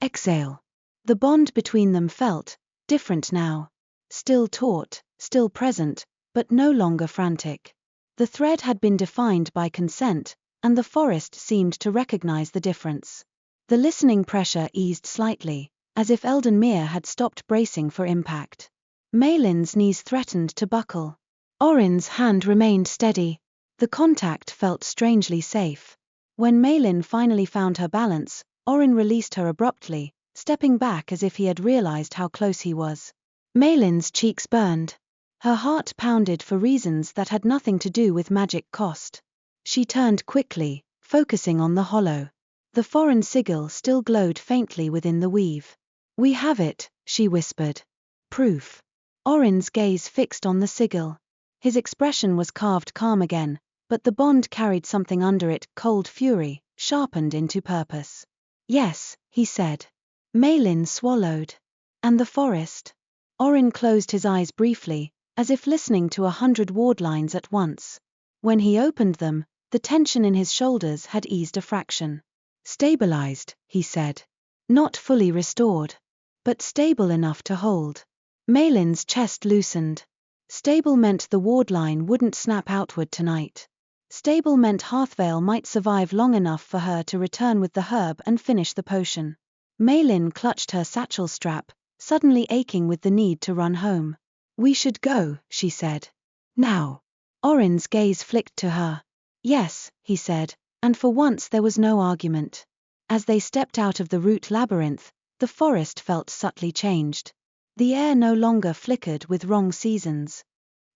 Speaker 1: Exhale. The bond between them felt different now. Still taut, still present, but no longer frantic. The thread had been defined by consent, and the forest seemed to recognize the difference. The listening pressure eased slightly, as if Eldenmere had stopped bracing for impact. Maelin's knees threatened to buckle. Oryn's hand remained steady. The contact felt strangely safe. When Maelin finally found her balance, Oryn released her abruptly, stepping back as if he had realized how close he was. Maelin's cheeks burned. Her heart pounded for reasons that had nothing to do with magic cost. She turned quickly, focusing on the hollow. The foreign sigil still glowed faintly within the weave. "We have it," she whispered. "Proof." Oryn's gaze fixed on the sigil. His expression was carved calm again, but the bond carried something under it, cold fury, sharpened into purpose. "Yes," he said. Maelin swallowed. "And the forest?" Oryn closed his eyes briefly, as if listening to 100 wardlines at once. When he opened them, the tension in his shoulders had eased a fraction. "Stabilized," he said. "Not fully restored, but stable enough to hold." Maelin's chest loosened. Stable meant the wardline wouldn't snap outward tonight. Stable meant Harthvale might survive long enough for her to return with the herb and finish the potion. Maelin clutched her satchel strap, suddenly aching with the need to run home. "We should go," she said. "Now." Oryn's gaze flicked to her. "Yes," he said, and for once there was no argument. As they stepped out of the root labyrinth, the forest felt subtly changed. The air no longer flickered with wrong seasons.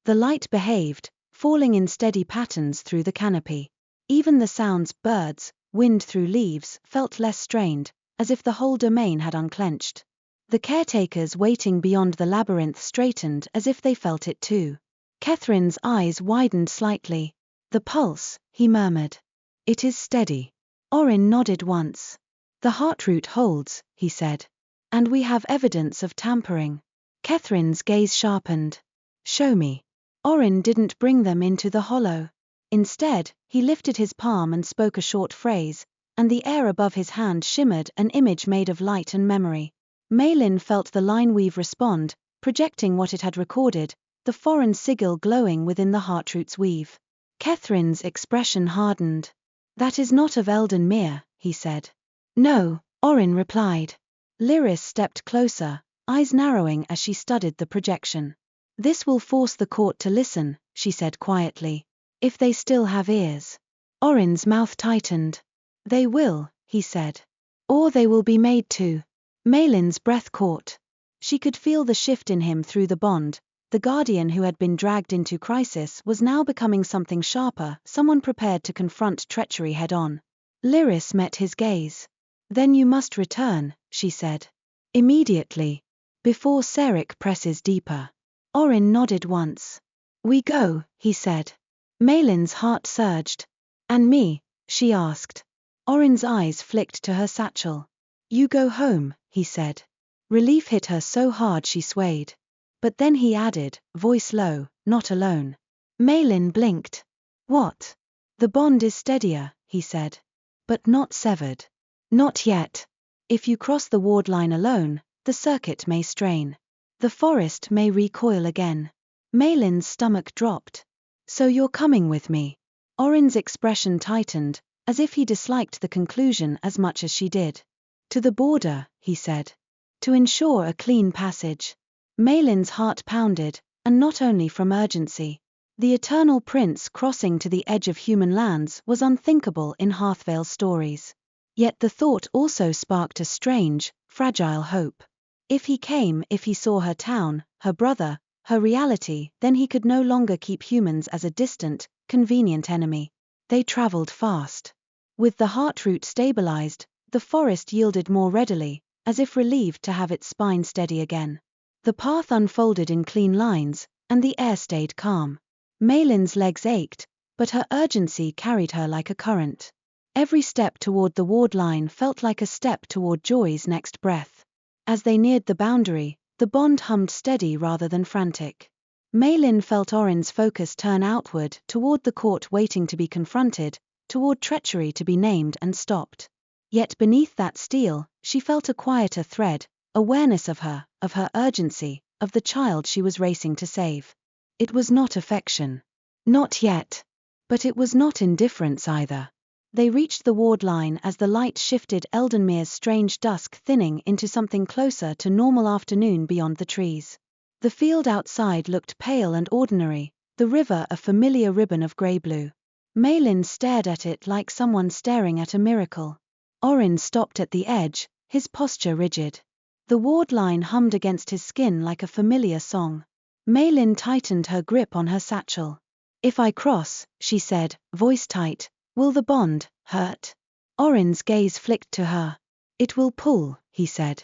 Speaker 1: The light behaved, falling in steady patterns through the canopy. Even the sounds, birds, wind through leaves, felt less strained, as if the whole domain had unclenched. The caretakers waiting beyond the labyrinth straightened as if they felt it too. Catherine's eyes widened slightly. "The pulse," he murmured. "It is steady." Oryn nodded once. "The heartroot holds," he said. "And we have evidence of tampering." Catherine's gaze sharpened. "Show me." Oryn didn't bring them into the hollow. Instead, he lifted his palm and spoke a short phrase, and the air above his hand shimmered, an image made of light and memory. Maelin felt the lineweave respond, projecting what it had recorded, the foreign sigil glowing within the heartroot's weave. Catherine's expression hardened. "That is not of Eldenmere," he said. "No," Oryn replied. Lyris stepped closer, eyes narrowing as she studied the projection. "This will force the court to listen," she said quietly. "If they still have ears." Oryn's mouth tightened. "They will," he said. "Or they will be made to." Maelin's breath caught. She could feel the shift in him through the bond. The guardian who had been dragged into crisis was now becoming something sharper, someone prepared to confront treachery head-on. Lyris met his gaze. "Then you must return," she said. "Immediately. Before Serik presses deeper." Oryn nodded once. "We go," he said. Maelin's heart surged. "And me?" she asked. Oryn's eyes flicked to her satchel. "You go home," he said. Relief hit her so hard she swayed. But then he added, voice low, "Not alone." Maelin blinked. "What?" "The bond is steadier," he said. "But not severed. Not yet. If you cross the wardline alone, the circuit may strain. The forest may recoil again." Maelin's stomach dropped. "So you're coming with me?" Oryn's expression tightened, as if he disliked the conclusion as much as she did. "To the border," he said. "To ensure a clean passage." Maelin's heart pounded, and not only from urgency. The eternal prince crossing to the edge of human lands was unthinkable in Harthvale's stories. Yet the thought also sparked a strange, fragile hope. If he came, if he saw her town, her brother, her reality, then he could no longer keep humans as a distant, convenient enemy. They traveled fast. With the heartroot stabilized, the forest yielded more readily, as if relieved to have its spine steady again. The path unfolded in clean lines, and the air stayed calm. Maelin's legs ached, but her urgency carried her like a current. Every step toward the wardline felt like a step toward joy's next breath. As they neared the boundary, The bond hummed steady rather than frantic. Maelin felt Oryn's focus turn outward, toward the court waiting to be confronted, toward treachery to be named and stopped. Yet beneath that steel, she felt a quieter thread, awareness of her urgency, of the child she was racing to save. It was not affection. Not yet. But it was not indifference either. They reached the ward line as the light shifted, Eldenmere's strange dusk thinning into something closer to normal afternoon beyond the trees. The field outside looked pale and ordinary, the river a familiar ribbon of grey-blue. Maelin stared at it like someone staring at a miracle. Oryn stopped at the edge, his posture rigid. The ward line hummed against his skin like a familiar song. Maelin tightened her grip on her satchel. "If I cross," she said, voice tight, "will the bond hurt?" Oryn's gaze flicked to her. "It will pull," he said.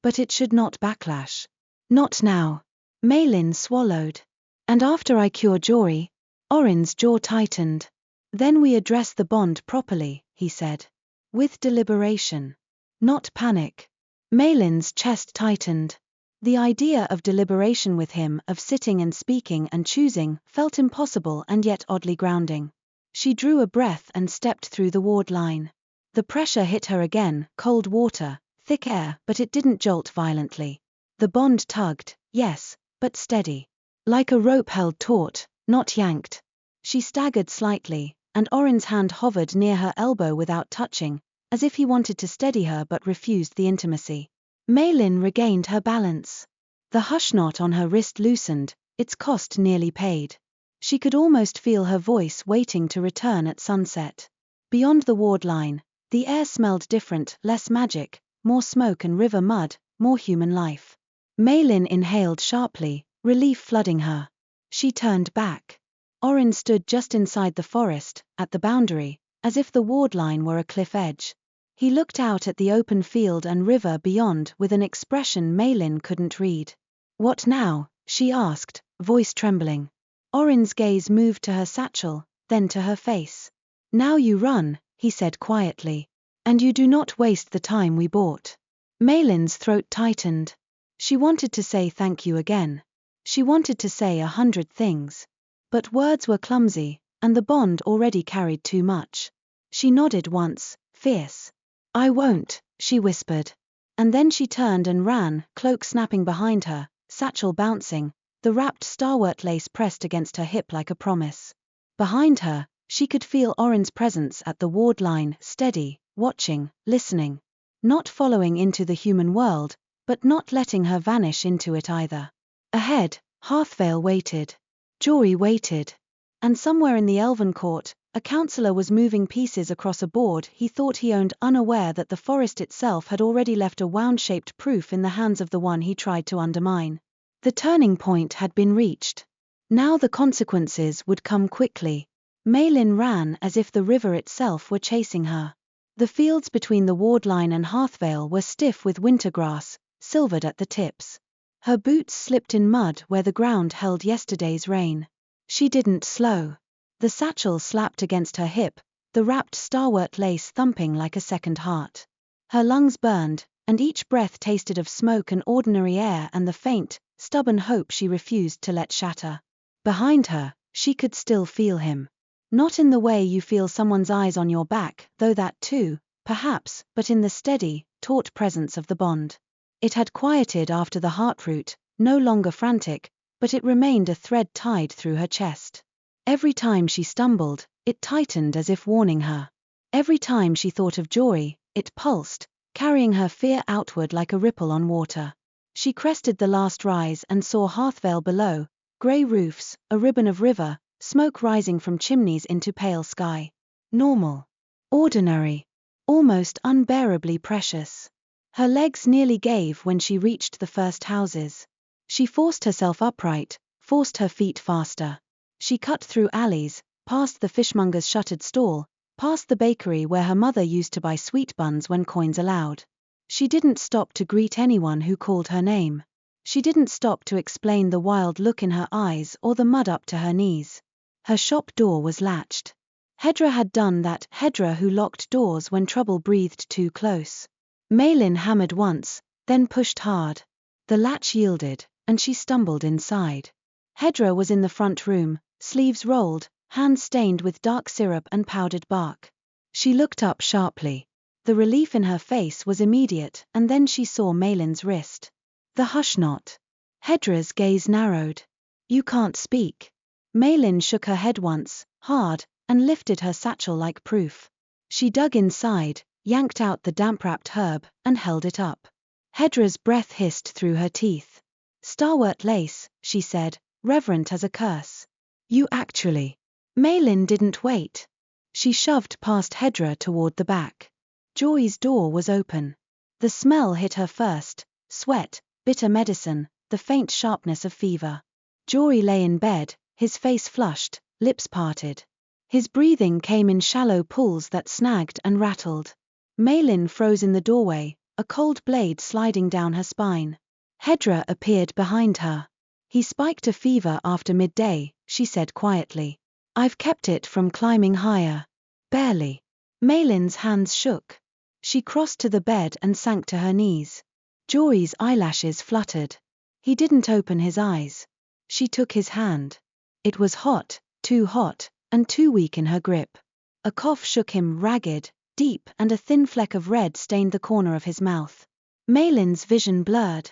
Speaker 1: "But it should not backlash." "Not now." Maelin swallowed. "And after I cure Jory?" Oryn's jaw tightened. "Then we address the bond properly," he said. "With deliberation. Not panic." Maelin's chest tightened. The idea of deliberation with him, of sitting and speaking and choosing, felt impossible and yet oddly grounding. She drew a breath and stepped through the ward line. The pressure hit her again, cold water, thick air, but it didn't jolt violently. The bond tugged, yes, but steady. Like a rope held taut, not yanked. She staggered slightly, and Oryn's hand hovered near her elbow without touching, as if he wanted to steady her but refused the intimacy. Maelin regained her balance. The hush knot on her wrist loosened, its cost nearly paid. She could almost feel her voice waiting to return at sunset. Beyond the ward line, the air smelled different, less magic, more smoke and river mud, more human life. Maelin inhaled sharply, relief flooding her. She turned back. Oryn stood just inside the forest, at the boundary, as if the ward line were a cliff edge. He looked out at the open field and river beyond with an expression Maelin couldn't read. "What now?" she asked, voice trembling. Oryn's gaze moved to her satchel, then to her face. "Now you run," he said quietly. "And you do not waste the time we bought." Maelin's throat tightened. She wanted to say thank you again. She wanted to say 100 things. But words were clumsy, and the bond already carried too much. She nodded once, fierce. "I won't," she whispered. And then she turned and ran, cloak snapping behind her, satchel bouncing, the wrapped starwort lace pressed against her hip like a promise. Behind her, she could feel Oryn's presence at the ward line, steady, watching, listening. Not following into the human world, but not letting her vanish into it either. Ahead, Harthvale waited. Jory waited. And somewhere in the elven court, a councillor was moving pieces across a board he thought he owned, unaware that the forest itself had already left a wound-shaped proof in the hands of the one he tried to undermine. The turning point had been reached. Now the consequences would come quickly. Maelin ran as if the river itself were chasing her. The fields between the ward line and Harthvale were stiff with winter grass, silvered at the tips. Her boots slipped in mud where the ground held yesterday's rain. She didn't slow. The satchel slapped against her hip, the wrapped starwort lace thumping like a second heart. Her lungs burned, and each breath tasted of smoke and ordinary air and the faint, stubborn hope she refused to let shatter. Behind her, she could still feel him. Not in the way you feel someone's eyes on your back, though that too, perhaps, but in the steady, taut presence of the bond. It had quieted after the heartroot, no longer frantic, but it remained a thread tied through her chest. Every time she stumbled, it tightened as if warning her. Every time she thought of Jory, it pulsed, carrying her fear outward like a ripple on water. She crested the last rise and saw Harthvale below, grey roofs, a ribbon of river, smoke rising from chimneys into pale sky. Normal. Ordinary. Almost unbearably precious. Her legs nearly gave when she reached the first houses. She forced herself upright, forced her feet faster. She cut through alleys, past the fishmonger's shuttered stall, past the bakery where her mother used to buy sweet buns when coins allowed. She didn't stop to greet anyone who called her name. She didn't stop to explain the wild look in her eyes or the mud up to her knees. Her shop door was latched. Hedra had done that, Hedra who locked doors when trouble breathed too close. Maelin hammered once, then pushed hard. The latch yielded, and she stumbled inside. Hedra was in the front room, sleeves rolled, hands stained with dark syrup and powdered bark. She looked up sharply. The relief in her face was immediate, and then she saw Maelin's wrist. The hush knot. Hedra's gaze narrowed. You can't speak. Maelin shook her head once, hard, and lifted her satchel like proof. She dug inside, yanked out the damp-wrapped herb, and held it up. Hedra's breath hissed through her teeth. Starwort lace, she said, reverent as a curse. You actually. Maelin didn't wait. She shoved past Hedra toward the back. Joy's door was open. The smell hit her first, sweat, bitter medicine, the faint sharpness of fever. Joy lay in bed, his face flushed, lips parted. His breathing came in shallow pulls that snagged and rattled. Maelin froze in the doorway, a cold blade sliding down her spine. Hedra appeared behind her. He spiked a fever after midday, she said quietly. I've kept it from climbing higher. Barely. Maelin's hands shook. She crossed to the bed and sank to her knees. Joy's eyelashes fluttered. He didn't open his eyes. She took his hand. It was hot, and too weak in her grip. A cough shook him ragged, deep, and a thin fleck of red stained the corner of his mouth. Maelin's vision blurred.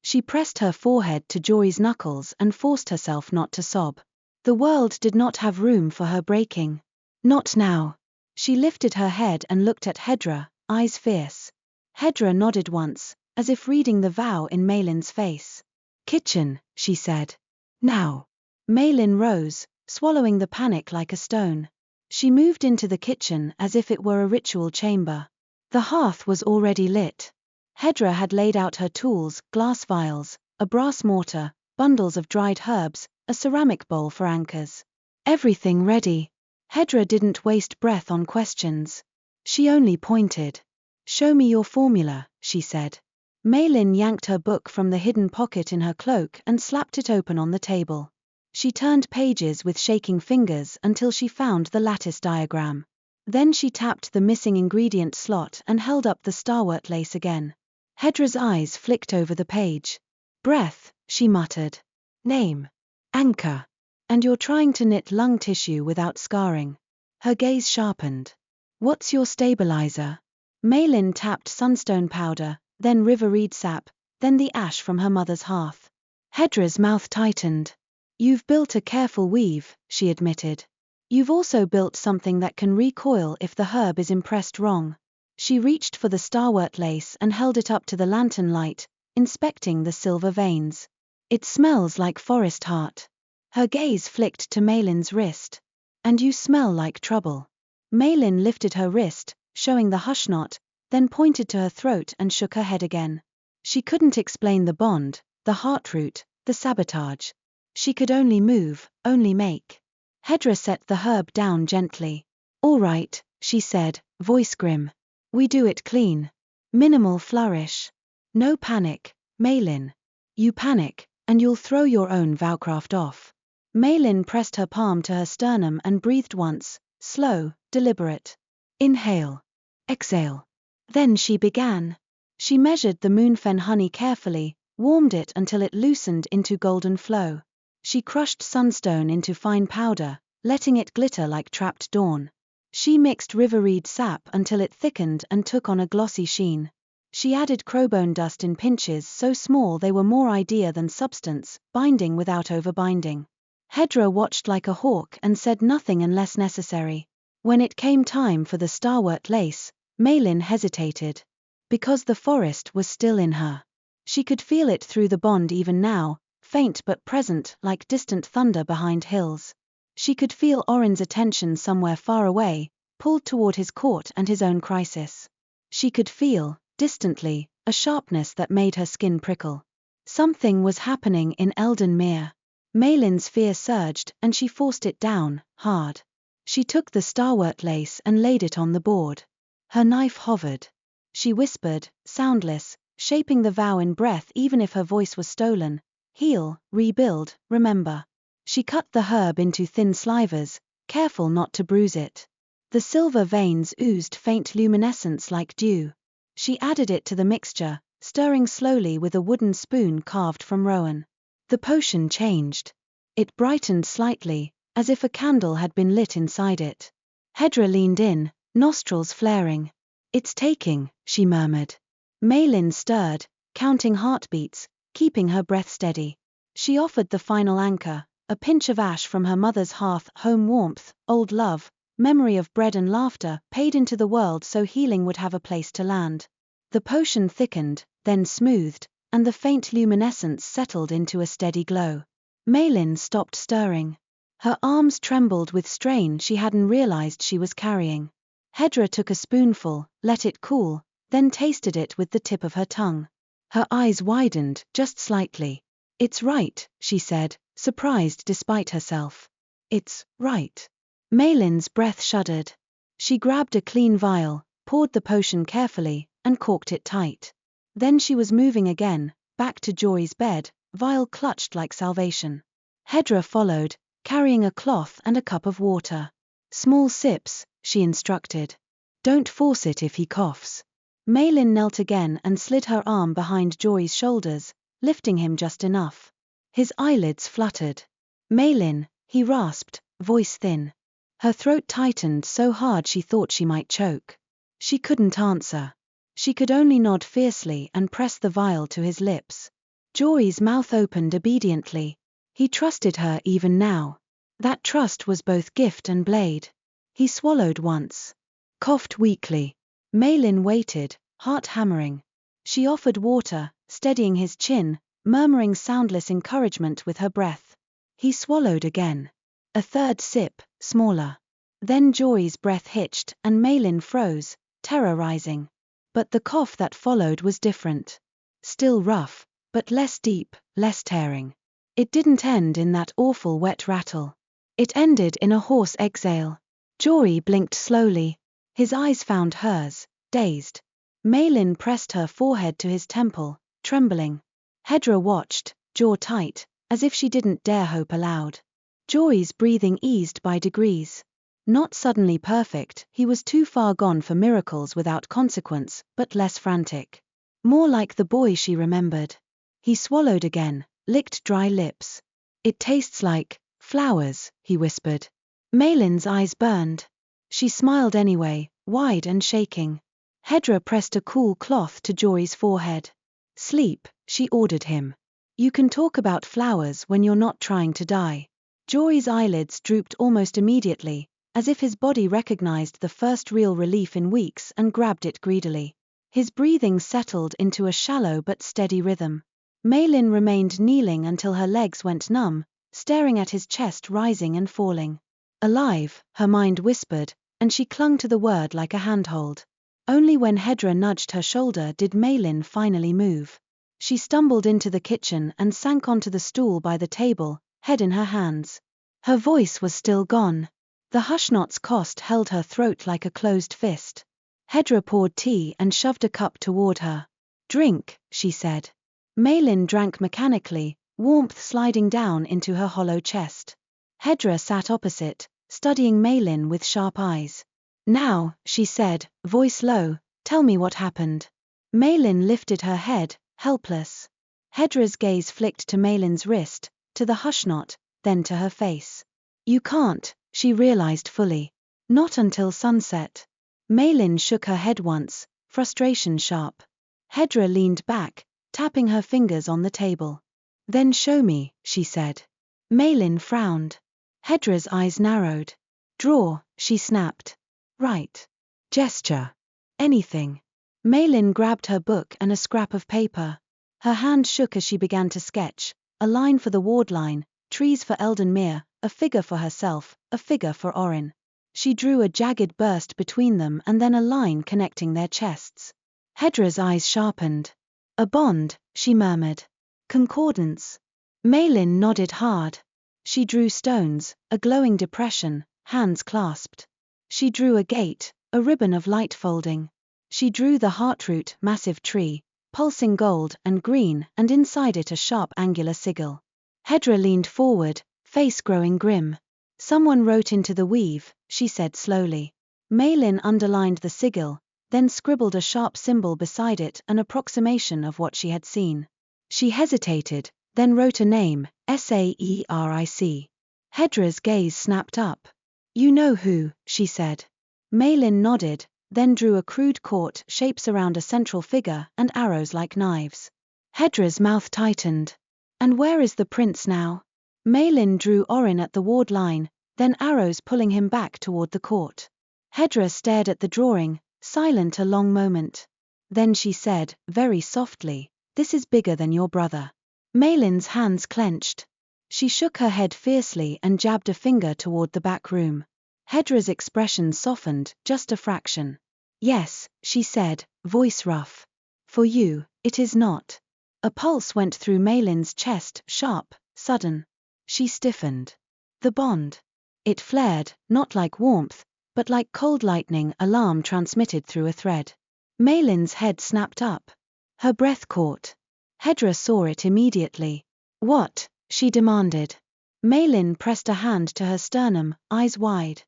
Speaker 1: She pressed her forehead to Joy's knuckles and forced herself not to sob. The world did not have room for her breaking. Not now. She lifted her head and looked at Hedra, eyes fierce. Hedra nodded once, as if reading the vow in Maelin's face. Kitchen, she said. Now. Maelin rose, swallowing the panic like a stone. She moved into the kitchen as if it were a ritual chamber. The hearth was already lit. Hedra had laid out her tools, glass vials, a brass mortar, bundles of dried herbs, a ceramic bowl for anchors. Everything ready. Hedra didn't waste breath on questions. She only pointed. Show me your formula, she said. Maelin yanked her book from the hidden pocket in her cloak and slapped it open on the table. She turned pages with shaking fingers until she found the lattice diagram. Then she tapped the missing ingredient slot and held up the starwort lace again. Hedra's eyes flicked over the page. Breath, she muttered. Name. Anchor. And you're trying to knit lung tissue without scarring. Her gaze sharpened. What's your stabilizer? Maelin tapped sunstone powder, then river reed sap, then the ash from her mother's hearth. Hedra's mouth tightened. You've built a careful weave, she admitted. You've also built something that can recoil if the herb is impressed wrong. She reached for the starwort lace and held it up to the lantern light, inspecting the silver veins. It smells like forest heart. Her gaze flicked to Maelin's wrist. And you smell like trouble. Maelin lifted her wrist, showing the hush knot, then pointed to her throat and shook her head again. She couldn't explain the bond, the heartroot, the sabotage. She could only move, only make. Hedra set the herb down gently. All right, she said, voice grim. We do it clean. Minimal flourish. No panic, Maelin. You panic, and you'll throw your own vowcraft off. Maelin pressed her palm to her sternum and breathed once, slow, deliberate. Inhale. Exhale. Then she began. She measured the moonfen honey carefully, warmed it until it loosened into golden flow. She crushed sunstone into fine powder, letting it glitter like trapped dawn. She mixed riverreed sap until it thickened and took on a glossy sheen. She added crowbone dust in pinches so small they were more idea than substance, binding without overbinding. Hedra watched like a hawk and said nothing unless necessary. When it came time for the starwort lace, Maelin hesitated. Because the forest was still in her. She could feel it through the bond even now, faint but present like distant thunder behind hills. She could feel Oryn's attention somewhere far away, pulled toward his court and his own crisis. She could feel, distantly, a sharpness that made her skin prickle. Something was happening in Eldenmere. Maelin's fear surged and she forced it down, hard. She took the starwort lace and laid it on the board. Her knife hovered. She whispered, soundless, shaping the vow in breath even if her voice was stolen. Heal, rebuild, remember. She cut the herb into thin slivers, careful not to bruise it. The silver veins oozed faint luminescence like dew. She added it to the mixture, stirring slowly with a wooden spoon carved from rowan. The potion changed. It brightened slightly, as if a candle had been lit inside it. Hedra leaned in, nostrils flaring. "It's taking," she murmured. Maelin stirred, counting heartbeats, keeping her breath steady. She offered the final anchor, a pinch of ash from her mother's hearth, home warmth, old love, memory of bread and laughter, paid into the world so healing would have a place to land. The potion thickened, then smoothed, and the faint luminescence settled into a steady glow. Maelin stopped stirring. Her arms trembled with strain she hadn't realized she was carrying. Hedra took a spoonful, let it cool, then tasted it with the tip of her tongue. Her eyes widened, just slightly. "It's right," she said, surprised despite herself. "It's right." Maelin's breath shuddered. She grabbed a clean vial, poured the potion carefully, and corked it tight. Then she was moving again, back to Jory's bed, vial clutched like salvation. Hedra followed, carrying a cloth and a cup of water. "Small sips," she instructed. "Don't force it if he coughs." Maelin knelt again and slid her arm behind Jory's shoulders, lifting him just enough. His eyelids fluttered. "Maelin," he rasped, voice thin. Her throat tightened so hard she thought she might choke. She couldn't answer. She could only nod fiercely and press the vial to his lips. Jory's mouth opened obediently. He trusted her even now. That trust was both gift and blade. He swallowed once. Coughed weakly. Maelin waited, heart hammering. She offered water, steadying his chin, murmuring soundless encouragement with her breath. He swallowed again. A third sip, smaller. Then Jory's breath hitched and Maelin froze, terror rising. But the cough that followed was different. Still rough, but less deep, less tearing. It didn't end in that awful wet rattle. It ended in a hoarse exhale. Jory blinked slowly. His eyes found hers, dazed. Maelin pressed her forehead to his temple, trembling. Hedra watched, jaw tight, as if she didn't dare hope aloud. Jory's breathing eased by degrees. Not suddenly perfect, he was too far gone for miracles without consequence, but less frantic. More like the boy she remembered. He swallowed again, licked dry lips. "It tastes like flowers," he whispered. Maelin's eyes burned. She smiled anyway, wide and shaking. Hedra pressed a cool cloth to Jory's forehead. "Sleep," she ordered him. "You can talk about flowers when you're not trying to die." Jory's eyelids drooped almost immediately, as if his body recognized the first real relief in weeks and grabbed it greedily. His breathing settled into a shallow but steady rhythm. Maelin remained kneeling until her legs went numb, staring at his chest rising and falling. "Alive," her mind whispered, and she clung to the word like a handhold. Only when Hedra nudged her shoulder did Maelin finally move. She stumbled into the kitchen and sank onto the stool by the table, head in her hands. Her voice was still gone. The Hushnot's cost held her throat like a closed fist. Hedra poured tea and shoved a cup toward her. "Drink," she said. Maelin drank mechanically, warmth sliding down into her hollow chest. Hedra sat opposite, studying Maelin with sharp eyes. "Now," she said, voice low, "tell me what happened." Maelin lifted her head, helpless. Hedra's gaze flicked to Maelin's wrist, to the Hushnot, then to her face. "You can't," she realized fully. "Not until sunset." Maelin shook her head once, frustration sharp. Hedra leaned back, tapping her fingers on the table. "Then show me," she said. Maelin frowned. Hedra's eyes narrowed. "Draw," she snapped. "Write. Gesture. Anything." Maelin grabbed her book and a scrap of paper. Her hand shook as she began to sketch, a line for the wardline, trees for Eldenmere, a figure for herself, a figure for Oryn. She drew a jagged burst between them and then a line connecting their chests. Hedra's eyes sharpened. "A bond," she murmured. "Concordance." Maelin nodded hard. She drew stones, a glowing depression, hands clasped. She drew a gate, a ribbon of light folding. She drew the heartroot, massive tree, pulsing gold and green, and inside it a sharp angular sigil. Hedra leaned forward, face growing grim. "Someone wrote into the weave," she said slowly. Maelin underlined the sigil, then scribbled a sharp symbol beside it, an approximation of what she had seen. She hesitated, then wrote a name, Saeric. Hedra's gaze snapped up. "You know who," she said. Maelin nodded, then drew a crude court shapes around a central figure and arrows like knives. Hedra's mouth tightened. "And where is the prince now?" Maelin drew Oryn at the ward line, then arrows pulling him back toward the court. Hedra stared at the drawing, silent a long moment. Then she said, very softly, "This is bigger than your brother." Maelin's hands clenched. She shook her head fiercely and jabbed a finger toward the back room. Hedra's expression softened, just a fraction. "Yes," she said, voice rough. "For you, it is not." A pulse went through Maelin's chest, sharp, sudden. She stiffened. The bond. It flared, not like warmth, but like cold lightning, alarm transmitted through a thread. Maelin's head snapped up. Her breath caught. Hedra saw it immediately. "What?" she demanded. Maelin pressed a hand to her sternum, eyes wide.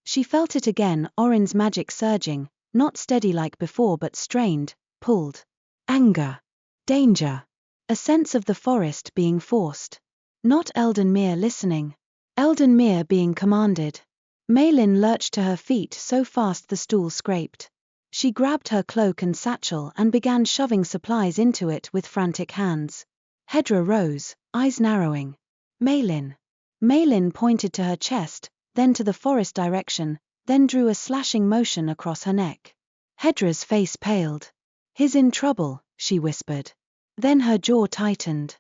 Speaker 1: She felt it again, Oryn's magic surging, not steady like before but strained, pulled. Anger. Danger. A sense of the forest being forced. Not Eldenmere listening. Eldenmere being commanded. Maelin lurched to her feet so fast the stool scraped. She grabbed her cloak and satchel and began shoving supplies into it with frantic hands. Hedra rose, eyes narrowing. "Maelin." Maelin pointed to her chest, then to the forest direction, then drew a slashing motion across her neck. Hedra's face paled. "He's in trouble," she whispered. Then her jaw tightened.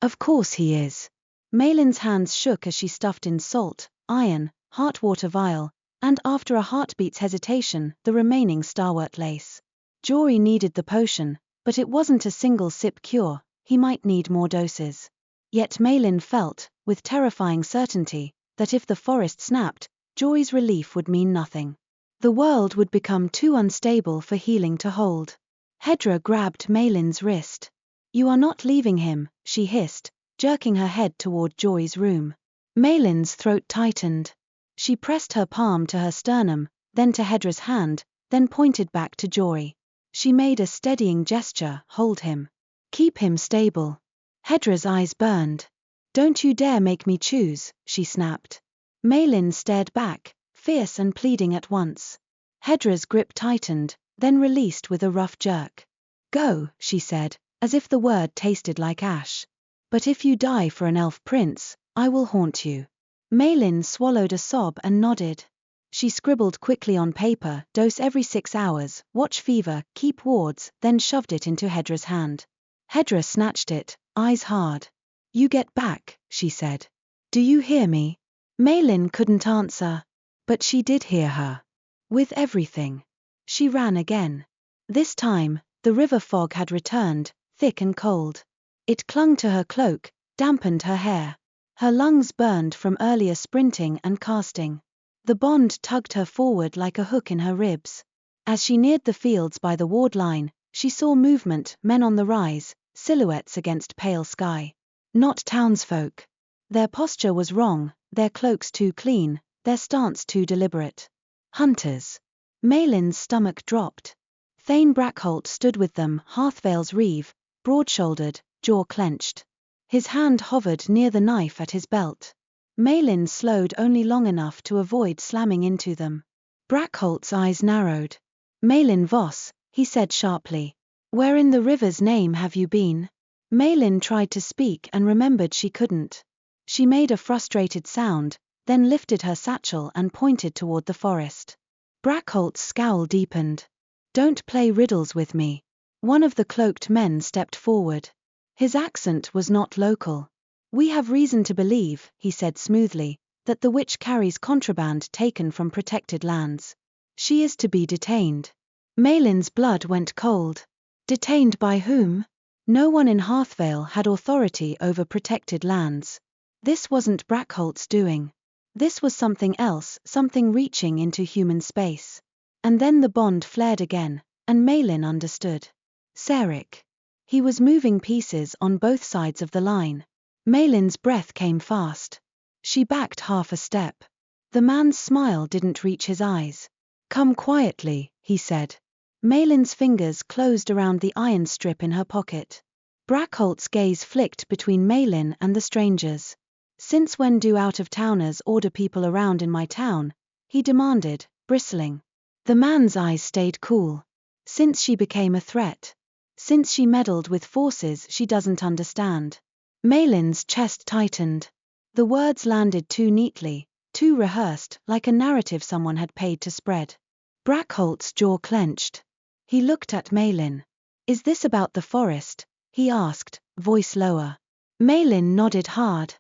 Speaker 1: "Of course he is." Maelin's hands shook as she stuffed in salt, iron, heartwater vial, and after a heartbeat's hesitation, the remaining starwort lace. Jory needed the potion, but it wasn't a single sip cure, he might need more doses. Yet Maelin felt, with terrifying certainty, that if the forest snapped, Jory's relief would mean nothing. The world would become too unstable for healing to hold. Hedra grabbed Maelin's wrist. "You are not leaving him," she hissed, jerking her head toward Jory's room. Maelin's throat tightened. She pressed her palm to her sternum, then to Hedra's hand, then pointed back to Jory. She made a steadying gesture, "Hold him. Keep him stable." Hedra's eyes burned. "Don't you dare make me choose," she snapped. Maelin stared back, fierce and pleading at once. Hedra's grip tightened, then released with a rough jerk. "Go," she said, as if the word tasted like ash. "But if you die for an elf prince, I will haunt you." Maelin swallowed a sob and nodded. She scribbled quickly on paper, "Dose every 6 hours, watch fever, keep wards," then shoved it into Hedra's hand. Hedra snatched it, eyes hard. "You get back," she said. "Do you hear me?" Maelin couldn't answer. But she did hear her. With everything. She ran again. This time, the river fog had returned, thick and cold. It clung to her cloak, dampened her hair. Her lungs burned from earlier sprinting and casting. The bond tugged her forward like a hook in her ribs. As she neared the fields by the ward line, she saw movement, men on the rise, silhouettes against pale sky. Not townsfolk. Their posture was wrong, their cloaks too clean, their stance too deliberate. Hunters. Maelin's stomach dropped. Thane Brackholt stood with them, Harthvale's reeve, broad-shouldered, jaw clenched. His hand hovered near the knife at his belt. Maelin slowed only long enough to avoid slamming into them. Brackholt's eyes narrowed. "Maelin Voss," he said sharply. "Where in the river's name have you been?" Maelin tried to speak and remembered she couldn't. She made a frustrated sound, then lifted her satchel and pointed toward the forest. Brackholt's scowl deepened. "Don't play riddles with me." One of the cloaked men stepped forward. His accent was not local. "We have reason to believe," he said smoothly, "that the witch carries contraband taken from protected lands. She is to be detained." Maelin's blood went cold. Detained by whom? No one in Harthvale had authority over protected lands. This wasn't Brackholt's doing. This was something else, something reaching into human space. And then the bond flared again, and Maelin understood. Saeric. He was moving pieces on both sides of the line. Maelin's breath came fast. She backed half a step. The man's smile didn't reach his eyes. "Come quietly," he said. Maelin's fingers closed around the iron strip in her pocket. Brackholt's gaze flicked between Maelin and the strangers. "Since when do out-of-towners order people around in my town?" he demanded, bristling. The man's eyes stayed cool. "Since she became a threat. Since she meddled with forces she doesn't understand." Maelin's chest tightened. The words landed too neatly, too rehearsed, like a narrative someone had paid to spread. Brackholt's jaw clenched. He looked at Maelin. "Is this about the forest?" he asked, voice lower. Maelin nodded hard.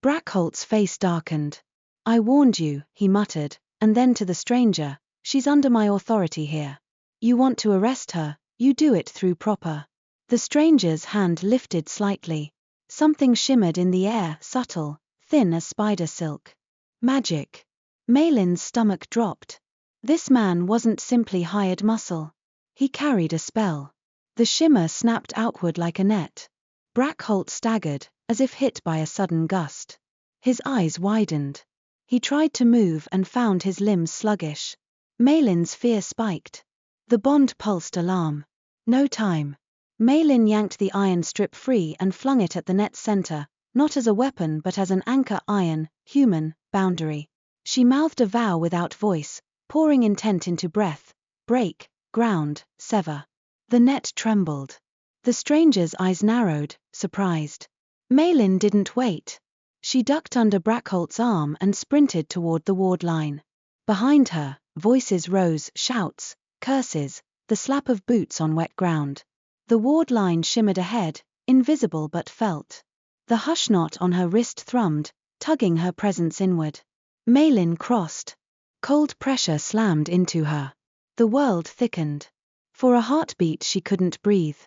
Speaker 1: Brackholt's face darkened. "I warned you," he muttered, and then to the stranger, "She's under my authority here. You want to arrest her, you do it through proper." The stranger's hand lifted slightly. Something shimmered in the air, subtle, thin as spider silk. Magic. Maelin's stomach dropped. This man wasn't simply hired muscle. He carried a spell. The shimmer snapped outward like a net. Brackholt staggered, as if hit by a sudden gust. His eyes widened. He tried to move and found his limbs sluggish. Maelin's fear spiked. The bond pulsed alarm. "No time." Maelin yanked the iron strip free and flung it at the net's center, not as a weapon but as an anchor iron, human, boundary. She mouthed a vow without voice, pouring intent into breath. Break, ground, sever. The net trembled. The stranger's eyes narrowed, surprised. Maelin didn't wait. She ducked under Brackholt's arm and sprinted toward the ward line. Behind her, voices rose, shouts, curses, the slap of boots on wet ground. The ward line shimmered ahead, invisible but felt. The hush knot on her wrist thrummed, tugging her presence inward. Maelin crossed. Cold pressure slammed into her. The world thickened. For a heartbeat she couldn't breathe.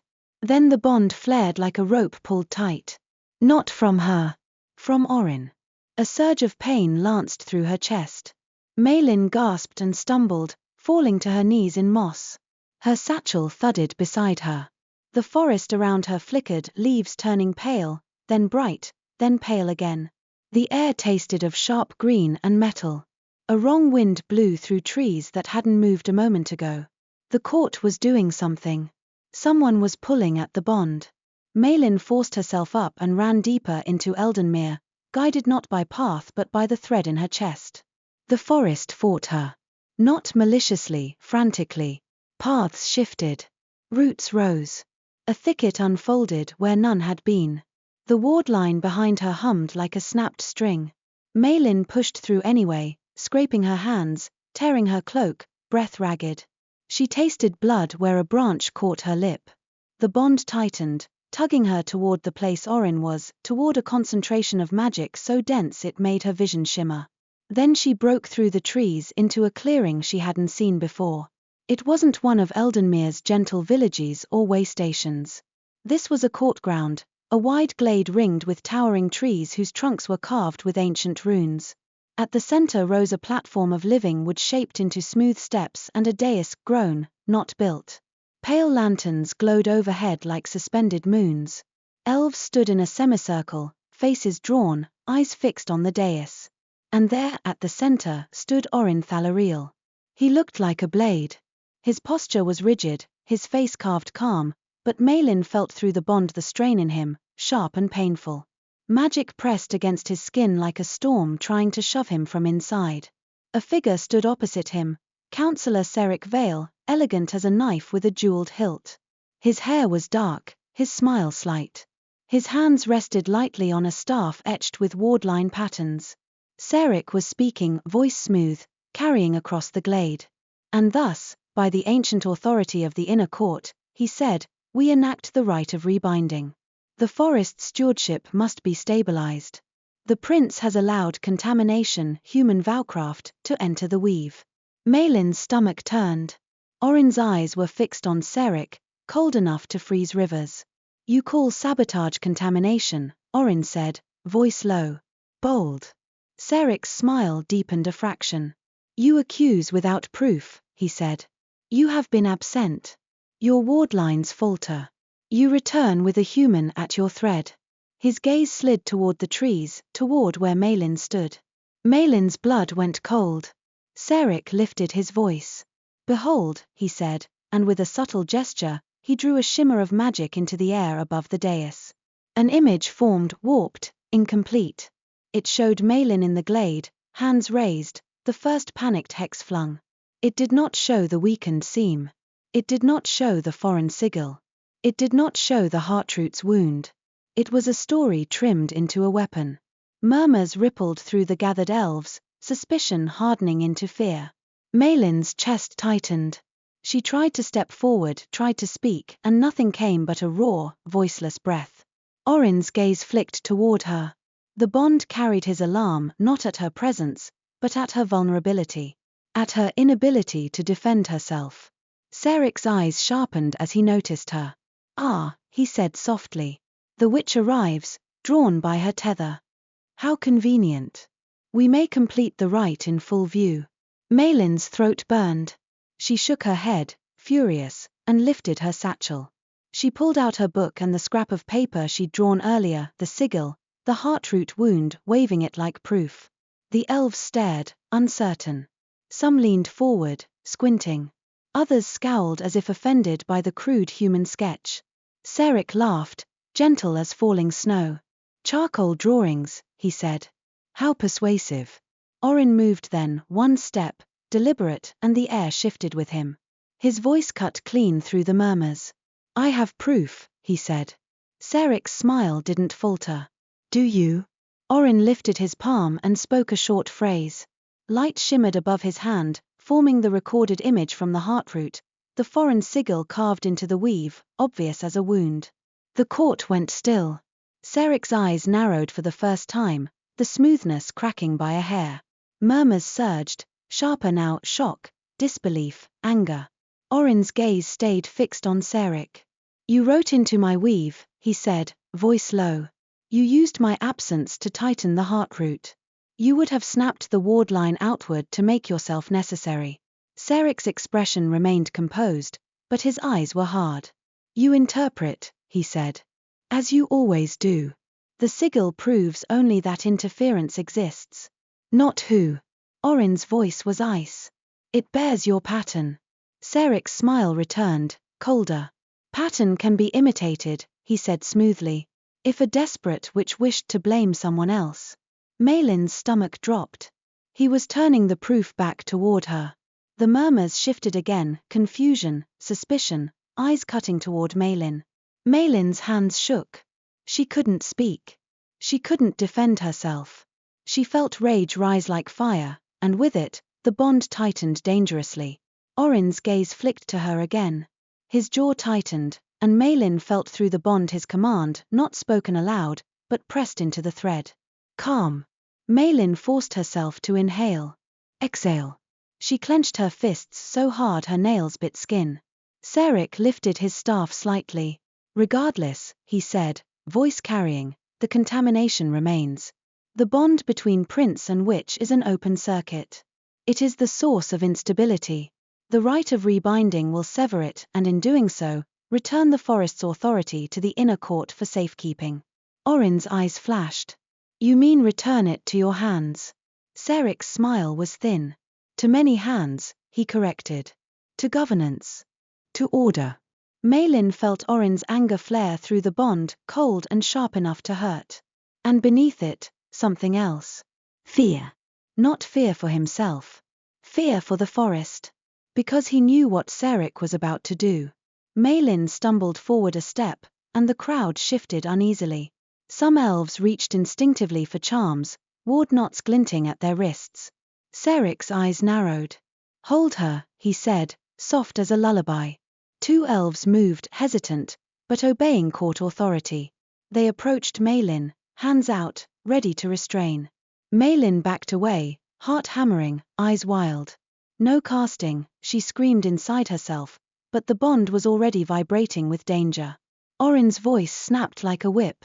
Speaker 1: Then the bond flared like a rope pulled tight. Not from her. From Oryn. A surge of pain lanced through her chest. Maelin gasped and stumbled, falling to her knees in moss. Her satchel thudded beside her. The forest around her flickered, leaves turning pale, then bright, then pale again. The air tasted of sharp green and metal. A wrong wind blew through trees that hadn't moved a moment ago. The court was doing something. Someone was pulling at the bond. Maelin forced herself up and ran deeper into Eldenmere, guided not by path but by the thread in her chest. The forest fought her. Not maliciously, frantically. Paths shifted. Roots rose. A thicket unfolded where none had been. The ward line behind her hummed like a snapped string. Maelin pushed through anyway, scraping her hands, tearing her cloak, breath ragged. She tasted blood where a branch caught her lip. The bond tightened, tugging her toward the place Oryn was, toward a concentration of magic so dense it made her vision shimmer. Then she broke through the trees into a clearing she hadn't seen before. It wasn't one of Eldenmere's gentle villages or way stations. This was a courtground, a wide glade ringed with towering trees whose trunks were carved with ancient runes. At the center rose a platform of living wood shaped into smooth steps and a dais grown, not built. Pale lanterns glowed overhead like suspended moons. Elves stood in a semicircle, faces drawn, eyes fixed on the dais. And there, at the center, stood Oryn Thaloriel. He looked like a blade. His posture was rigid, his face carved calm, but Maelin felt through the bond the strain in him, sharp and painful. Magic pressed against his skin like a storm trying to shove him from inside. A figure stood opposite him, Councillor Seric Vale, elegant as a knife with a jeweled hilt. His hair was dark, his smile slight. His hands rested lightly on a staff etched with wardline patterns. Seric was speaking, voice smooth, carrying across the glade. "And thus, by the ancient authority of the inner court," he said, "we enact the rite of rebinding. The forest's stewardship must be stabilized. The prince has allowed contamination, human vowcraft, to enter the weave." Maelin's stomach turned. Oryn's eyes were fixed on Seric, cold enough to freeze rivers. "You call sabotage contamination," Oryn said, voice low. Bold. Seric's smile deepened a fraction. "You accuse without proof," he said. "You have been absent. Your wardlines falter. You return with a human at your thread." His gaze slid toward the trees, toward where Maelin stood. Maelin's blood went cold. Seric lifted his voice. "Behold," he said, and with a subtle gesture, he drew a shimmer of magic into the air above the dais. An image formed, warped, incomplete. It showed Maelin in the glade, hands raised, the first panicked hex flung. It did not show the weakened seam. It did not show the foreign sigil. It did not show the heartroot's wound. It was a story trimmed into a weapon. Murmurs rippled through the gathered elves, suspicion hardening into fear. Maelin's chest tightened. She tried to step forward, tried to speak, and nothing came but a raw, voiceless breath. Oryn's gaze flicked toward her. The bond carried his alarm not at her presence, but at her vulnerability. At her inability to defend herself. Saric's eyes sharpened as he noticed her. "Ah," he said softly. "The witch arrives, drawn by her tether. How convenient. We may complete the rite in full view." Maelin's throat burned. She shook her head, furious, and lifted her satchel. She pulled out her book and the scrap of paper she'd drawn earlier, the sigil, the heartroot wound, waving it like proof. The elves stared, uncertain. Some leaned forward, squinting. Others scowled as if offended by the crude human sketch. Saric laughed, gentle as falling snow. "Charcoal drawings," he said. "How persuasive." Oryn moved then, one step, deliberate, and the air shifted with him. His voice cut clean through the murmurs. "I have proof," he said. Saric's smile didn't falter. "Do you?" Oryn lifted his palm and spoke a short phrase. Light shimmered above his hand, forming the recorded image from the heartroot, the foreign sigil carved into the weave, obvious as a wound. The court went still. Saric's eyes narrowed for the first time, the smoothness cracking by a hair. Murmurs surged, sharper now, shock, disbelief, anger. Oryn's gaze stayed fixed on Saric. "You wrote into my weave," he said, voice low. "You used my absence to tighten the heartroot. You would have snapped the wardline outward to make yourself necessary." Saric's expression remained composed, but his eyes were hard. "You interpret," he said. "As you always do. The sigil proves only that interference exists. Not who." Oryn's voice was ice. "It bears your pattern." Saric's smile returned, colder. "Pattern can be imitated," he said smoothly. "If a desperate witch wished to blame someone else." Maelin's stomach dropped. He was turning the proof back toward her. The murmurs shifted again, confusion, suspicion, eyes cutting toward Maelin. Maelin's hands shook. She couldn't speak. She couldn't defend herself. She felt rage rise like fire, and with it, the bond tightened dangerously. Oryn's gaze flicked to her again. His jaw tightened, and Maelin felt through the bond his command, not spoken aloud, but pressed into the thread. "Calm." Maelin forced herself to inhale. "Exhale." She clenched her fists so hard her nails bit skin. Saric lifted his staff slightly. "Regardless," he said, voice carrying, "the contamination remains. The bond between prince and witch is an open circuit. It is the source of instability. The rite of rebinding will sever it and in doing so, return the forest's authority to the inner court for safekeeping." Oryn's eyes flashed. "You mean return it to your hands?" Saric's smile was thin. "To many hands," he corrected. "To governance. To order." Maelin felt Oryn's anger flare through the bond, cold and sharp enough to hurt. And beneath it, something else. Fear. Not fear for himself. Fear for the forest. Because he knew what Saric was about to do. Maelin stumbled forward a step, and the crowd shifted uneasily. Some elves reached instinctively for charms, ward knots glinting at their wrists. Saric's eyes narrowed. "Hold her," he said, soft as a lullaby. Two elves moved, hesitant, but obeying court authority. They approached Maelin, hands out, ready to restrain. Maelin backed away, heart hammering, eyes wild. "No casting," she screamed inside herself, but the bond was already vibrating with danger. Oryn's voice snapped like a whip.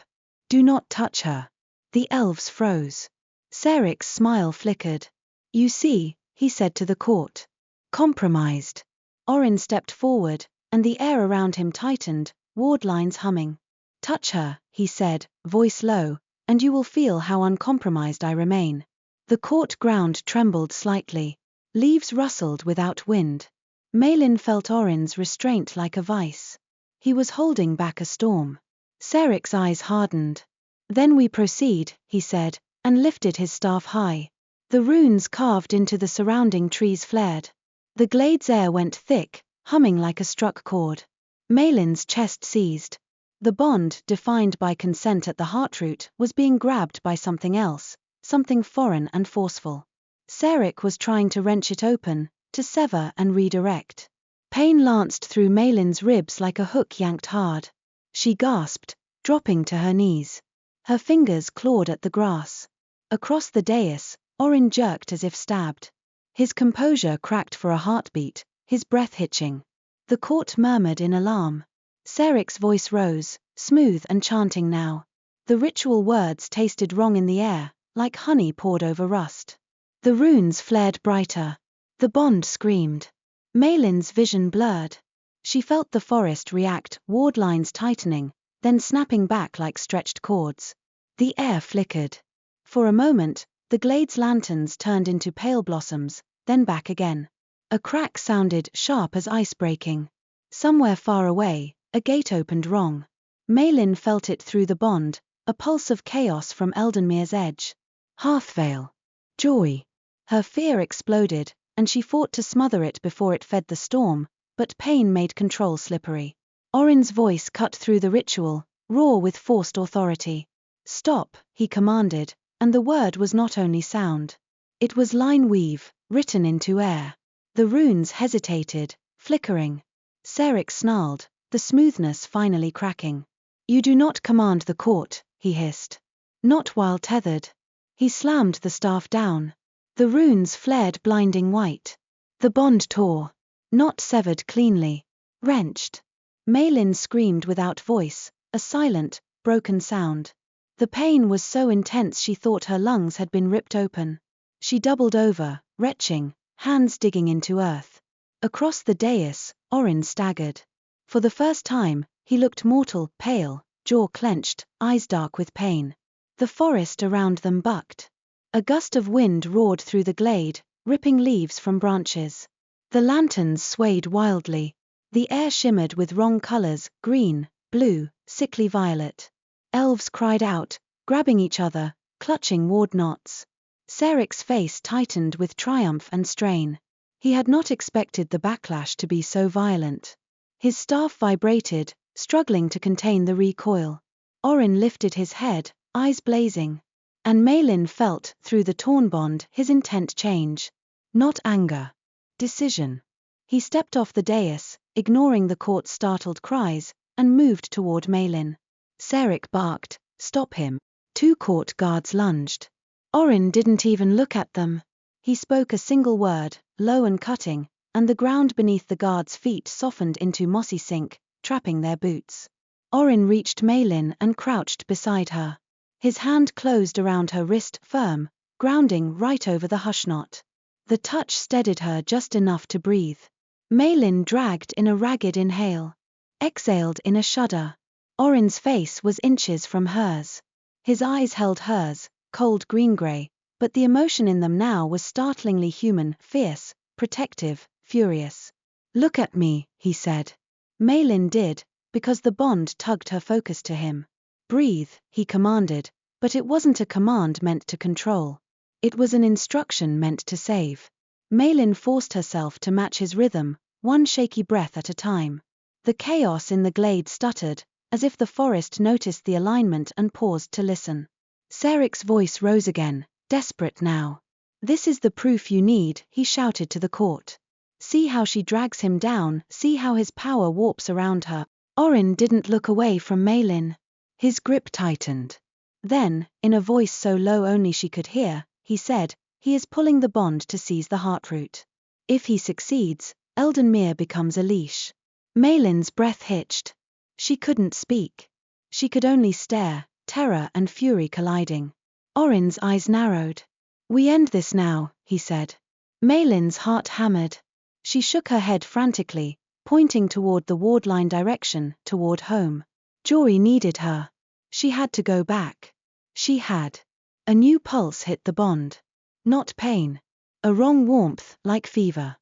Speaker 1: "Do not touch her." The elves froze. Saric's smile flickered. "You see," he said to the court. "Compromised." Oryn stepped forward, and the air around him tightened, wardlines humming. "Touch her," he said, voice low, "and you will feel how uncompromised I remain." The court ground trembled slightly. Leaves rustled without wind. Maelin felt Oryn's restraint like a vice. He was holding back a storm. Ceric's eyes hardened. "Then we proceed," he said, and lifted his staff high. The runes carved into the surrounding trees flared. The glade's air went thick, humming like a struck chord. Maelin's chest seized. The bond, defined by consent at the heartroot, was being grabbed by something else, something foreign and forceful. Ceric was trying to wrench it open, to sever and redirect. Pain lanced through Maelin's ribs like a hook yanked hard. She gasped, dropping to her knees. Her fingers clawed at the grass. Across the dais, Oryn jerked as if stabbed. His composure cracked for a heartbeat, his breath hitching. The court murmured in alarm. Ceric's voice rose, smooth and chanting now. The ritual words tasted wrong in the air, like honey poured over rust. The runes flared brighter. The bond screamed. Maelin's vision blurred. She felt the forest react, wardlines tightening, then snapping back like stretched cords. The air flickered. For a moment, the glade's lanterns turned into pale blossoms, then back again. A crack sounded sharp as ice breaking. Somewhere far away, a gate opened wrong. Maelin felt it through the bond, a pulse of chaos from Eldenmere's edge. Harthvale. Joy. Her fear exploded, and she fought to smother it before it fed the storm, but pain made control slippery. Oryn's voice cut through the ritual, raw with forced authority. "Stop," he commanded, and the word was not only sound. It was lineweave, written into air. The runes hesitated, flickering. Ceric snarled, the smoothness finally cracking. "You do not command the court," he hissed. "Not while tethered." He slammed the staff down. The runes flared blinding white. The bond tore. Not severed cleanly. Wrenched. Maelin screamed without voice, a silent, broken sound. The pain was so intense she thought her lungs had been ripped open. She doubled over, retching, hands digging into earth. Across the dais, Oryn staggered. For the first time, he looked mortal, pale, jaw clenched, eyes dark with pain. The forest around them bucked. A gust of wind roared through the glade, ripping leaves from branches. The lanterns swayed wildly. The air shimmered with wrong colors, green, blue, sickly violet. Elves cried out, grabbing each other, clutching ward knots. Ceric's face tightened with triumph and strain. He had not expected the backlash to be so violent. His staff vibrated, struggling to contain the recoil. Oryn lifted his head, eyes blazing. And Maelin felt, through the torn bond, his intent change. Not anger. Decision. He stepped off the dais, ignoring the court's startled cries, and moved toward Maelin. Ceric barked, "Stop him." 2 court guards lunged. Oryn didn't even look at them. He spoke a single word, low and cutting, and the ground beneath the guards' feet softened into mossy sink, trapping their boots. Oryn reached Maelin and crouched beside her. His hand closed around her wrist, firm, grounding right over the hush knot. The touch steadied her just enough to breathe. Maelin dragged in a ragged inhale. Exhaled in a shudder. Oryn's face was inches from hers. His eyes held hers, cold green-gray, but the emotion in them now was startlingly human, fierce, protective, furious. "Look at me," he said. Maelin did, because the bond tugged her focus to him. "Breathe," he commanded, but it wasn't a command meant to control. It was an instruction meant to save. Maelin forced herself to match his rhythm, one shaky breath at a time. The chaos in the glade stuttered, as if the forest noticed the alignment and paused to listen. Ceric's voice rose again, desperate now. "This is the proof you need," he shouted to the court. "See how she drags him down, see how his power warps around her." Oryn didn't look away from Maelin. His grip tightened. Then, in a voice so low only she could hear, he said, "He is pulling the bond to seize the heartroot. If he succeeds, Eldenmere becomes a leash." Maelin's breath hitched. She couldn't speak. She could only stare, terror and fury colliding. Oryn's eyes narrowed. "We end this now," he said. Maelin's heart hammered. She shook her head frantically, pointing toward the wardline direction, toward home. Joy needed her. She had to go back. She had. A new pulse hit the bond. Not pain. A wrong warmth, like fever.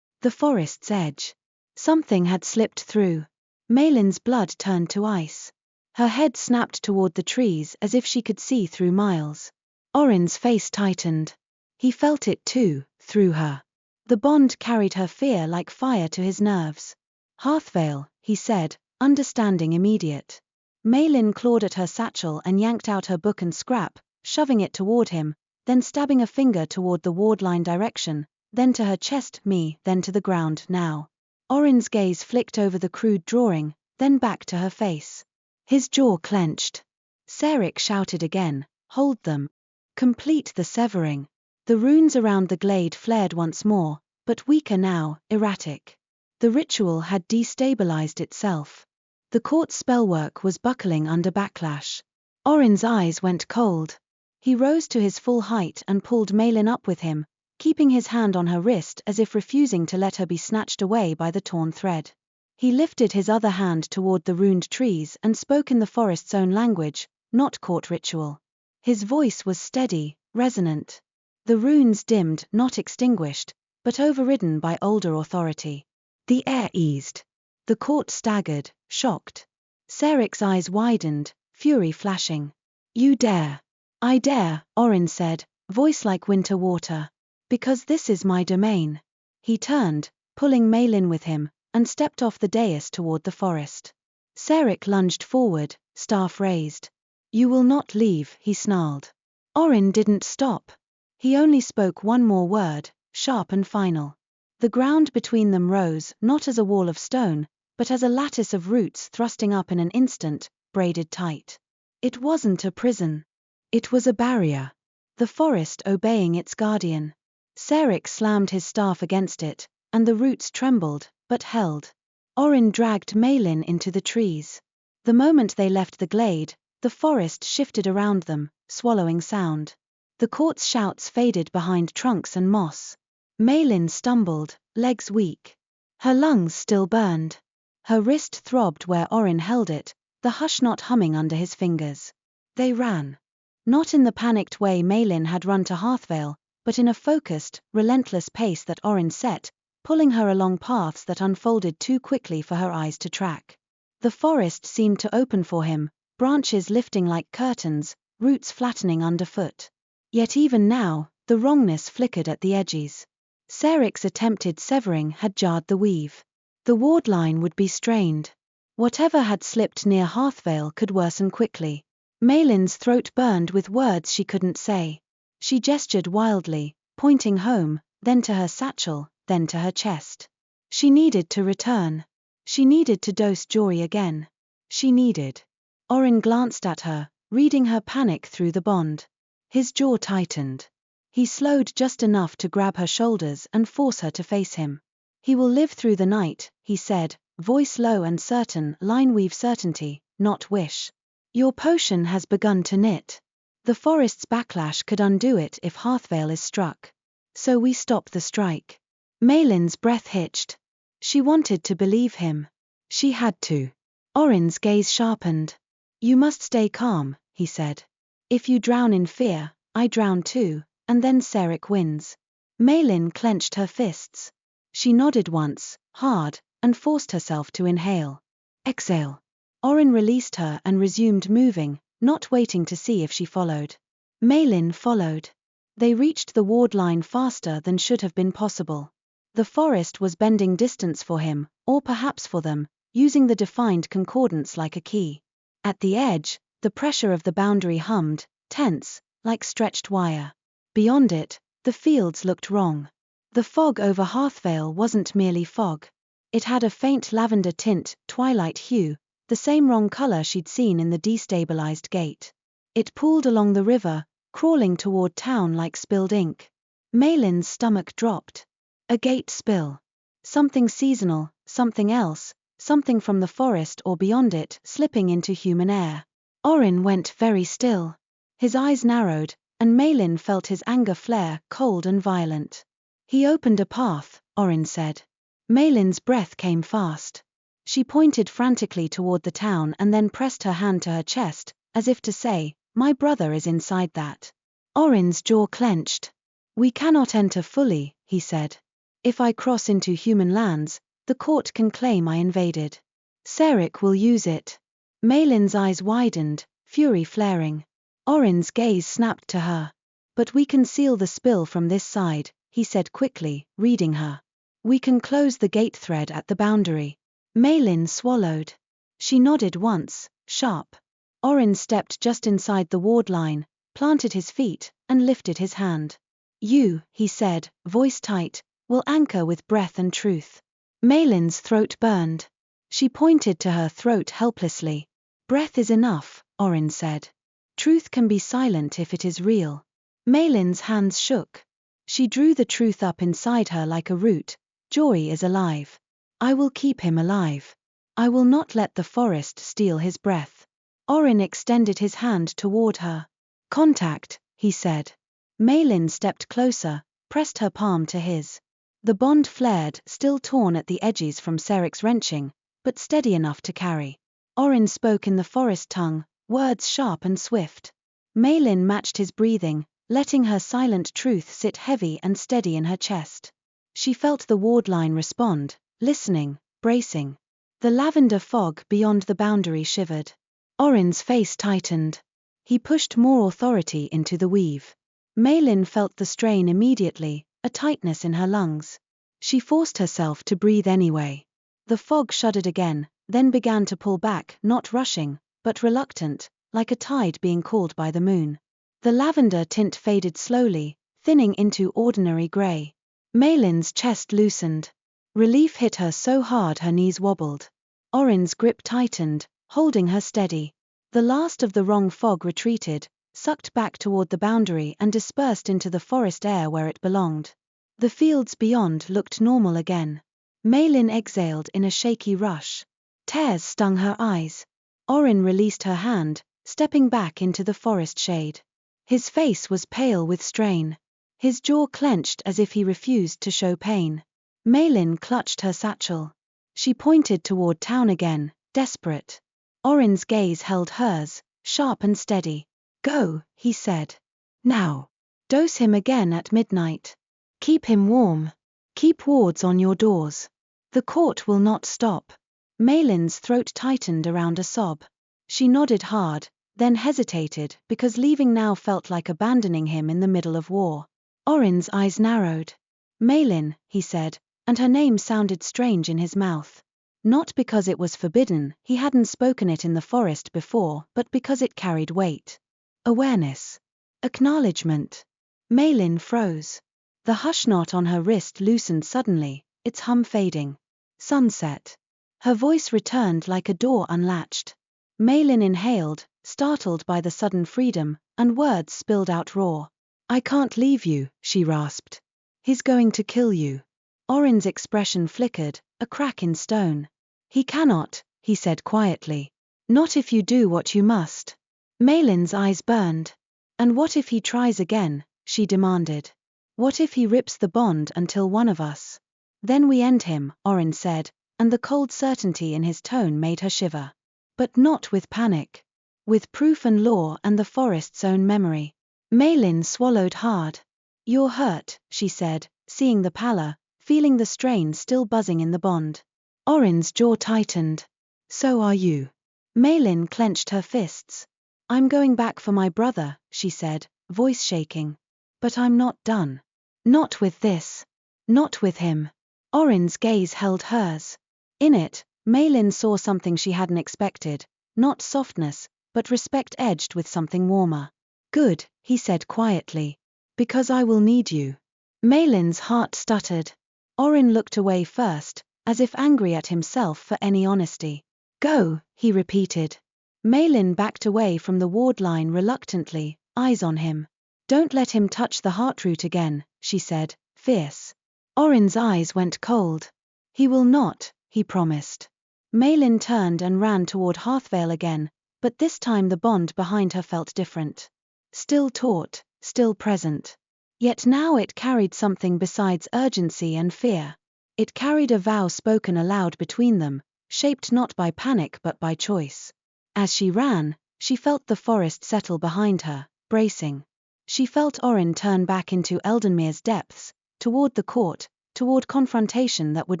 Speaker 1: The forest's edge. Something had slipped through. Maelin's blood turned to ice. Her head snapped toward the trees as if she could see through miles. Oryn's face tightened. He felt it too, through her. The bond carried her fear like fire to his nerves. Harthvale, he said, understanding immediate. Maelin clawed at her satchel and yanked out her book and scrap, shoving it toward him, then stabbing a finger toward the wardline direction, then to her chest, then to the ground, now. Oryn's gaze flicked over the crude drawing, then back to her face. His jaw clenched. Sarek shouted again, hold them. Complete the severing. The runes around the glade flared once more, but weaker now, erratic. The ritual had destabilized itself. The court's spellwork was buckling under backlash. Oryn's eyes went cold. He rose to his full height and pulled Maelin up with him, keeping his hand on her wrist as if refusing to let her be snatched away by the torn thread. He lifted his other hand toward the ruined trees and spoke in the forest's own language, not court ritual. His voice was steady, resonant. The runes dimmed, not extinguished, but overridden by older authority. The air eased. The court staggered, shocked. Sarek's eyes widened, fury flashing. You dare. I dare, Oryn said, voice like winter water. Because this is my domain. He turned, pulling Maelin with him, and stepped off the dais toward the forest. Sarek lunged forward, staff raised. You will not leave, he snarled. Oryn didn't stop. He only spoke one more word, sharp and final. The ground between them rose not as a wall of stone, but as a lattice of roots thrusting up in an instant, braided tight. It wasn't a prison. It was a barrier. The forest obeying its guardian. Sarek slammed his staff against it, and the roots trembled, but held. Oryn dragged Maelin into the trees. The moment they left the glade, the forest shifted around them, swallowing sound. The court's shouts faded behind trunks and moss. Maelin stumbled, legs weak. Her lungs still burned. Her wrist throbbed where Oryn held it, the hush knot humming under his fingers. They ran. Not in the panicked way Maelin had run to Harthvale, but in a focused, relentless pace that Oryn set, pulling her along paths that unfolded too quickly for her eyes to track. The forest seemed to open for him, branches lifting like curtains, roots flattening underfoot. Yet even now, the wrongness flickered at the edges. Sarek's attempted severing had jarred the weave. The wardline would be strained. Whatever had slipped near Harthvale could worsen quickly. Maelin's throat burned with words she couldn't say. She gestured wildly, pointing home, then to her satchel, then to her chest. She needed to return. She needed to dose Jory again. She needed. Oryn glanced at her, reading her panic through the bond. His jaw tightened. He slowed just enough to grab her shoulders and force her to face him. He will live through the night, he said, voice low and certain, lineweave certainty, not wish. Your potion has begun to knit. The forest's backlash could undo it if Harthvale is struck. So we stop the strike. Maelin's breath hitched. She wanted to believe him. She had to. Oryn's gaze sharpened. You must stay calm, he said. If you drown in fear, I drown too, and then Sarek wins. Maelin clenched her fists. She nodded once, hard, and forced herself to inhale. Exhale. Oryn released her and resumed moving, not waiting to see if she followed. Maelin followed. They reached the wardline faster than should have been possible. The forest was bending distance for him, or perhaps for them, using the defined concordance like a key. At the edge, the pressure of the boundary hummed, tense, like stretched wire. Beyond it, the fields looked wrong. The fog over Harthvale wasn't merely fog. It had a faint lavender tint, twilight hue, the same wrong color she'd seen in the destabilized gate. It pooled along the river, crawling toward town like spilled ink. Maelin's stomach dropped. A gate spill. Something seasonal, something else, something from the forest or beyond it, slipping into human air. Oryn went very still. His eyes narrowed, and Maelin felt his anger flare, cold and violent. He opened a path, Oryn said. Maelin's breath came fast. She pointed frantically toward the town and then pressed her hand to her chest, as if to say, my brother is inside that. Oryn's jaw clenched. We cannot enter fully, he said. If I cross into human lands, the court can claim I invaded. Ceric will use it. Maelin's eyes widened, fury flaring. Oryn's gaze snapped to her. But we can seal the spill from this side, he said quickly, reading her. We can close the gate thread at the boundary. Maelin swallowed. She nodded once, sharp. Oryn stepped just inside the ward line, planted his feet, and lifted his hand. You, he said, voice tight, will anchor with breath and truth. Maelin's throat burned. She pointed to her throat helplessly. Breath is enough, Oryn said. Truth can be silent if it is real. Maelin's hands shook. She drew the truth up inside her like a root. Joy is alive. I will keep him alive. I will not let the forest steal his breath. Oryn extended his hand toward her. Contact, he said. Maelin stepped closer, pressed her palm to his. The bond flared, still torn at the edges from Ceric's wrenching, but steady enough to carry. Oryn spoke in the forest tongue, words sharp and swift. Maelin matched his breathing, letting her silent truth sit heavy and steady in her chest. She felt the ward line respond, listening, bracing. The lavender fog beyond the boundary shivered. Oryn's face tightened. He pushed more authority into the weave. Maelin felt the strain immediately, a tightness in her lungs. She forced herself to breathe anyway. The fog shuddered again, then began to pull back, not rushing, but reluctant, like a tide being called by the moon. The lavender tint faded slowly, thinning into ordinary gray. Maelin's chest loosened. Relief hit her so hard her knees wobbled. Oryn's grip tightened, holding her steady. The last of the wrong fog retreated, sucked back toward the boundary and dispersed into the forest air where it belonged. The fields beyond looked normal again. Maelin exhaled in a shaky rush. Tears stung her eyes. Oryn released her hand, stepping back into the forest shade. His face was pale with strain. His jaw clenched as if he refused to show pain. Maelin clutched her satchel. She pointed toward town again, desperate. Oryn's gaze held hers, sharp and steady. Go, he said. Now. Dose him again at midnight. Keep him warm. Keep wards on your doors. The court will not stop. Maelin's throat tightened around a sob. She nodded hard, then hesitated because leaving now felt like abandoning him in the middle of war. Oryn's eyes narrowed. Maelin, he said, and her name sounded strange in his mouth. Not because it was forbidden, he hadn't spoken it in the forest before, but because it carried weight. Awareness. Acknowledgement. Maelin froze. The hush knot on her wrist loosened suddenly, its hum fading. Sunset. Her voice returned like a door unlatched. Maelin inhaled, startled by the sudden freedom, and words spilled out raw. I can't leave you, she rasped. He's going to kill you. Oryn's expression flickered, a crack in stone. He cannot, he said quietly. Not if you do what you must. Maelin's eyes burned. And what if he tries again, she demanded. What if he rips the bond until one of us? Then we end him, Oryn said, and the cold certainty in his tone made her shiver. But not with panic. With proof and law and the forest's own memory. Maelin swallowed hard. You're hurt, she said, seeing the pallor, feeling the strain still buzzing in the bond. Oryn's jaw tightened. So are you. Maelin clenched her fists. I'm going back for my brother, she said, voice shaking. But I'm not done. Not with this. Not with him. Oryn's gaze held hers. In it, Maelin saw something she hadn't expected, not softness, but respect edged with something warmer. Good, he said quietly. Because I will need you. Maelin's heart stuttered. Oryn looked away first, as if angry at himself for any honesty. Go, he repeated. Maelin backed away from the ward line reluctantly, eyes on him. Don't let him touch the heartroot again, she said, fierce. Oryn's eyes went cold. He will not, he promised. Maelin turned and ran toward Harthvale again, but this time the bond behind her felt different. Still taut, still present. Yet now it carried something besides urgency and fear. It carried a vow spoken aloud between them, shaped not by panic but by choice. As she ran, she felt the forest settle behind her, bracing. She felt Oryn turn back into Eldenmere's depths, toward the court, toward confrontation that would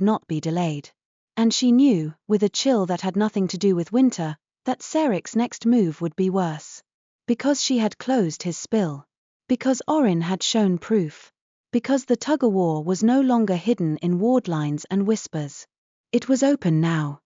Speaker 1: not be delayed. And she knew, with a chill that had nothing to do with winter, that Seric's next move would be worse. Because she had closed his spill. Because Oryn had shown proof. Because the tug-of-war was no longer hidden in wardlines and whispers. It was open now.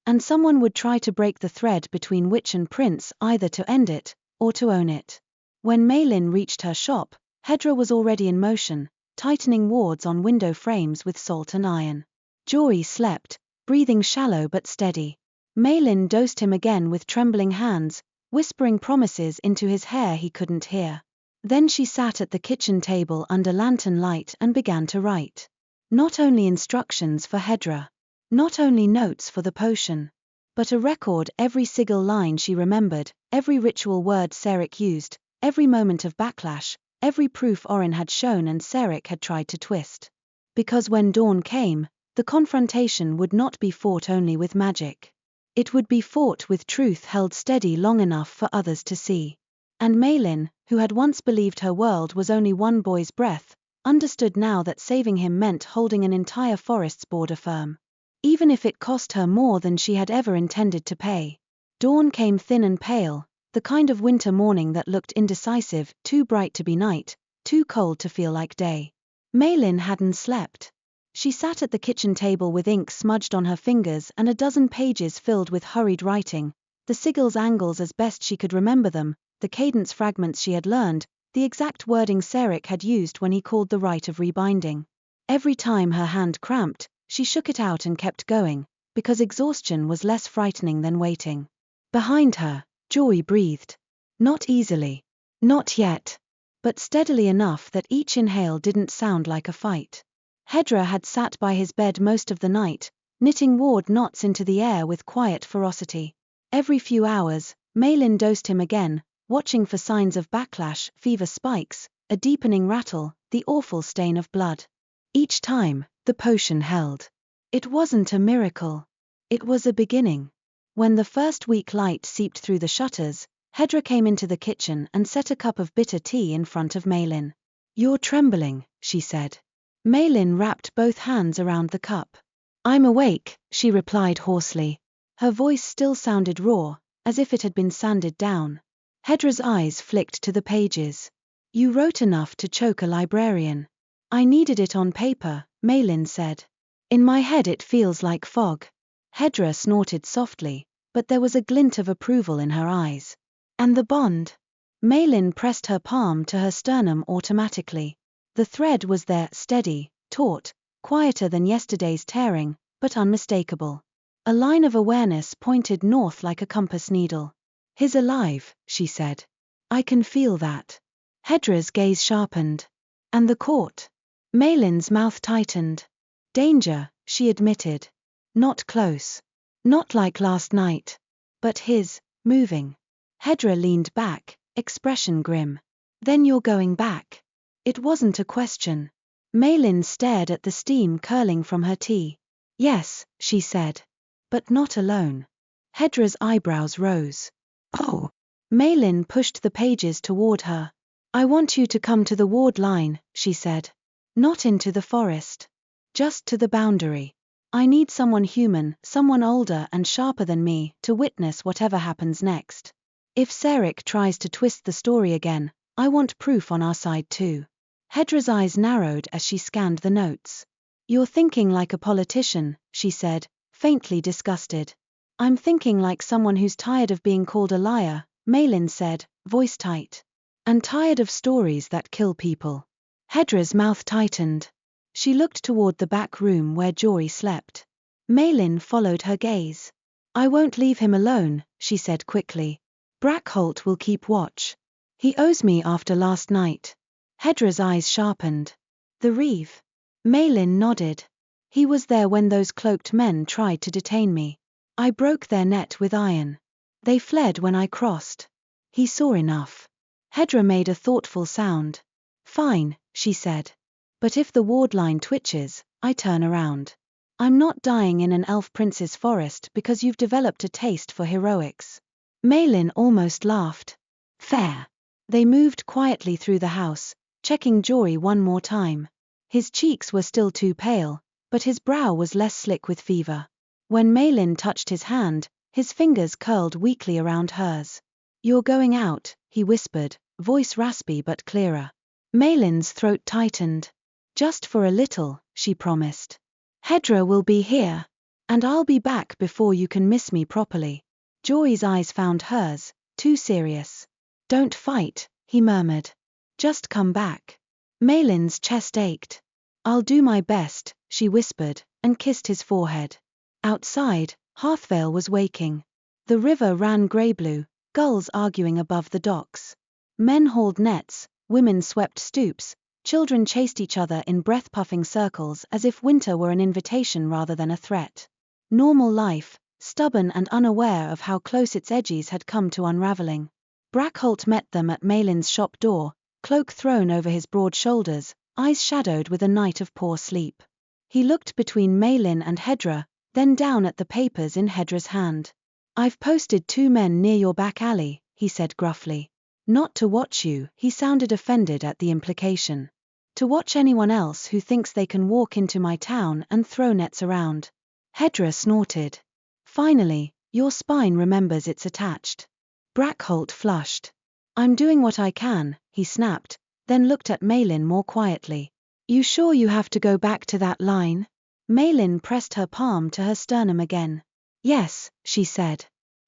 Speaker 1: And someone would try to break the thread between witch and prince, either to end it, or to own it. When Maelin reached her shop, Hedra was already in motion, tightening wards on window frames with salt and iron. Jory slept, breathing shallow but steady. Maelin dosed him again with trembling hands, whispering promises into his hair he couldn't hear. Then she sat at the kitchen table under lantern light and began to write. Not only instructions for Hedra. Not only notes for the potion. But a record, every sigil line she remembered, every ritual word Seric used, every moment of backlash, every proof Oryn had shown and Seric had tried to twist. Because when dawn came, the confrontation would not be fought only with magic. It would be fought with truth held steady long enough for others to see. And Maelin, who had once believed her world was only one boy's breath, understood now that saving him meant holding an entire forest's border firm. Even if it cost her more than she had ever intended to pay. Dawn came thin and pale, the kind of winter morning that looked indecisive, too bright to be night, too cold to feel like day. Maelin hadn't slept. She sat at the kitchen table with ink smudged on her fingers and a dozen pages filled with hurried writing, the sigils' angles as best she could remember them, the cadence fragments she had learned, the exact wording Seric had used when he called the rite of rebinding. Every time her hand cramped, she shook it out and kept going, because exhaustion was less frightening than waiting. Behind her, Jory breathed. Not easily. Not yet. But steadily enough that each inhale didn't sound like a fight. Hedra had sat by his bed most of the night, knitting ward knots into the air with quiet ferocity. Every few hours, Maelin dosed him again, watching for signs of backlash, fever spikes, a deepening rattle, the awful stain of blood. Each time, the potion held. It wasn't a miracle. It was a beginning. When the first weak light seeped through the shutters, Hedra came into the kitchen and set a cup of bitter tea in front of Maelin. "You're trembling," she said. Maelin wrapped both hands around the cup. "I'm awake," she replied hoarsely. Her voice still sounded raw, as if it had been sanded down. Hedra's eyes flicked to the pages. "You wrote enough to choke a librarian." "I needed it on paper," Maelin said. "In my head it feels like fog." Hedra snorted softly, but there was a glint of approval in her eyes. "And the bond?" Maelin pressed her palm to her sternum automatically. The thread was there, steady, taut, quieter than yesterday's tearing, but unmistakable. A line of awareness pointed north like a compass needle. "He's alive," she said. "I can feel that." Hedra's gaze sharpened. "And the court?" Maelin's mouth tightened. "Danger," she admitted. "Not close. Not like last night. But his, moving." Hedra leaned back, expression grim. "Then you're going back?" It wasn't a question. Maelin stared at the steam curling from her tea. "Yes," she said. "But not alone." Hedra's eyebrows rose. "Oh." Maelin pushed the pages toward her. "I want you to come to the ward line," she said. "Not into the forest. Just to the boundary. I need someone human, someone older and sharper than me, to witness whatever happens next. If Seric tries to twist the story again, I want proof on our side too." Hedra's eyes narrowed as she scanned the notes. "You're thinking like a politician," she said, faintly disgusted. "I'm thinking like someone who's tired of being called a liar," Maelin said, voice tight. "And tired of stories that kill people." Hedra's mouth tightened. She looked toward the back room where Jory slept. Maelin followed her gaze. "I won't leave him alone," she said quickly. "Brackholt will keep watch. He owes me after last night." Hedra's eyes sharpened. "The Reeve?" Maelin nodded. "He was there when those cloaked men tried to detain me. I broke their net with iron. They fled when I crossed. He saw enough." Hedra made a thoughtful sound. "Fine," she said. "But if the ward line twitches, I turn around. I'm not dying in an elf prince's forest because you've developed a taste for heroics." Maelin almost laughed. "Fair." They moved quietly through the house, checking Jory one more time. His cheeks were still too pale, but his brow was less slick with fever. When Maelin touched his hand, his fingers curled weakly around hers. "You're going out," he whispered, voice raspy but clearer. Maelin's throat tightened. "Just for a little," she promised. "Hedra will be here. And I'll be back before you can miss me properly." Jory's eyes found hers, too serious. "Don't fight," he murmured. "Just come back." Maelin's chest ached. "I'll do my best," she whispered, and kissed his forehead. Outside, Harthvale was waking. The river ran grey-blue, gulls arguing above the docks. Men hauled nets, women swept stoops, children chased each other in breath-puffing circles as if winter were an invitation rather than a threat. Normal life, stubborn and unaware of how close its edges had come to unraveling. Brackholt met them at Maelin's shop door, cloak thrown over his broad shoulders, eyes shadowed with a night of poor sleep. He looked between Maelin and Hedra, then down at the papers in Hedra's hand. "I've posted 2 men near your back alley," he said gruffly. "Not to watch you," he sounded offended at the implication. "To watch anyone else who thinks they can walk into my town and throw nets around." Hedra snorted. "Finally, your spine remembers it's attached." Brackholt flushed. "I'm doing what I can," he snapped, then looked at Maelin more quietly. "You sure you have to go back to that line?" Maelin pressed her palm to her sternum again. "Yes," she said.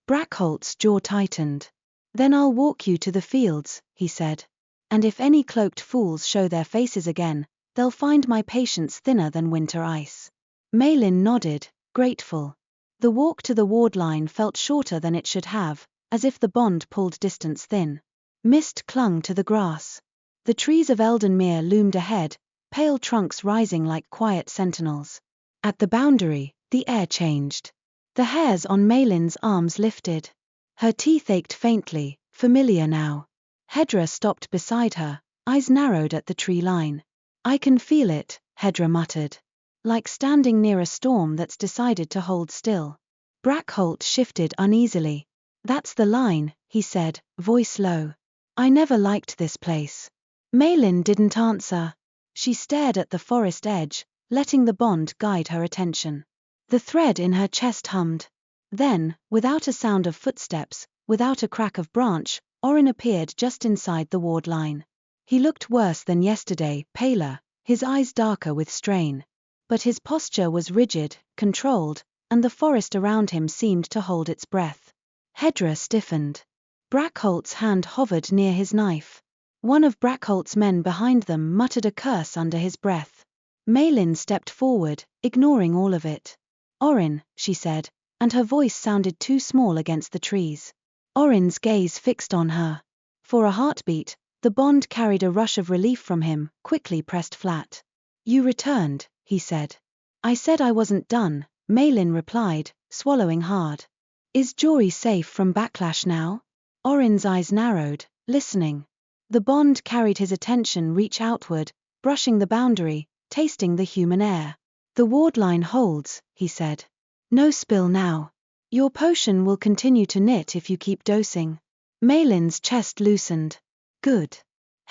Speaker 1: Brackholt's jaw tightened. "Then I'll walk you to the fields," he said. "And if any cloaked fools show their faces again, they'll find my patience thinner than winter ice." Maelin nodded, grateful. The walk to the wardline felt shorter than it should have, as if the bond pulled distance thin. Mist clung to the grass. The trees of Eldenmere loomed ahead, pale trunks rising like quiet sentinels. At the boundary, the air changed. The hairs on Maelin's arms lifted. Her teeth ached faintly, familiar now. Hedra stopped beside her, eyes narrowed at the tree line. "I can feel it," Hedra muttered. "Like standing near a storm that's decided to hold still." Brackholt shifted uneasily. "That's the line," he said, voice low. "I never liked this place." Maelin didn't answer. She stared at the forest edge, letting the bond guide her attention. The thread in her chest hummed. Then, without a sound of footsteps, without a crack of branch, Oryn appeared just inside the ward line. He looked worse than yesterday, paler, his eyes darker with strain. But his posture was rigid, controlled, and the forest around him seemed to hold its breath. Hedra stiffened. Brackholt's hand hovered near his knife. One of Brackholt's men behind them muttered a curse under his breath. Maelin stepped forward, ignoring all of it. "Oryn," she said, and her voice sounded too small against the trees. Oryn's gaze fixed on her. For a heartbeat, the bond carried a rush of relief from him, quickly pressed flat. "You returned," he said. "I said I wasn't done," Maelin replied, swallowing hard. "Is Jory safe from backlash now?" Oryn's eyes narrowed, listening. The bond carried his attention reach outward, brushing the boundary, tasting the human air. "The wardline holds," he said. "No spill now. Your potion will continue to knit if you keep dosing." Maelin's chest loosened. "Good."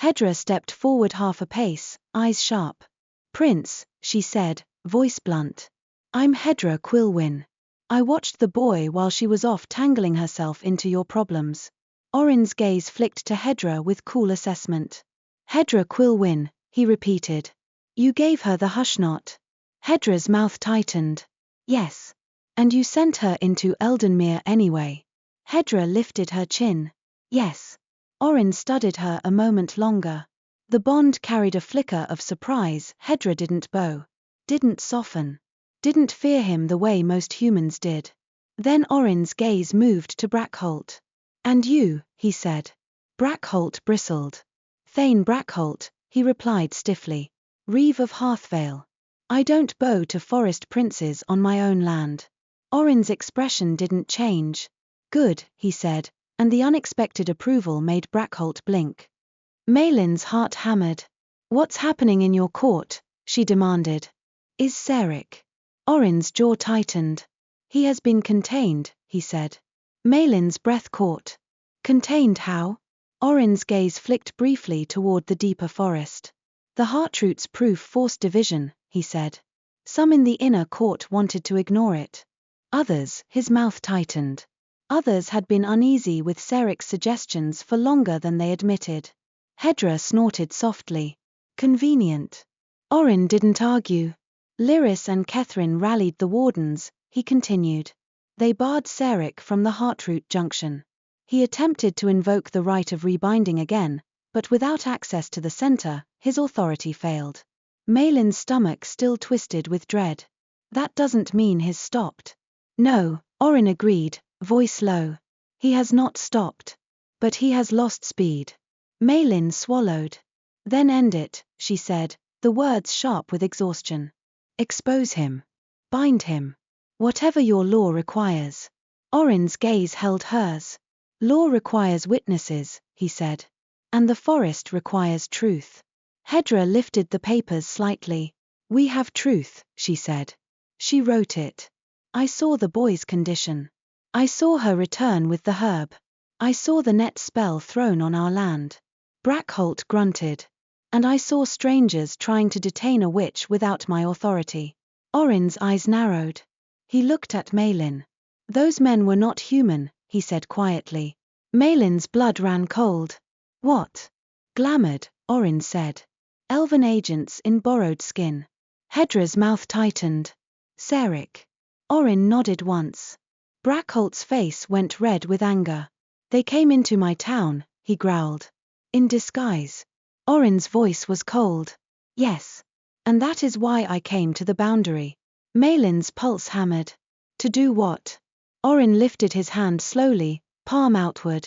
Speaker 1: Hedra stepped forward half a pace, eyes sharp. "Prince," she said, voice blunt. "I'm Hedra Quilwyn. I watched the boy while she was off tangling herself into your problems." Oryn's gaze flicked to Hedra with cool assessment. "Hedra Quilwyn," he repeated. "You gave her the hush knot." Hedra's mouth tightened. "Yes. And you sent her into Eldenmere anyway." Hedra lifted her chin. "Yes." Oryn studied her a moment longer. The bond carried a flicker of surprise. Hedra didn't bow. Didn't soften. Didn't fear him the way most humans did. Then Oryn's gaze moved to Brackholt. "And you," he said. Brackholt bristled. "Thane Brackholt," he replied stiffly. "Reeve of Harthvale. I don't bow to forest princes on my own land." Oryn's expression didn't change. "Good," he said, and the unexpected approval made Brackholt blink. Maelin's heart hammered. "What's happening in your court?" she demanded. "Is Sarek?" Oryn's jaw tightened. "He has been contained," he said. Maelin's breath caught. "Contained how?" Oryn's gaze flicked briefly toward the deeper forest. The Heartroot's proof forced division, he said. Some in the inner court wanted to ignore it. Others, his mouth tightened. Others had been uneasy with Seric's suggestions for longer than they admitted. Hedra snorted softly. Convenient. Oryn didn't argue. Lyris and Kethrin rallied the wardens, he continued. They barred Seric from the Heartroot junction. He attempted to invoke the right of rebinding again, but without access to the center, his authority failed. Maelin's stomach still twisted with dread. That doesn't mean he's stopped. No, Oryn agreed, voice low. He has not stopped. But he has lost speed. Maelin swallowed. Then end it, she said, the words sharp with exhaustion. Expose him. Bind him. Whatever your law requires. Oryn's gaze held hers. Law requires witnesses, he said. And the forest requires truth. Hedra lifted the papers slightly. We have truth, she said. She wrote it. I saw the boy's condition. I saw her return with the herb. I saw the net spell thrown on our land. Brackholt grunted. And I saw strangers trying to detain a witch without my authority. Oryn's eyes narrowed. He looked at Maelin. Those men were not human, he said quietly. Maelin's blood ran cold. What? Glamoured, Oryn said. Elven agents in borrowed skin. Hedra's mouth tightened. Seric. Oryn nodded once. Brackholt's face went red with anger. They came into my town, he growled. In disguise. Oryn's voice was cold. Yes. And that is why I came to the boundary. Maelin's pulse hammered. To do what? Oryn lifted his hand slowly, palm outward.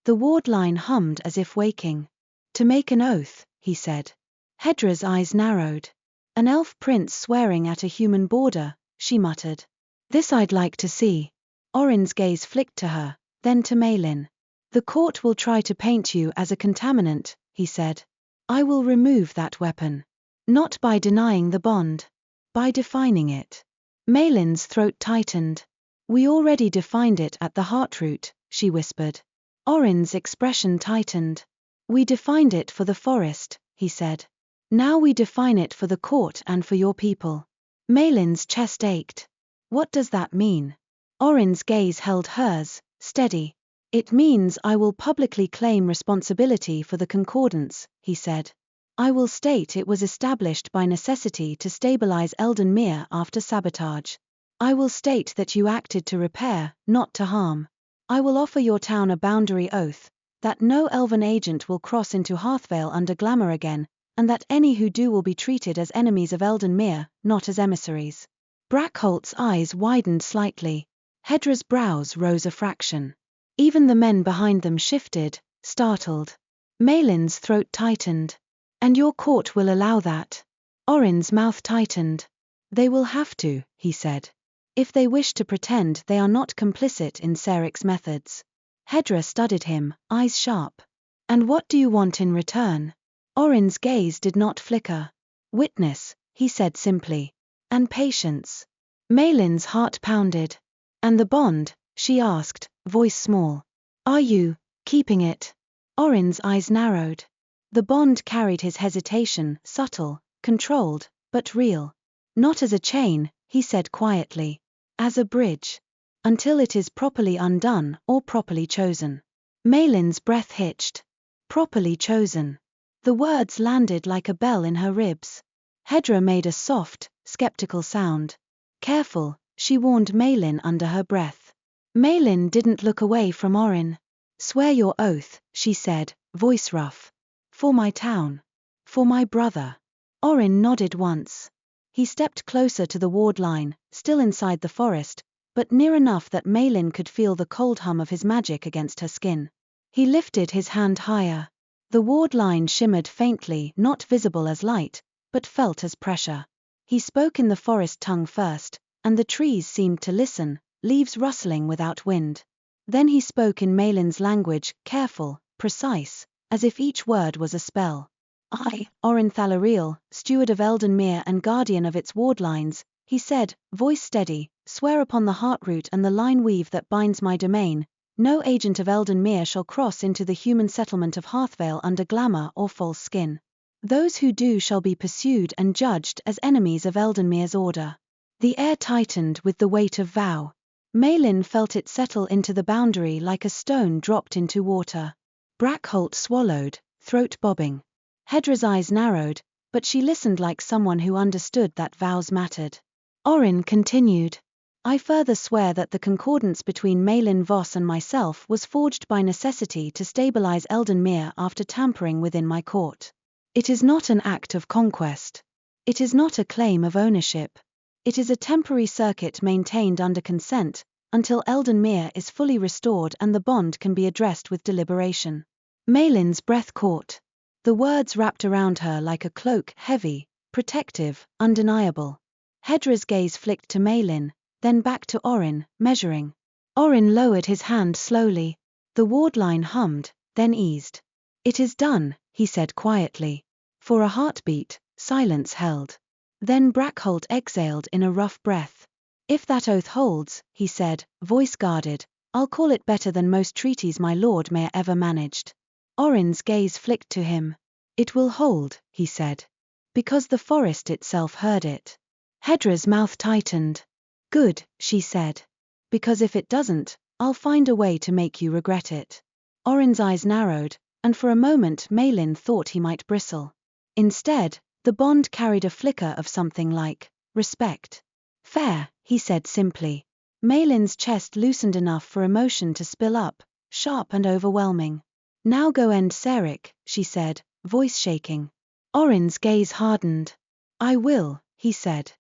Speaker 1: The wardline hummed as if waking. To make an oath, he said. Hedra's eyes narrowed. An elf prince swearing at a human border, she muttered. This I'd like to see. Oryn's gaze flicked to her, then to Maelin. The court will try to paint you as a contaminant, he said. I will remove that weapon. Not by denying the bond. By defining it. Maelin's throat tightened. We already defined it at the Heartroot, she whispered. Oryn's expression tightened. We defined it for the forest, he said. Now we define it for the court and for your people. Maelin's chest ached. What does that mean? Oryn's gaze held hers, steady. It means I will publicly claim responsibility for the concordance, he said. I will state it was established by necessity to stabilize Eldenmere after sabotage. I will state that you acted to repair, not to harm. I will offer your town a boundary oath, that no elven agent will cross into Harthvale under glamour again, and that any who do will be treated as enemies of Eldenmere, not as emissaries. Brackholt's eyes widened slightly. Hedra's brows rose a fraction. Even the men behind them shifted, startled. Maelin's throat tightened. And your court will allow that? Oryn's mouth tightened. They will have to, he said. If they wish to pretend they are not complicit in Seric's methods. Hedra studied him, eyes sharp. And what do you want in return? Oryn's gaze did not flicker. Witness, he said simply. And patience. Maelin's heart pounded. And the bond, she asked, voice small. Are you keeping it? Oryn's eyes narrowed. The bond carried his hesitation, subtle, controlled, but real. Not as a chain, he said quietly. As a bridge. Until it is properly undone or properly chosen. Maelin's breath hitched. Properly chosen. The words landed like a bell in her ribs. Hedra made a soft, skeptical sound. Careful, she warned Maelin under her breath. Maelin didn't look away from Oryn. Swear your oath, she said, voice rough. For my town. For my brother. Oryn nodded once. He stepped closer to the wardline, still inside the forest, but near enough that Maelin could feel the cold hum of his magic against her skin. He lifted his hand higher. The wardline shimmered faintly, not visible as light, but felt as pressure. He spoke in the forest tongue first, and the trees seemed to listen, leaves rustling without wind. Then he spoke in Maelin's language, careful, precise, as if each word was a spell. I, Oryn Thaloriel, steward of Eldenmere and guardian of its wardlines, he said, voice steady, swear upon the Heartroot and the lineweave that binds my domain, no agent of Eldenmere shall cross into the human settlement of Harthvale under glamour or false skin. Those who do shall be pursued and judged as enemies of Eldenmere's order. The air tightened with the weight of vow. Maelin felt it settle into the boundary like a stone dropped into water. Brackholt swallowed, throat bobbing. Hedra's eyes narrowed, but she listened like someone who understood that vows mattered. Oryn continued. I further swear that the concordance between Maelin Voss and myself was forged by necessity to stabilize Eldenmere after tampering within my court. It is not an act of conquest. It is not a claim of ownership. It is a temporary circuit maintained under consent, until Eldenmere is fully restored and the bond can be addressed with deliberation. Maelin's breath caught. The words wrapped around her like a cloak, heavy, protective, undeniable. Hedra's gaze flicked to Maelin, then back to Oryn, measuring. Oryn lowered his hand slowly. The wardline hummed, then eased. It is done, he said quietly. For a heartbeat, silence held. Then Brackholt exhaled in a rough breath. If that oath holds, he said, voice guarded, I'll call it better than most treaties my Lord Mayor ever managed. Oryn's gaze flicked to him. It will hold, he said. Because the forest itself heard it. Hedra's mouth tightened. Good, she said. Because if it doesn't, I'll find a way to make you regret it. Oryn's eyes narrowed, and for a moment Maelin thought he might bristle. Instead, the bond carried a flicker of something like respect. Fair, he said simply. Maelin's chest loosened enough for emotion to spill up, sharp and overwhelming. Now go end Sarek, she said, voice shaking. Oryn's gaze hardened. I will, he said.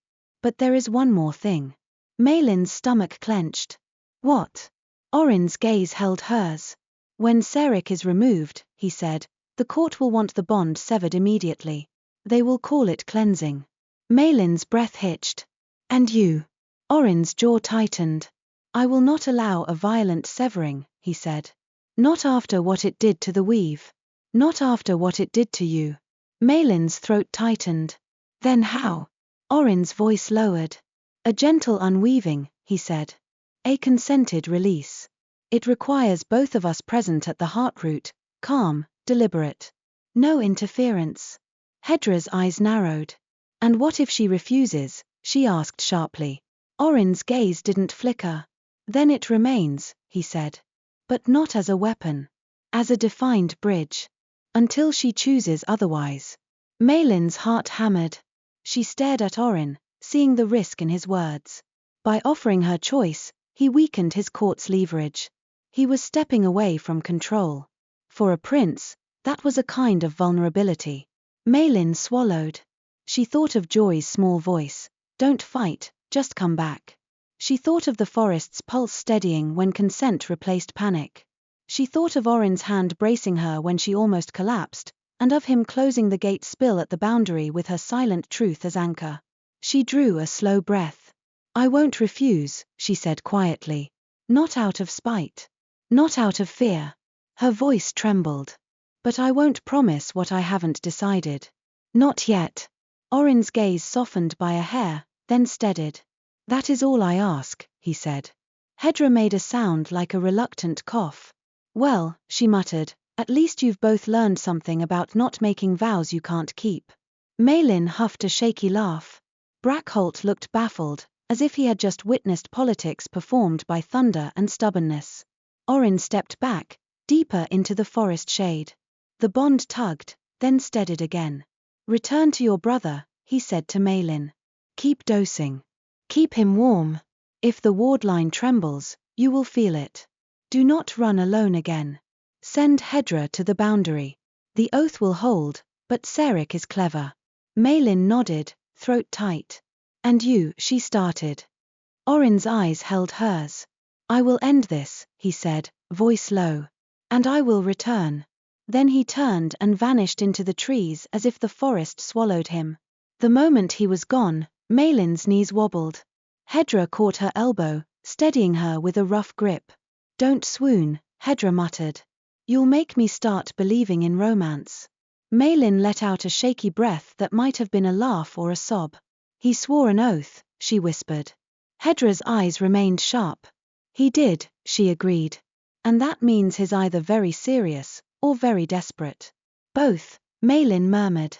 Speaker 1: But there is one more thing. Maelin's stomach clenched. What? Oryn's gaze held hers. When Sarek is removed, he said, the court will want the bond severed immediately. They will call it cleansing. Maelin's breath hitched. And you? Oryn's jaw tightened. I will not allow a violent severing, he said. Not after what it did to the weave. Not after what it did to you. Maelin's throat tightened. Then how? Oryn's voice lowered. A gentle unweaving, he said. A consented release. It requires both of us present at the heartroot, calm, deliberate. No interference. Hedra's eyes narrowed. And what if she refuses? She asked sharply. Oryn's gaze didn't flicker. Then it remains, he said. But not as a weapon. As a defined bridge. Until she chooses otherwise. Maelin's heart hammered. She stared at Oryn, seeing the risk in his words. By offering her choice, he weakened his court's leverage. He was stepping away from control. For a prince, that was a kind of vulnerability. Maelin swallowed. She thought of Joy's small voice. Don't fight, just come back. She thought of the forest's pulse steadying when consent replaced panic. She thought of Oryn's hand bracing her when she almost collapsed, and of him closing the gate spill at the boundary with her silent truth as anchor. She drew a slow breath. I won't refuse, she said quietly. Not out of spite. Not out of fear. Her voice trembled. But I won't promise what I haven't decided. Not yet. Oryn's gaze softened by a hair, then steadied. That is all I ask, he said. Hedra made a sound like a reluctant cough. Well, she muttered, at least you've both learned something about not making vows you can't keep. Maelin huffed a shaky laugh. Brackholt looked baffled, as if he had just witnessed politics performed by thunder and stubbornness. Oryn stepped back, deeper into the forest shade. The bond tugged, then steadied again. Return to your brother, he said to Maelin. Keep dosing. Keep him warm. If the wardline trembles, you will feel it. Do not run alone again. Send Hedra to the boundary. The oath will hold, but Sarek is clever. Maelin nodded, throat tight. And you, she started. Oryn's eyes held hers. I will end this, he said, voice low. And I will return. Then he turned and vanished into the trees as if the forest swallowed him. The moment he was gone, Maelin's knees wobbled. Hedra caught her elbow, steadying her with a rough grip. Don't swoon, Hedra muttered. You'll make me start believing in romance. Maelin let out a shaky breath that might have been a laugh or a sob. He swore an oath, she whispered. Hedra's eyes remained sharp. He did, she agreed. And that means he's either very serious, or very desperate. Both, Maelin murmured.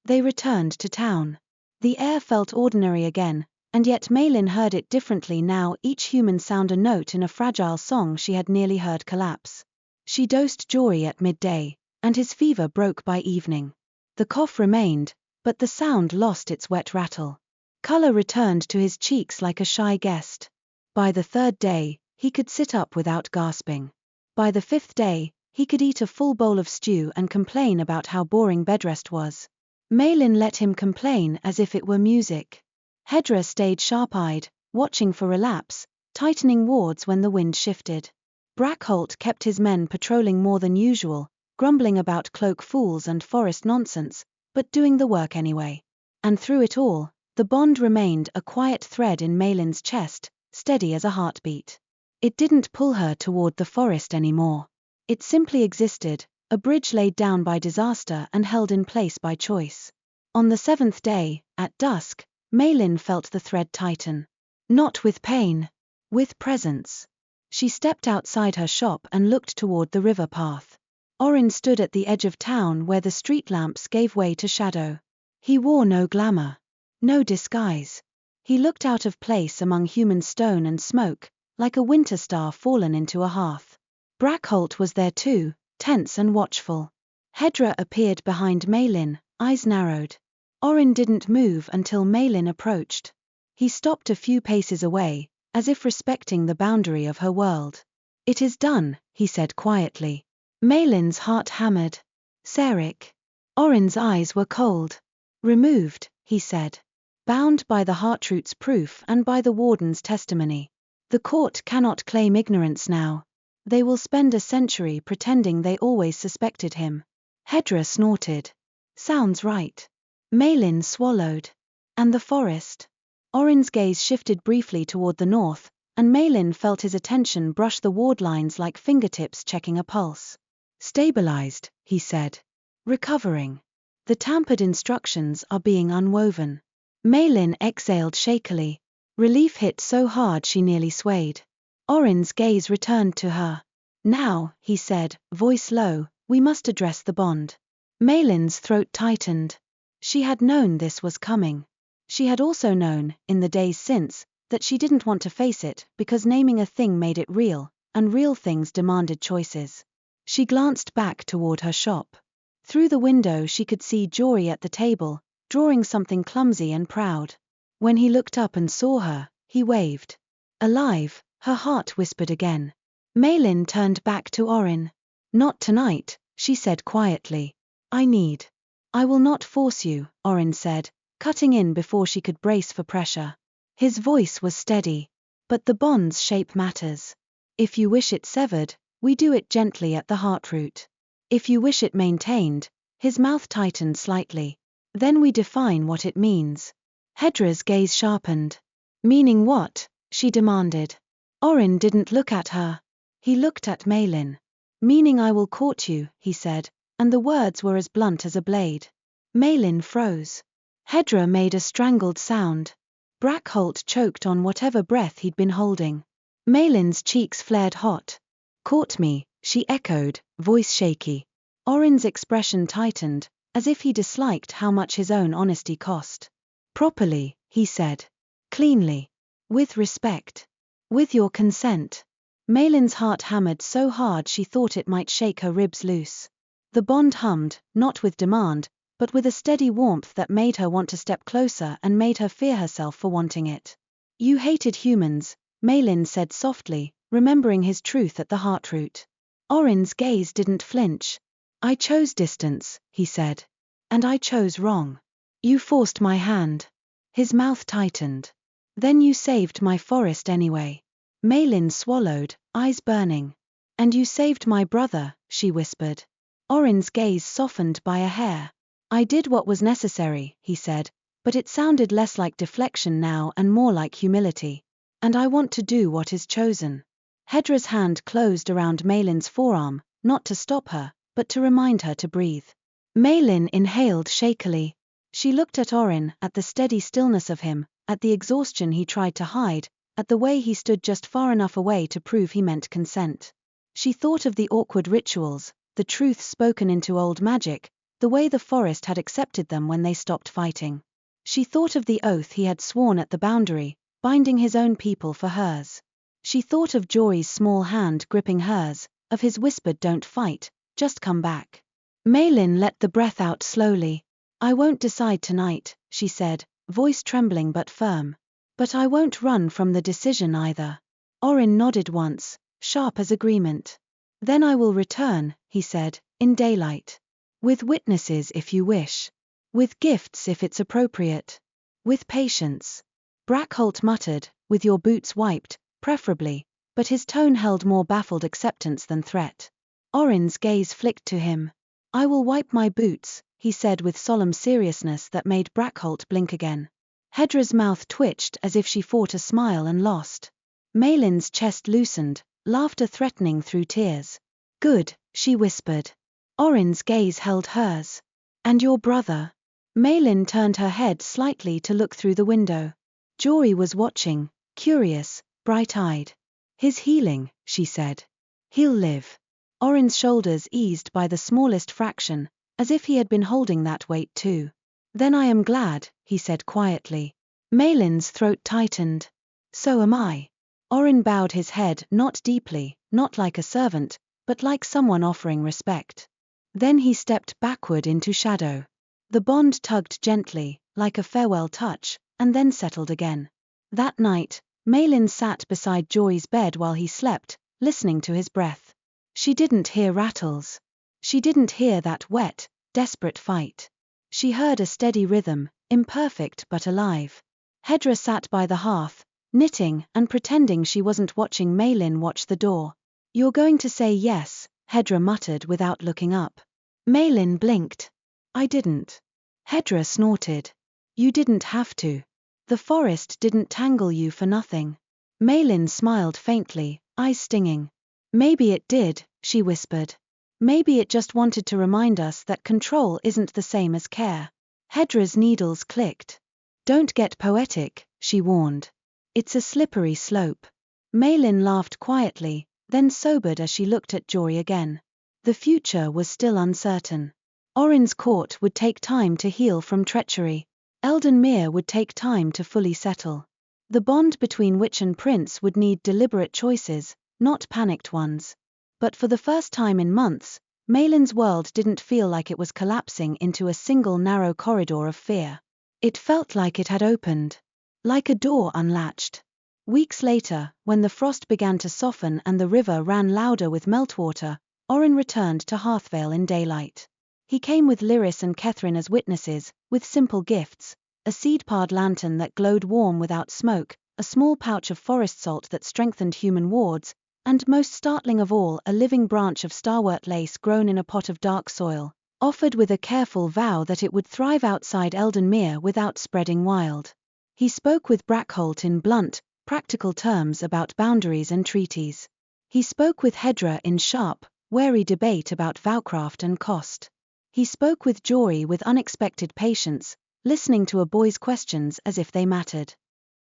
Speaker 1: They returned to town. The air felt ordinary again, and yet Maelin heard it differently now. Each human sound a note in a fragile song she had nearly heard collapse. She dosed Jory at midday, and his fever broke by evening. The cough remained, but the sound lost its wet rattle. Color returned to his cheeks like a shy guest. By the third day, he could sit up without gasping. By the fifth day, he could eat a full bowl of stew and complain about how boring bedrest was. Maelin let him complain as if it were music. Hedra stayed sharp-eyed, watching for relapse, tightening wards when the wind shifted. Brackholt kept his men patrolling more than usual, grumbling about cloak fools and forest nonsense, but doing the work anyway. And through it all, the bond remained a quiet thread in Maelin's chest, steady as a heartbeat. It didn't pull her toward the forest anymore. It simply existed, a bridge laid down by disaster and held in place by choice. On the seventh day, at dusk, Maelin felt the thread tighten. Not with pain. With presence. She stepped outside her shop and looked toward the river path. Oryn stood at the edge of town where the street lamps gave way to shadow. He wore no glamour. No disguise. He looked out of place among human stone and smoke, like a winter star fallen into a hearth. Brackholt was there too, tense and watchful. Hedra appeared behind Maelin, eyes narrowed. Oryn didn't move until Maelin approached. He stopped a few paces away, as if respecting the boundary of her world. "It is done," he said quietly. Maelin's heart hammered. "Sarek." Oryn's eyes were cold. "Removed," he said. "Bound by the Heartroot's proof and by the warden's testimony. The court cannot claim ignorance now. They will spend a century pretending they always suspected him." Hedra snorted. "Sounds right." Maelin swallowed. "And the forest?" Oryn's gaze shifted briefly toward the north, and Maelin felt his attention brush the wardlines like fingertips checking a pulse. "Stabilized," he said. "Recovering. The tampered instructions are being unwoven." Maelin exhaled shakily. Relief hit so hard she nearly swayed. Oryn's gaze returned to her. "Now," he said, voice low, "we must address the bond." Maelin's throat tightened. She had known this was coming. She had also known, in the days since, that she didn't want to face it because naming a thing made it real, and real things demanded choices. She glanced back toward her shop. Through the window she could see Jory at the table, drawing something clumsy and proud. When he looked up and saw her, he waved. "Alive," her heart whispered again. Maelin turned back to Oryn. "Not tonight," she said quietly. "I will not force you," Oryn said, cutting in before she could brace for pressure. His voice was steady. "But the bond's shape matters. If you wish it severed, we do it gently at the heartroot. If you wish it maintained," his mouth tightened slightly, "then we define what it means." Hedra's gaze sharpened. "Meaning what?" she demanded. Oryn didn't look at her. He looked at Maelin. "Meaning I will court you," he said, and the words were as blunt as a blade. Maelin froze. Hedra made a strangled sound. Brackholt choked on whatever breath he'd been holding. Maelin's cheeks flared hot. "Court me," she echoed, voice shaky. Oryn's expression tightened, as if he disliked how much his own honesty cost. "Properly," he said. "Cleanly. With respect. With your consent." Maelin's heart hammered so hard she thought it might shake her ribs loose. The bond hummed, not with demand, but with a steady warmth that made her want to step closer and made her fear herself for wanting it. "You hated humans," Maelin said softly, remembering his truth at the heartroot. Oryn's gaze didn't flinch. "I chose distance," he said. "And I chose wrong. You forced my hand." His mouth tightened. "Then you saved my forest anyway." Maelin swallowed, eyes burning. "And you saved my brother," she whispered. Oryn's gaze softened by a hair. "I did what was necessary," he said, but it sounded less like deflection now and more like humility. "And I want to do what is chosen." Hedra's hand closed around Maelin's forearm, not to stop her, but to remind her to breathe. Maelin inhaled shakily. She looked at Oryn, at the steady stillness of him, at the exhaustion he tried to hide, at the way he stood just far enough away to prove he meant consent. She thought of the awkward rituals, the truth spoken into old magic, the way the forest had accepted them when they stopped fighting. She thought of the oath he had sworn at the boundary, binding his own people for hers. She thought of Jory's small hand gripping hers, of his whispered "Don't fight, just come back." Maelin let the breath out slowly. "I won't decide tonight," she said, voice trembling but firm. "But I won't run from the decision either." Oryn nodded once, sharp as agreement. "Then I will return," he said, "in daylight. With witnesses if you wish. With gifts if it's appropriate. With patience." Brackholt muttered, "With your boots wiped, preferably," but his tone held more baffled acceptance than threat. Oryn's gaze flicked to him. "I will wipe my boots," he said with solemn seriousness that made Brackholt blink again. Hedra's mouth twitched as if she fought a smile and lost. Maelin's chest loosened, laughter threatening through tears. "Good," she whispered. Oryn's gaze held hers. "And your brother?" Maelin turned her head slightly to look through the window. Jory was watching, curious, bright-eyed. "His healing," she said. "He'll live." Oryn's shoulders eased by the smallest fraction, as if he had been holding that weight too. "Then I am glad," he said quietly. Maelin's throat tightened. "So am I." Oryn bowed his head, not deeply, not like a servant, but like someone offering respect. Then he stepped backward into shadow. The bond tugged gently, like a farewell touch, and then settled again. That night, Maelin sat beside Jory's bed while he slept, listening to his breath. She didn't hear rattles. She didn't hear that wet, desperate fight. She heard a steady rhythm, imperfect but alive. Hedra sat by the hearth, knitting and pretending she wasn't watching Maelin watch the door. "You're going to say yes," Hedra muttered without looking up. Maelin blinked. "I didn't." Hedra snorted. "You didn't have to. The forest didn't tangle you for nothing." Maelin smiled faintly, eyes stinging. "Maybe it did," she whispered. "Maybe it just wanted to remind us that control isn't the same as care." Hedra's needles clicked. "Don't get poetic," she warned. "It's a slippery slope." Maelin laughed quietly, then sobered as she looked at Jory again. The future was still uncertain. Oryn's court would take time to heal from treachery. Eldenmere would take time to fully settle. The bond between witch and prince would need deliberate choices, not panicked ones. But for the first time in months, Maelin's world didn't feel like it was collapsing into a single narrow corridor of fear. It felt like it had opened. Like a door unlatched. Weeks later, when the frost began to soften and the river ran louder with meltwater, Oryn returned to Harthvale in daylight. He came with Lyris and Kethrin as witnesses, with simple gifts: a seed-powered lantern that glowed warm without smoke, a small pouch of forest salt that strengthened human wards, and most startling of all, a living branch of starwort lace grown in a pot of dark soil, offered with a careful vow that it would thrive outside Eldenmere without spreading wild. He spoke with Brackholt in blunt, practical terms about boundaries and treaties. He spoke with Hedra in sharp, wary debate about vowcraft and cost. He spoke with Jory with unexpected patience, listening to a boy's questions as if they mattered.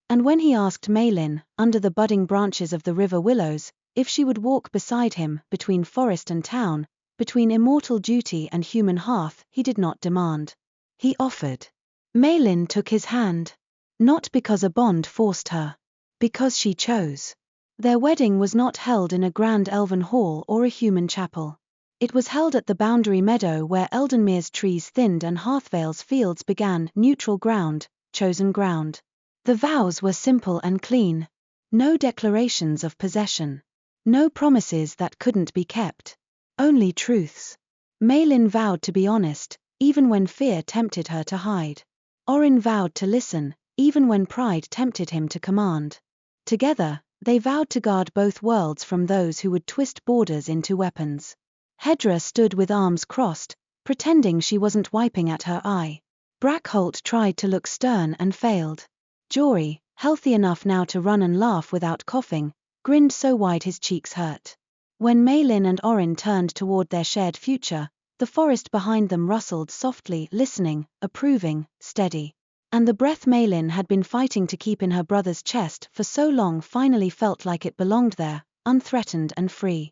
Speaker 1: And when he asked Maelin, under the budding branches of the river willows, if she would walk beside him, between forest and town, between immortal duty and human hearth, he did not demand. He offered. Maelin took his hand. Not because a bond forced her. Because she chose. Their wedding was not held in a grand elven hall or a human chapel. It was held at the boundary meadow where Eldenmere's trees thinned and Harthvale's fields began, neutral ground, chosen ground. The vows were simple and clean. No declarations of possession. No promises that couldn't be kept. Only truths. Maelin vowed to be honest, even when fear tempted her to hide. Oryn vowed to listen, even when pride tempted him to command. Together, they vowed to guard both worlds from those who would twist borders into weapons. Hedra stood with arms crossed, pretending she wasn't wiping at her eye. Brackholt tried to look stern and failed. Jory, healthy enough now to run and laugh without coughing, grinned so wide his cheeks hurt. When Maelin and Oryn turned toward their shared future, the forest behind them rustled softly, listening, approving, steady. And the breath Maelin had been fighting to keep in her brother's chest for so long finally felt like it belonged there, unthreatened and free.